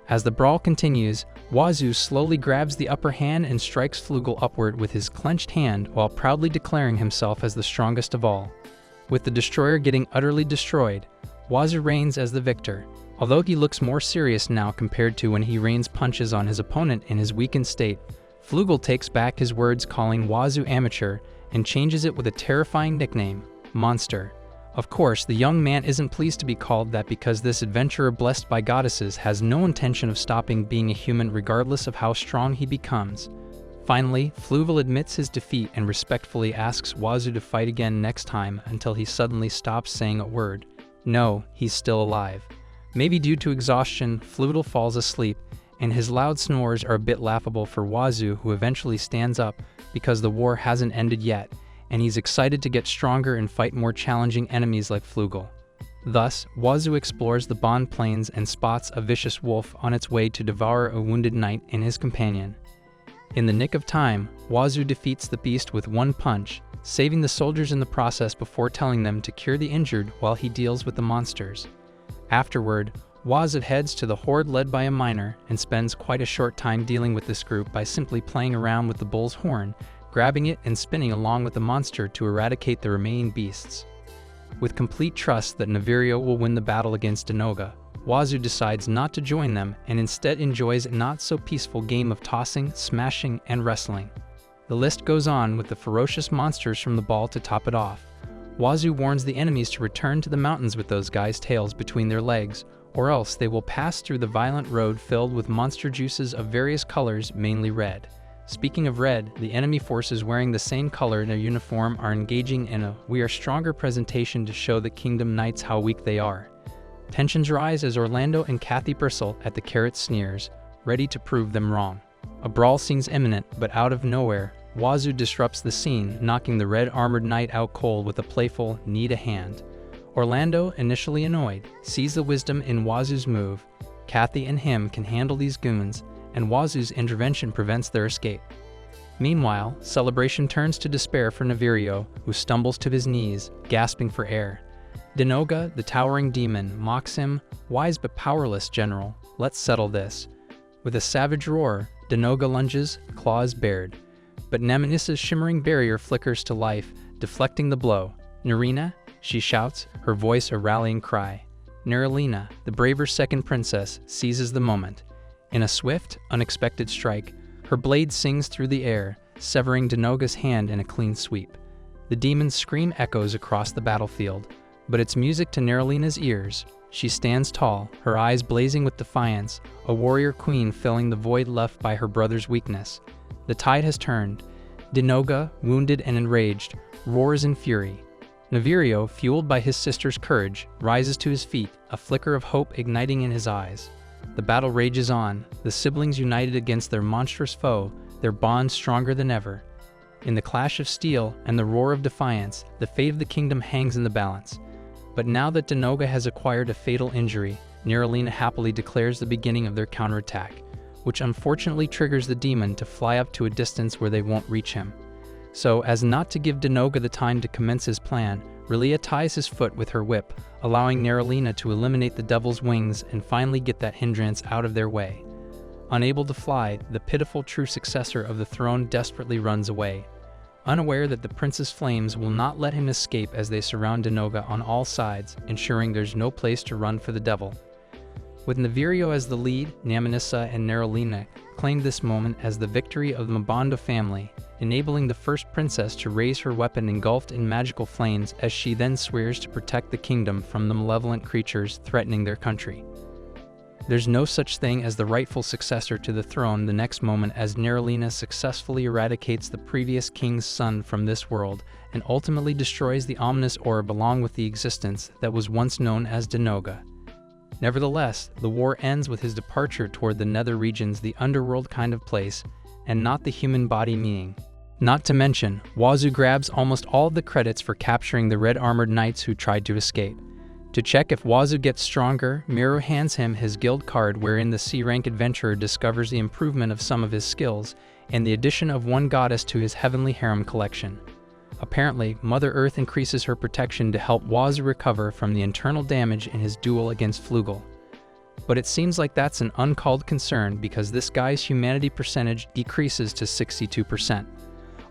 As the brawl continues, Wazoo slowly grabs the upper hand and strikes Flugal upward with his clenched hand while proudly declaring himself as the strongest of all. With the destroyer getting utterly destroyed, Wazoo reigns as the victor, although he looks more serious now compared to when he rains punches on his opponent in his weakened state. Flugal takes back his words calling Wazoo amateur and changes it with a terrifying nickname, Monster. Of course, the young man isn't pleased to be called that because this adventurer blessed by goddesses has no intention of stopping being a human regardless of how strong he becomes. Finally, Fluval admits his defeat and respectfully asks Wazoo to fight again next time until he suddenly stops saying a word. No, he's still alive. Maybe due to exhaustion, Fluval falls asleep, and his loud snores are a bit laughable for Wazoo, who eventually stands up because the war hasn't ended yet, and he's excited to get stronger and fight more challenging enemies like Flugal. Thus, Wazoo explores the Bond Plains and spots a vicious wolf on its way to devour a wounded knight and his companion. In the nick of time, Wazoo defeats the beast with one punch, saving the soldiers in the process before telling them to cure the injured while he deals with the monsters. Afterward, Wazoo heads to the horde led by a miner and spends quite a short time dealing with this group by simply playing around with the bull's horn, grabbing it and spinning along with the monster to eradicate the remaining beasts. With complete trust that Navirio will win the battle against Denoga, Wazoo decides not to join them and instead enjoys a not-so-peaceful game of tossing, smashing, and wrestling. The list goes on with the ferocious monsters from the ball to top it off. Wazoo warns the enemies to return to the mountains with those guys' tails between their legs, or else they will pass through the violent road filled with monster juices of various colors, mainly red. Speaking of red, the enemy forces wearing the same color in their uniform are engaging in a "we are stronger" presentation to show the Kingdom Knights how weak they are. Tensions rise as Orlando and Kathy bristle at the carrot sneers, ready to prove them wrong. A brawl seems imminent, but out of nowhere, Wazoo disrupts the scene, knocking the red-armored knight out cold with a playful "need a hand." Orlando, initially annoyed, sees the wisdom in Wazoo's move. Kathy and him can handle these goons, and Wazoo's intervention prevents their escape. Meanwhile, celebration turns to despair for Navirio, who stumbles to his knees, gasping for air. Denoga, the towering demon, mocks him, "Wise but powerless, General. Let's settle this." With a savage roar, Denoga lunges, claws bared. But Nemesis' shimmering barrier flickers to life, deflecting the blow. "Nerina," she shouts, her voice a rallying cry. Neralina, the braver second princess, seizes the moment. In a swift, unexpected strike, her blade sings through the air, severing Denoga's hand in a clean sweep. The demon's scream echoes across the battlefield, but it's music to Neralina's ears. She stands tall, her eyes blazing with defiance, a warrior queen filling the void left by her brother's weakness. The tide has turned. Denoga, wounded and enraged, roars in fury. Navirio, fueled by his sister's courage, rises to his feet, a flicker of hope igniting in his eyes. The battle rages on, the siblings united against their monstrous foe, their bond stronger than ever. In the clash of steel and the roar of defiance, the fate of the kingdom hangs in the balance. But now that Denoga has acquired a fatal injury, Neralina happily declares the beginning of their counterattack, which unfortunately triggers the demon to fly up to a distance where they won't reach him. So, as not to give Denoga the time to commence his plan, Relia ties his foot with her whip, allowing Neralina to eliminate the devil's wings and finally get that hindrance out of their way. Unable to fly, the pitiful true successor of the throne desperately runs away, unaware that the prince's flames will not let him escape as they surround Denoga on all sides, ensuring there's no place to run for the devil. With Navirio as the lead, Naminissa and Neralina claimed this moment as the victory of the Mabando family, enabling the first princess to raise her weapon engulfed in magical flames as she then swears to protect the kingdom from the malevolent creatures threatening their country. There's no such thing as the rightful successor to the throne the next moment as Neralina successfully eradicates the previous king's son from this world and ultimately destroys the ominous orb along with the existence that was once known as Denoga. Nevertheless, the war ends with his departure toward the nether regions, the underworld kind of place, and not the human body meaning. Not to mention, Wazoo grabs almost all of the credits for capturing the red-armored knights who tried to escape. To check if Wazoo gets stronger, Miru hands him his guild card wherein the C-rank adventurer discovers the improvement of some of his skills and the addition of one goddess to his heavenly harem collection. Apparently, Mother Earth increases her protection to help Wazoo recover from the internal damage in his duel against Flugel. But it seems like that's an uncalled concern because this guy's humanity percentage decreases to 62%.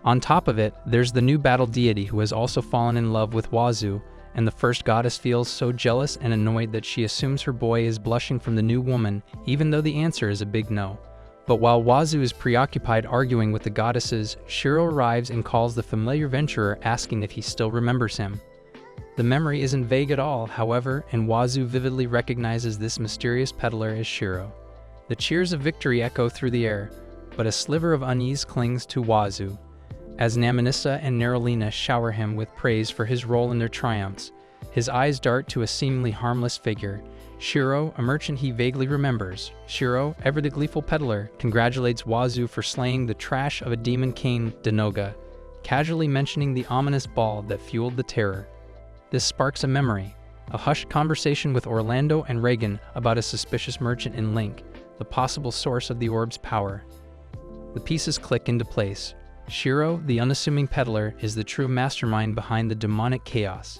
On top of it, there's the new battle deity who has also fallen in love with Wazoo, and the first goddess feels so jealous and annoyed that she assumes her boy is blushing from the new woman, even though the answer is a big no. But while Wazoo is preoccupied arguing with the goddesses, Shiro arrives and calls the familiar venturer asking if he still remembers him. The memory isn't vague at all, however, and Wazoo vividly recognizes this mysterious peddler as Shiro. The cheers of victory echo through the air, but a sliver of unease clings to Wazoo. As Naminissa and Neralina shower him with praise for his role in their triumphs, his eyes dart to a seemingly harmless figure, Shiro, a merchant he vaguely remembers. Shiro, ever the gleeful peddler, congratulates Wazoo for slaying the trash of a demon king, Denoga, casually mentioning the ominous ball that fueled the terror. This sparks a memory, a hushed conversation with Orlando and Reagan about a suspicious merchant in Link, the possible source of the orb's power. The pieces click into place. Shiro, the unassuming peddler, is the true mastermind behind the demonic chaos.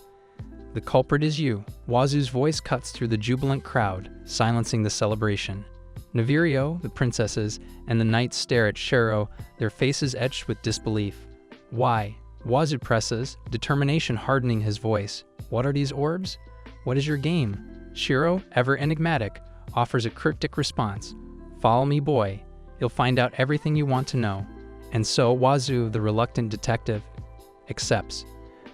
The culprit is you. Wazoo's voice cuts through the jubilant crowd, silencing the celebration. Navirio, the princesses, and the knights stare at Shiro, their faces etched with disbelief. Why? Wazoo presses, determination hardening his voice. What are these orbs? What is your game? Shiro, ever enigmatic, offers a cryptic response. Follow me, boy. You'll find out everything you want to know. And so Wazoo, the reluctant detective, accepts.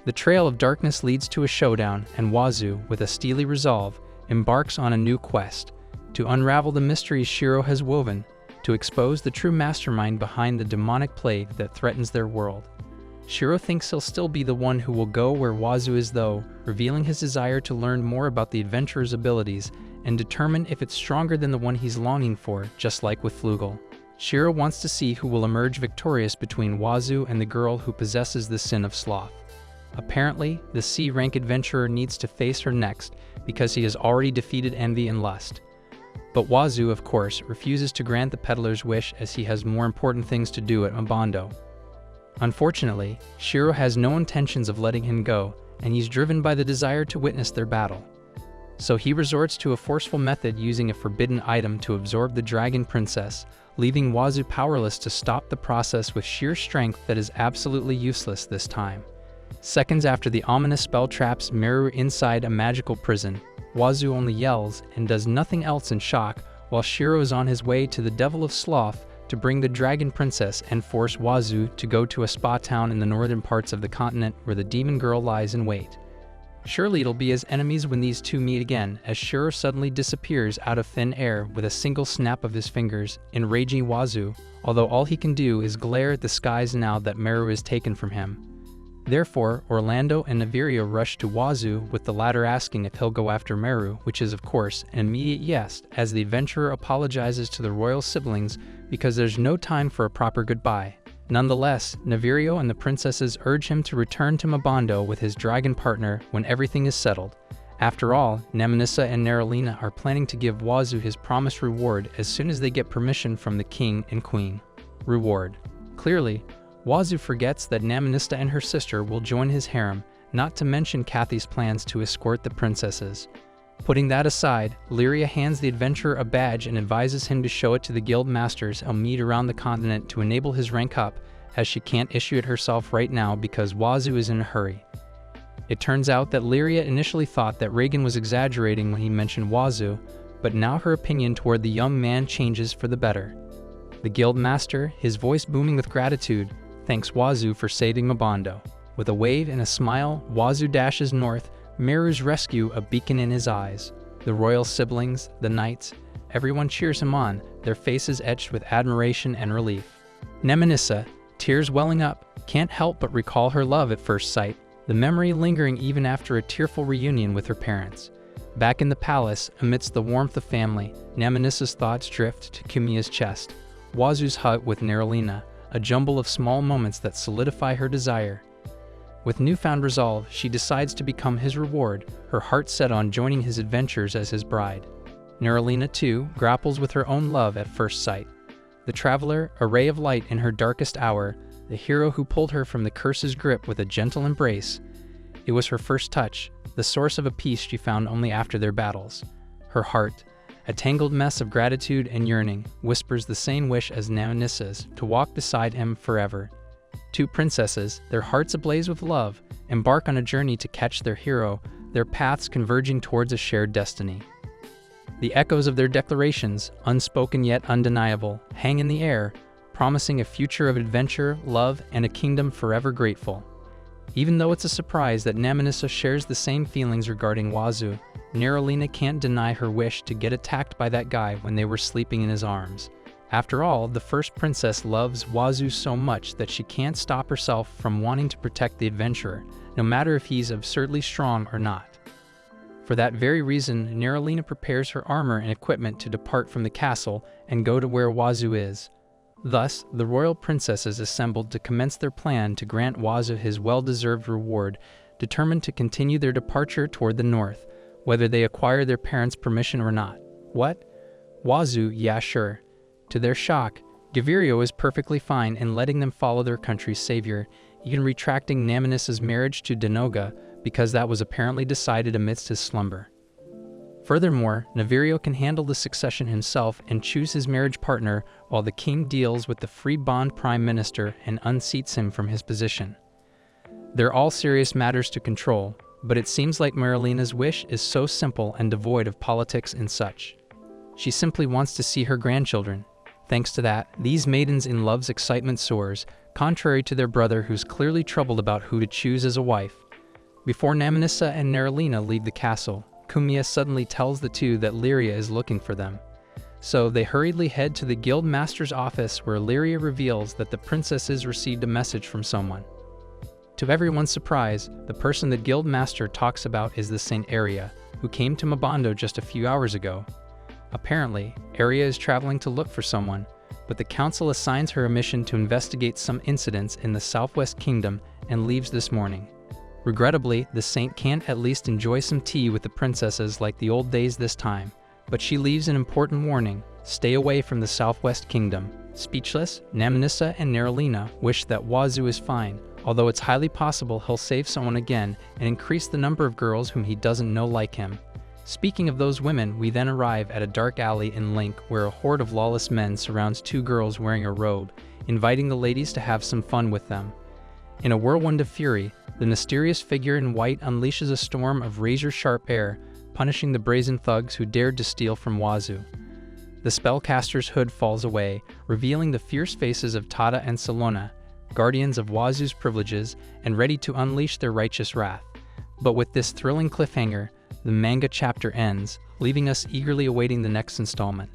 The trail of darkness leads to a showdown, and Wazoo, with a steely resolve, embarks on a new quest to unravel the mysteries Shiro has woven, to expose the true mastermind behind the demonic plague that threatens their world. Shiro thinks he'll still be the one who will go where Wazoo is, though, revealing his desire to learn more about the adventurer's abilities and determine if it's stronger than the one he's longing for, just like with Flugel. Shiro wants to see who will emerge victorious between Wazoo and the girl who possesses the sin of sloth. Apparently, the C-rank adventurer needs to face her next because he has already defeated envy and lust. But Wazoo, of course, refuses to grant the peddler's wish as he has more important things to do at Mabando. Unfortunately, Shiro has no intentions of letting him go, and he's driven by the desire to witness their battle. So he resorts to a forceful method using a forbidden item to absorb the dragon princess, leaving Wazoo powerless to stop the process with sheer strength that is absolutely useless this time. Seconds after the ominous spell traps Miru inside a magical prison, Wazoo only yells and does nothing else in shock while Shiro is on his way to the Devil of Sloth to bring the Dragon Princess and force Wazoo to go to a spa town in the northern parts of the continent where the demon girl lies in wait. Surely it'll be as enemies when these two meet again, as Shuro suddenly disappears out of thin air with a single snap of his fingers, enraging Wazoo, although all he can do is glare at the skies now that Meru is taken from him. Therefore, Orlando and Navirio rush to Wazoo, with the latter asking if he'll go after Meru, which is of course an immediate yes, as the adventurer apologizes to the royal siblings because there's no time for a proper goodbye. Nonetheless, Navirio and the princesses urge him to return to Mabando with his dragon partner when everything is settled. After all, Naminissa and Neralina are planning to give Wazoo his promised reward as soon as they get permission from the king and queen. Reward. Clearly, Wazoo forgets that Naminissa and her sister will join his harem, not to mention Kathy's plans to escort the princesses. Putting that aside, Lyria hands the adventurer a badge and advises him to show it to the guild masters he'll meet around the continent to enable his rank up, as she can't issue it herself right now because Wazoo is in a hurry. It turns out that Lyria initially thought that Reagan was exaggerating when he mentioned Wazoo, but now her opinion toward the young man changes for the better. The guild master, his voice booming with gratitude, thanks Wazoo for saving Mabando. With a wave and a smile, Wazoo dashes north, Meru's rescue a beacon in his eyes. The royal siblings, the knights, everyone cheers him on, their faces etched with admiration and relief. Naminissa, tears welling up, can't help but recall her love at first sight, the memory lingering even after a tearful reunion with her parents. Back in the palace, amidst the warmth of family, Naminissa's thoughts drift to Kumiya's chest, Wazoo's hut with Neralina, a jumble of small moments that solidify her desire. With newfound resolve, she decides to become his reward, her heart set on joining his adventures as his bride. Neralina, too, grapples with her own love at first sight. The traveler, a ray of light in her darkest hour, the hero who pulled her from the curse's grip with a gentle embrace. It was her first touch, the source of a peace she found only after their battles. Her heart, a tangled mess of gratitude and yearning, whispers the same wish as Naminissa's, to walk beside him forever. Two princesses, their hearts ablaze with love, embark on a journey to catch their hero, their paths converging towards a shared destiny. The echoes of their declarations, unspoken yet undeniable, hang in the air, promising a future of adventure, love, and a kingdom forever grateful. Even though it's a surprise that Naminissa shares the same feelings regarding Wazoo, Neralina can't deny her wish to get attacked by that guy when they were sleeping in his arms. After all, the first princess loves Wazoo so much that she can't stop herself from wanting to protect the adventurer, no matter if he's absurdly strong or not. For that very reason, Neralina prepares her armor and equipment to depart from the castle and go to where Wazoo is. Thus, the royal princesses assembled to commence their plan to grant Wazoo his well-deserved reward, determined to continue their departure toward the north, whether they acquire their parents' permission or not. What? Wazoo, yeah, sure. To their shock, Gavirio is perfectly fine in letting them follow their country's savior, even retracting Naminissa's marriage to Denoga because that was apparently decided amidst his slumber. Furthermore, Navirio can handle the succession himself and choose his marriage partner while the king deals with the free bond prime minister and unseats him from his position. They're all serious matters to control, but it seems like Neralina's wish is so simple and devoid of politics and such. She simply wants to see her grandchildren. Thanks to that, these maidens in love's excitement soars, contrary to their brother who's clearly troubled about who to choose as a wife. Before Naminissa and Neralina leave the castle, Kumiya suddenly tells the two that Lyria is looking for them. So they hurriedly head to the guild master's office where Lyria reveals that the princesses received a message from someone. To everyone's surprise, the person the guild master talks about is the Saint Aria, who came to Mabando just a few hours ago. Apparently, Aria is traveling to look for someone, but the council assigns her a mission to investigate some incidents in the Southwest Kingdom and leaves this morning. Regrettably, the saint can't at least enjoy some tea with the princesses like the old days this time, but she leaves an important warning: stay away from the Southwest Kingdom. Speechless, Naminissa and Neralina wish that Wazoo is fine, although it's highly possible he'll save someone again and increase the number of girls whom he doesn't know like him. Speaking of those women, we then arrive at a dark alley in Link where a horde of lawless men surrounds two girls wearing a robe, inviting the ladies to have some fun with them. In a whirlwind of fury, the mysterious figure in white unleashes a storm of razor-sharp air, punishing the brazen thugs who dared to steal from Wazoo. The spellcaster's hood falls away, revealing the fierce faces of Tada and Salona, guardians of Wazoo's privileges and ready to unleash their righteous wrath. But with this thrilling cliffhanger, the manga chapter ends, leaving us eagerly awaiting the next installment.